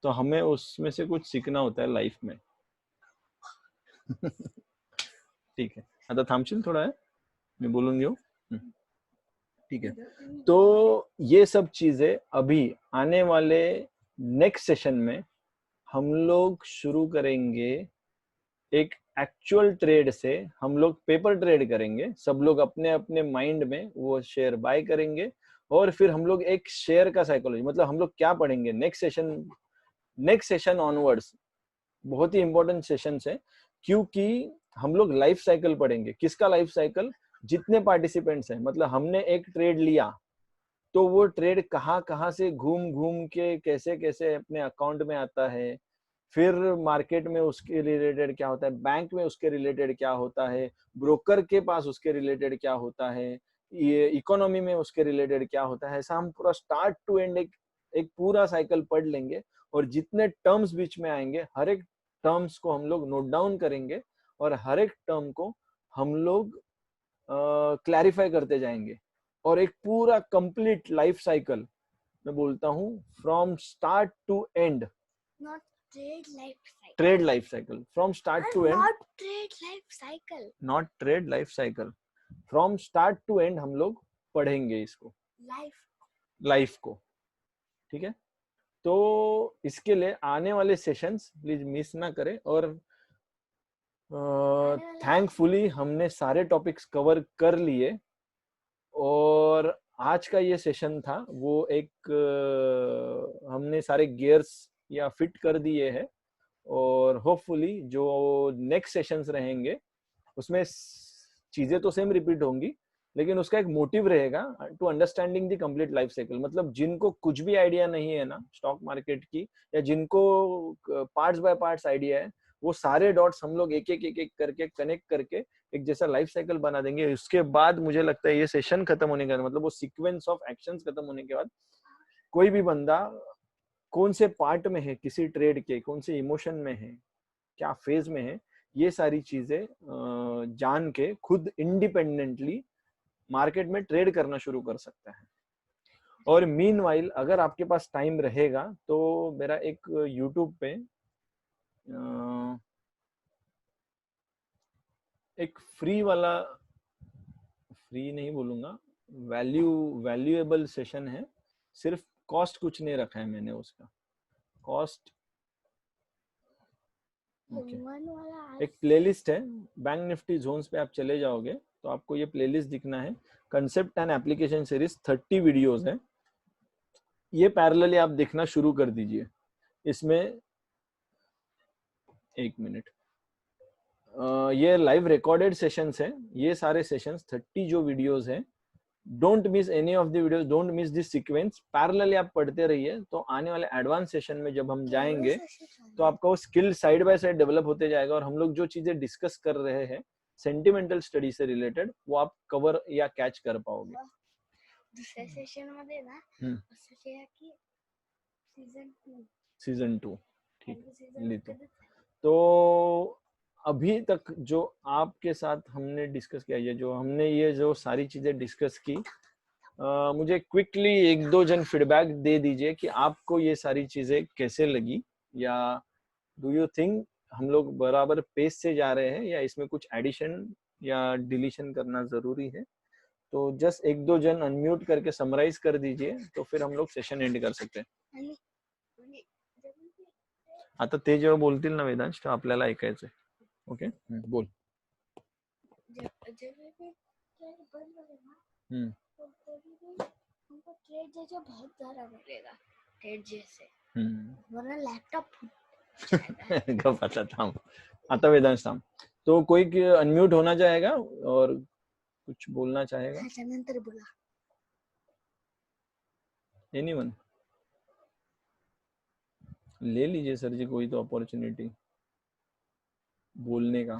तो हमें उसमें से कुछ सीखना होता है लाइफ में. ठीक है, आता थांबशील थोड़ा है, मैं बोलून घेऊ. ठीक है. तो ये सब चीजें अभी आने वाले नेक्स्ट सेशन में हम लोग शुरू करेंगे. एक एक्चुअल ट्रेड से हम लोग पेपर ट्रेड करेंगे. सब लोग अपने अपने माइंड में वो शेयर बाय करेंगे और फिर हम लोग एक शेयर का साइकोलॉजी, मतलब हम लोग क्या पढ़ेंगे नेक्स्ट सेशन ऑनवर्ड्स बहुत ही इंपॉर्टेंट सेशंस है क्योंकि हम लोग लाइफ साइकिल पढ़ेंगे. किसका लाइफ साइकिल? जितने पार्टिसिपेंट्स हैं. मतलब हमने एक ट्रेड लिया तो वो ट्रेड कहाँ कहाँ से घूम घूम के कैसे कैसे अपने अकाउंट में आता है, फिर मार्केट में उसके रिलेटेड क्या होता है, बैंक में उसके रिलेटेड क्या होता है, ब्रोकर के पास उसके रिलेटेड क्या होता है, ये इकोनॉमी में उसके रिलेटेड क्या होता है. ऐसा हम पूरा स्टार्ट टू एंड एक पूरा साइकिल पढ़ लेंगे और जितने टर्म्स बीच में आएंगे हर एक टर्म्स को हम लोग नोट डाउन करेंगे और हर एक टर्म को हम लोग क्लैरिफाई करते जाएंगे और एक पूरा कंप्लीट लाइफ साइकिल मैं बोलता हूँ from start to end. Not trade life cycle. Trade life cycle from start to end. Not trade life cycle. Not trade life cycle. From start to end हम लोग पढ़ेंगे इसको, लाइफ को. ठीक है. तो इसके लिए आने वाले सेशंस प्लीज मिस ना करें. और थैंकफुली हमने सारे टॉपिक्स कवर कर लिए और आज का ये सेशन था वो एक हमने सारे गियर्स या फिट कर दिए हैं और होपफुली जो नेक्स्ट सेशंस रहेंगे उसमें चीजें तो सेम रिपीट होंगी लेकिन उसका एक मोटिव रहेगा to understanding the complete life cycle. मतलब जिनको कुछ भी आइडिया नहीं है ना स्टॉक मार्केट की या जिनको पार्ट्स बाय पार्ट्स आइडिया है वो सारे डॉट्स हम लोग एक एक करके कनेक्ट करके एक जैसा लाइफ साइकिल बना देंगे. उसके बाद मुझे लगता है ये सेशन खत्म होने के बाद, मतलब वो सीक्वेंस ऑफ एक्शंस खत्म होने के बाद कोई भी बंदा कौन से पार्ट में है किसी ट्रेड के, कौन से इमोशन में है, क्या फेज में है, ये सारी चीजें जान के खुद इंडिपेंडेंटली मार्केट में ट्रेड करना शुरू कर सकता है. और मीनवाइल अगर आपके पास टाइम रहेगा तो मेरा एक यूट्यूब पे एक फ्री वाला, फ्री नहीं बोलूंगा, वैल्यूएबल सेशन है, सिर्फ कॉस्ट कुछ नहीं रखा है मैंने उसका कॉस्ट। ओके, एक प्लेलिस्ट है बैंक निफ्टी जोन्स पे, आप चले जाओगे तो आपको ये प्लेलिस्ट दिखना है, concept and application series 30 videos है, ये पैरेलली आप देखना शुरू कर दीजिए। इसमें एक मिनट, ये लाइव रिकॉर्डेड सेशंस है, ये सारे सेशंस 30 जो वीडियोस हैं, don't miss any of the videos, don't miss this sequence, parallelly आप पढ़ते रहिए। तो आने वाले एडवांस सेशन में जब हम जाएंगे तो आपका वो skill side by side develop होते जाएगा, और हम लोग जो चीजें डिस्कस कर रहे हैं सेंटिमेंटल स्टडी से रिलेटेड, वो आप कवर या कैच कर पाओगे। दूसरे सेशन मध्ये ना असं किया की सीजन 2 ठीक लिखो। तो अभी तक जो आपके साथ हमने डिस्कस किया, ये जो सारी चीजें डिस्कस की, मुझे क्विकली 1-2 जन फीडबैक दे दीजिए कि आपको ये सारी चीजें कैसे लगी, या डू यू थिंक हम लोग बराबर पेस से जा रहे हैं या इसमें कुछ एडिशन या डिलीशन करना जरूरी है। तो जस्ट 1-2 जन अनम्यूट करके समराइज कर दीजिए, तो फिर हम लोग सेशन एंड कर सकते हैं। आता ते जेव्हा बोलतील ना वेदांश, तर आपल्याला ऐकायचंय। ओके बोल। हमको ट्रेड जैसा बहुत सारा मिलेगा, ट्रेड जैसे वरना लैपटॉप गप आता थांब, आता वेदांश थांब। तो कोई अनम्यूट होना चाहेगा और कुछ बोलना चाहेगा? नंतर बोला। एनीवन? ले लीजिए सर जी कोई तो अपॉर्चुनिटी बोलने का।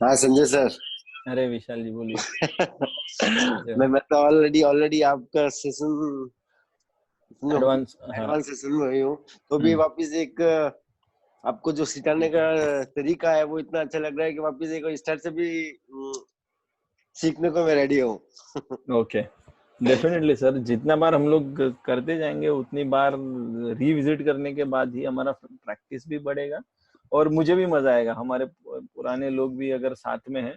हाँ संजय सर। अरे विशाल जी बोलिए। मैं तो ऑलरेडी आपका सेशन एडवांस सेशन में हुई हूँ, तो भी वापस एक आपको जो सिखाने का तरीका है वो इतना अच्छा लग रहा है कि वापस एक स्टार्ट से भी सीखने को मैं रेडी हूँ। ओके डेफिनेटली सर, जितना बार हम लोग करते जाएंगे उतनी बार रिविजिट करने के बाद ही हमारा प्रैक्टिस भी बढ़ेगा और मुझे भी मजा आएगा। हमारे पुराने लोग भी अगर साथ में हैं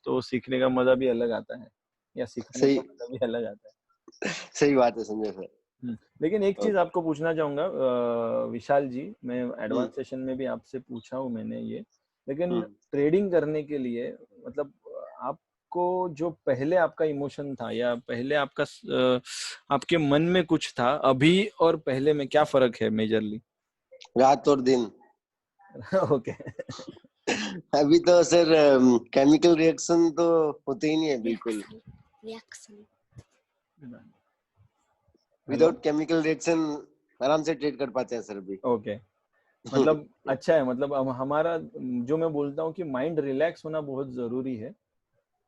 तो सीखने का मजा भी अलग आता है, या सिखाने का मजा भी अलग आता है। सही बात है संजय सर। लेकिन एक चीज आपको पूछना चाहूंगा विशाल जी, मैं एडवांस सेशन में भी आपसे पूछा हूँ मैंने ये, लेकिन ट्रेडिंग करने के लिए मतलब आपको जो पहले आपका इमोशन था या पहले आपका आपके मन में कुछ था, अभी और पहले में क्या फर्क है मेजरली? रात और दिन। ओके अभी तो सर केमिकल रिएक्शन तो होते ही नहीं है बिल्कुल। विदाउट केमिकल रिएक्शन आराम से ट्रेड कर पाते हैं सर अभी। ओके मतलब अच्छा है, मतलब हमारा जो मैं बोलता हूँ कि माइंड रिलैक्स होना बहुत जरूरी है,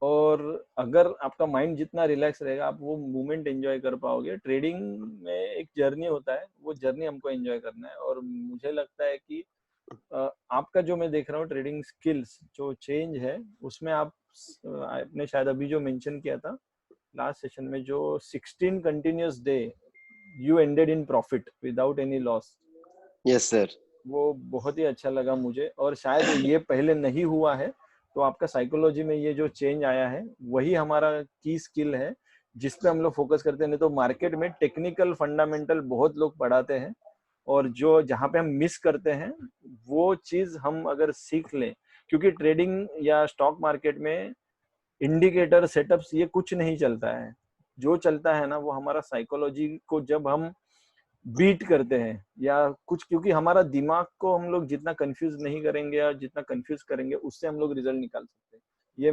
और अगर आपका माइंड जितना रिलैक्स रहेगा आप वो मूवमेंट एंजॉय कर पाओगे। ट्रेडिंग में एक जर्नी होता है, वो जर्नी हमको एंजॉय करना है, और मुझे लगता है कि आपका जो मैं देख रहा हूँ ट्रेडिंग स्किल्स जो चेंज है उसमें आपने शायद अभी जो मेंशन किया था लास्ट सेशन में, जो 16 continuous day you ended in profit without any loss. Yes sir. वो बहुत ही अच्छा लगा मुझे, और शायद ये पहले नहीं हुआ है, तो आपका साइकोलॉजी में ये जो चेंज आया है वही हमारा की स्किल है जिस पे हम लोग फोकस करते हैं। नहीं तो मार्केट में टेक्निकल फंडामेंटल बहुत लोग पढ़ाते हैं, और जो जहाँ पे हम मिस करते हैं वो चीज हम अगर सीख लें, क्योंकि ट्रेडिंग या स्टॉक मार्केट में इंडिकेटर सेटअप्स ये कुछ नहीं चलता है, जो चलता है ना वो हमारा साइकोलॉजी को जब हम बीट करते हैं या कुछ, क्योंकि हमारा दिमाग को हम लोग जितना कंफ्यूज नहीं करेंगे या जितना कंफ्यूज करेंगे उससे हम लोग रिजल्ट निकाल सकते हैं। ये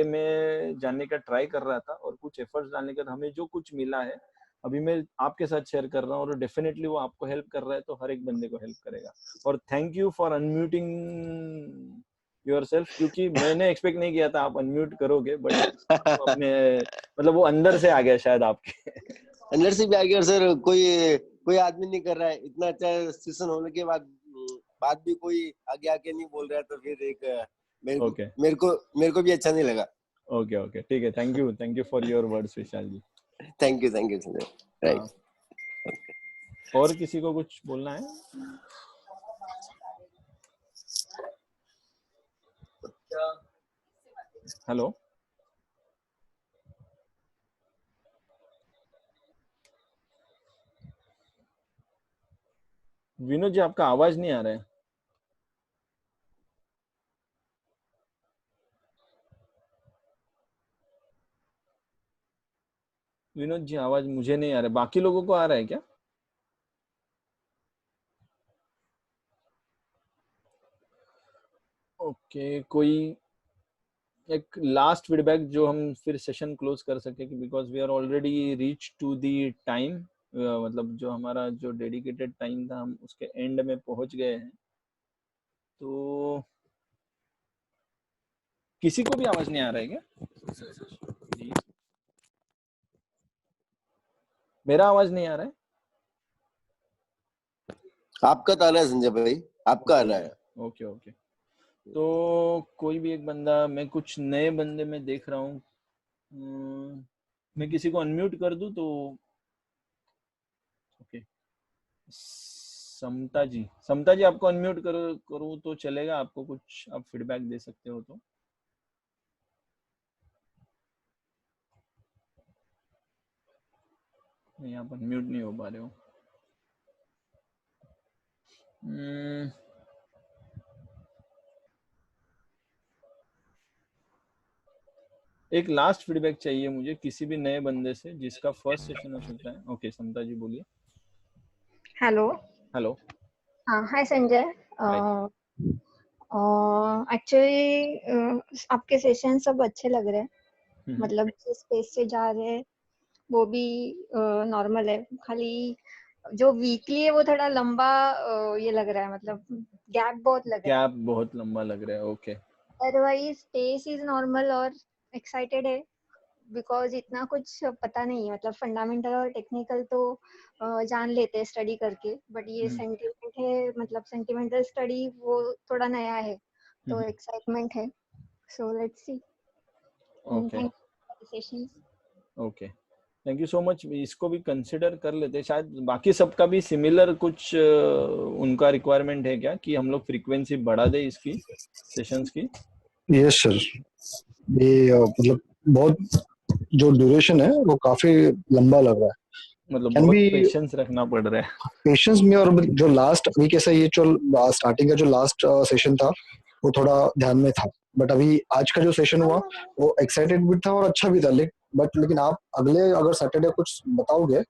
मैं जानने का ट्राई कर रहा था, और कुछ एफर्ट्स डालने के बाद हमें जो कुछ मिला है अभी मैं आपके साथ शेयर कर रहा हूँ, और डेफिनेटली वो आपको हेल्प कर रहा है तो हर एक बंदे को हेल्प करेगा। और thank you for unmuting yourself, क्योंकि मैंने एक्सपेक्ट नहीं किया था आप अनम्यूट करोगे, बट अपने मतलब वो अंदर से आ गया शायद आपके अंदर से भी आ गया। और सर कोई आदमी नहीं कर रहा है, इतना अच्छा सेशन होने के बाद भी कोई आगे आके नहीं बोल रहा है, तो फिर एक मेरे को भी अच्छा नहीं लगा। ओके ठीक है, thank you for your words Vishal ji. Thank you sir. Right. और किसी को कुछ बोलना है? हेलो विनोद जी, आपका आवाज नहीं आ रहा है। विनोद जी आवाज मुझे नहीं आ रहा है, बाकी लोगों को आ रहा है क्या? ओके, कोई एक लास्ट फीडबैक जो हम फिर सेशन क्लोज कर सके, कि because we are already reach to the time, मतलब जो हमारा जो डेडिकेटेड टाइम था हम उसके एंड में पहुंच गए हैं। तो किसी को भी आवाज नहीं आ रहा है क्या? मेरा आवाज नहीं आ रहा है? आपका तो आ रहा है संजय भाई, आपका आ रहा है। ओके ओके, तो कोई भी एक बंदा, मैं कुछ नए बंदे में देख रहा हूँ, मैं किसी को अनम्यूट कर दूं तो ओके। समता जी आपको अनम्यूट करूं तो चलेगा? आपको कुछ आप फीडबैक दे सकते हो तो। नहीं, आप अनम्यूट नहीं हो पा रहे हो। एक लास्ट फीडबैक चाहिए मुझे किसी भी नए बंदे से जिसका फर्स्ट सेशन हो सकता है। ओके, समता जी बोलिए। हेलो। हेलो। हाँ, हाय संजय। एक्चुअली आपके सेशन सब अच्छे लग रहे हैं, मतलब जिस पेस से जा रहे हैं वो भी नॉर्मल है। खाली जो वीकली है वो थोड़ा लंबा ये लग रहा है, मतलब गैप बहुत लग रहा है। गैप बहुत लंबा लग रहा है। Okay. Otherwise pace is normal और एक्साइटेड है बिकॉज इतना कुछ पता नहीं है, मतलब फंडामेंटल और टेक्निकल तो जान लेते हैं स्टडी करके, बट ये सेंटिमेंट है, मतलब सेंटिमेंटल स्टडी वो थोड़ा नया है, तो एक्साइटमेंट है। So let's see. Okay thank you for the session. Okay, thank you so much. इसको भी कंसिडर कर लेते हैं। शायद बाकी सबका भी सिमिलर कुछ उनका रिक्वायरमेंट है क्या, कि हम लोग फ्रीक्वेंसी बढ़ा दें इसकी सेशंस की? यस सर, ये मतलब बहुत जो ड्यूरेशन है वो काफी लंबा लग रहा है, मतलब कैन बहुत बी पेशेंस रखना पड़ रहा है। पेशेंस में। और जो लास्ट वीक ऐसा, ये जो स्टार्टिंग का जो लास्ट सेशन था वो थोड़ा ध्यान में था, बट अभी आज का जो सेशन हुआ वो एक्साइटेड भी था और अच्छा भी था। लेकिन आप अगले अगर सैटरडे कुछ बताओगे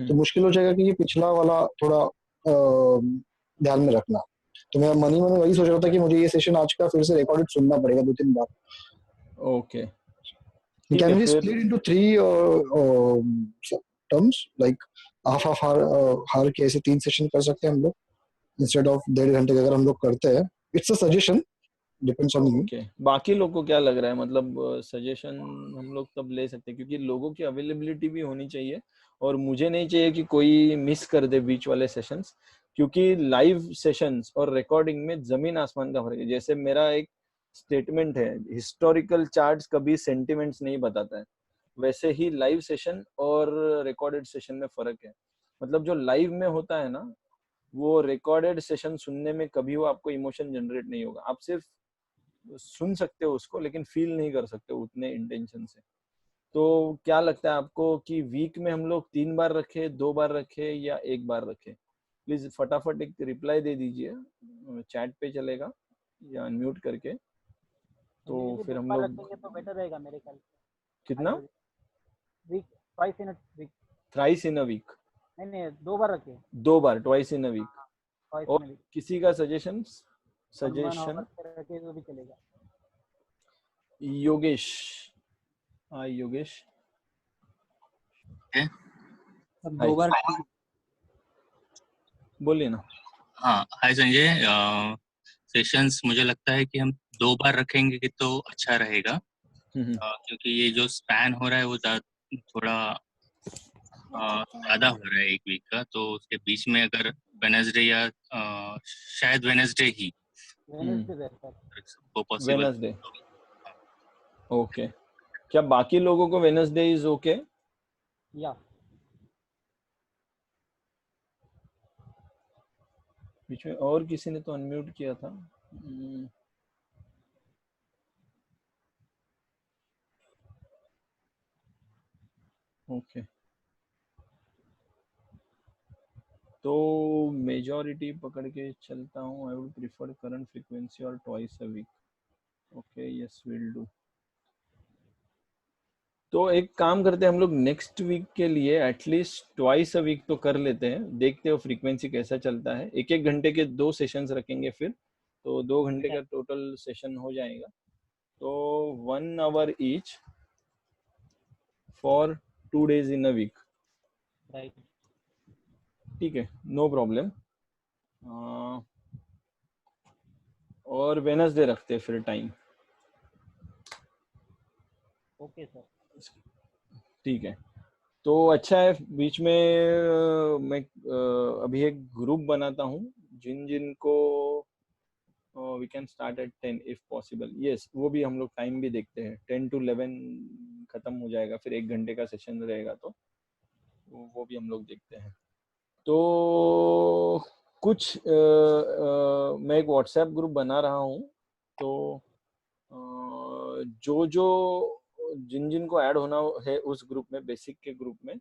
तो मुश्किल हो जाएगा, कि ये पिछला वाला थोड़ा ध्यान में रखना। तो मैं मन ही मन वही सोच रहा था कि मुझे ये सेशन आज का फिर से रिकॉर्डेड सुनना पड़ेगा 2-3 बार। ओके, ठीक Can है we फिर। split into 3 terms, like half हार के ऐसे 3 सेशन कर सकते हैं हम लोग, इंस्टेड ऑफ 1.5 घंटे का अगर हम लोग करते हैं। It's a suggestion, depends on you. Okay, बाकी लोग को क्या लग रहा है? मतलब सजेशन हम लोग तब ले सकते हैं, क्योंकि लोगों की अवेलेबिलिटी भी होनी चाहिए, और मुझे नहीं चाहिए कि कोई मिस कर दे बीच वाले सेशंस, क्योंकि लाइव सेशंस और रिकॉर्डिंग में जमीन आसमान का फर्क है। जैसे मेरा एक स्टेटमेंट है, हिस्टोरिकल चार्ट्स कभी सेंटिमेंट्स नहीं बताता है, वैसे ही लाइव सेशन और रिकॉर्डेड सेशन में फर्क है। मतलब जो लाइव में होता है ना, वो रिकॉर्डेड सेशन सुनने में कभी वो आपको इमोशन जनरेट नहीं होगा। आप सिर्फ सुन सकते हो उसको, लेकिन फील नहीं कर सकते उतने इंटेंशन से। तो क्या लगता है आपको कि वीक में हम लोग 3 बार रखे, 2 बार रखे, या 1 बार रखे? प्लीज फटाफट एक रिप्लाई दे दीजिए, चैट पे चलेगा या अनम्यूट करके। तो फिर हम लोग रखेंगे तो बेटर रहेगा मेरे ख्याल से। कितना? Week, twice in a week. Thrice in a week? नहीं, 2 बार रखे। 2 बार, twice in a week. Twice और इन अ वीक। किसी का सजेशन? 1 आवर रखे तो भी चलेगा। योगेश, हाँ योगेश। अब 2 बार बोलिए ना। हाँ, हाय संजय। सेशंस मुझे लगता है कि हम 2 बार रखेंगे कि तो अच्छा रहेगा, क्योंकि ये जो स्पैन हो रहा है वो थोड़ा ज़्यादा हो रहा है 1 वीक का। तो उसके बीच में अगर वेडनेसडे या शायद वेडनेसडे ही वो पॉसिबल। Wednesday, okay. क्या बाकी लोगों को वेडनेसडे इज ओके? या बीच में और किसी ने तो अनम्यूट किया था। ओके, तो मेजॉरिटी पकड़ के चलता हूँ. I would prefer current frequency और twice a week. Okay, yes will do. तो एक काम करते हैं हम लोग, नेक्स्ट वीक के लिए एटलीस्ट ट्वाइस अ वीक तो कर लेते हैं. देखते हो फ्रीक्वेंसी कैसा चलता है. 1-1 घंटे के 2 सेशंस रखेंगे फिर, तो 2 घंटे का टोटल सेशन हो जाएगा. तो 1 hour each for 2 days in a week. Right. ठीक है, नो प्रॉब्लम. और वेनसडे रखते हैं फिर टाइम. Okay sir. ठीक है, तो अच्छा है. बीच में मैं अभी एक ग्रुप बनाता हूँ. जिन को we can start at 10 if possible. Yes, वो भी हम लोग टाइम भी देखते हैं. 10 to 11 खत्म हो जाएगा, फिर 1 घंटे का सेशन रहेगा, तो वो भी हम लोग देखते हैं. तो कुछ मैं एक व्हाट्सएप ग्रुप बना रहा हूँ. तो जिन को ऐड होना है उस ग्रुप में, बेसिक के ग्रुप में,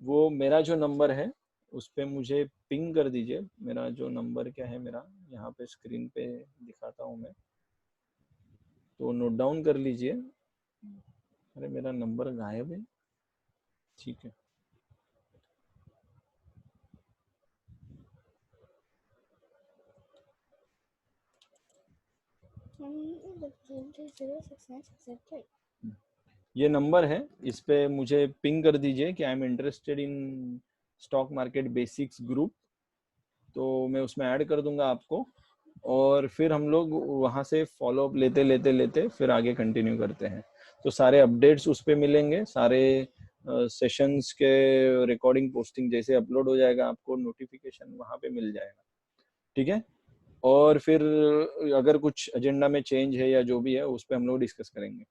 वो मेरा जो नंबर है उस पे मुझे पिंग कर दीजिए. मेरा जो नंबर क्या है, मेरा यहाँ पे स्क्रीन पे दिखाता हूँ मैं, तो नोट डाउन कर लीजिए. अरे मेरा नंबर गायब है. ठीक है, ये नंबर है. इस पे मुझे पिंग कर दीजिए कि I am interested in stock market basics group. तो मैं उसमें ऐड कर दूंगा आपको, और फिर हम लोग वहाँ से फॉलो अप लेते लेते लेते फिर आगे कंटिन्यू करते हैं. तो सारे अपडेट्स उस पे मिलेंगे. सारे सेशंस के रिकॉर्डिंग पोस्टिंग जैसे अपलोड हो जाएगा, आपको नोटिफिकेशन वहाँ पे मिल जाएगा. ठीक है, और फिर अगर कुछ एजेंडा में चेंज है या जो भी है उस पर हम लोग डिस्कस करेंगे.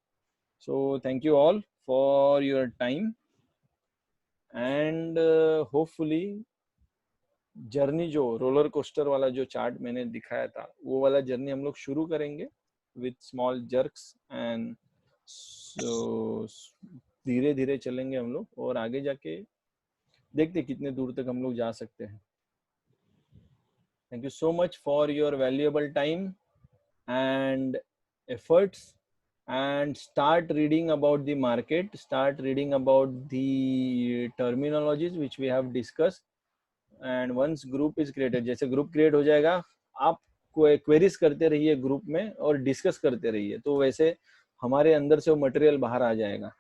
So thank you all for your time, and hopefully journey, जो रोलर कोस्टर वाला जो चार्ट मैंने दिखाया था, वो वाला जर्नी हम लोग शुरू करेंगे विथ स्मॉल जर्क्स, एंड धीरे धीरे चलेंगे हम लोग, और आगे जाके देखते कितने दूर तक हम लोग जा सकते हैं. Thank you so much for your valuable time and efforts, and start reading about the market, start reading about the terminologies which we have discussed. And once group is created, जैसे ग्रुप क्रिएट हो जाएगा, आप queries करते रहिए group में और discuss करते रहिए, तो वैसे हमारे अंदर से वो मटेरियल बाहर आ जाएगा.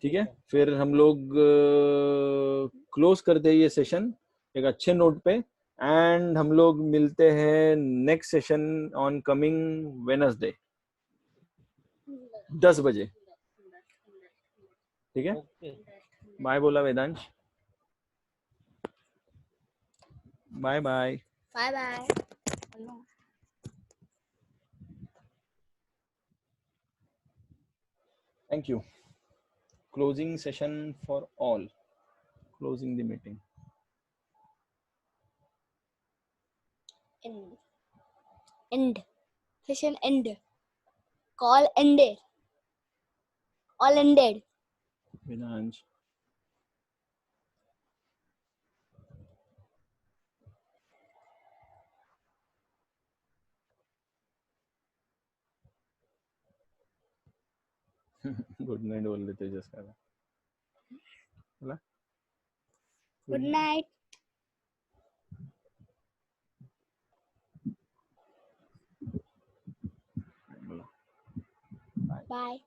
ठीक है, फिर हम लोग क्लोज करते हैं ये सेशन एक अच्छे नोट पे, एंड हम लोग मिलते हैं next session on coming Wednesday 10 बजे. ठीक है, बाय बोला Vedansh. Bye bye. Bye bye. Thank you. Closing session for all. Closing the meeting. End. Session end. Call ended. All ended. Vinanj. Good night बोल देते तेजस का. Good night. Bye.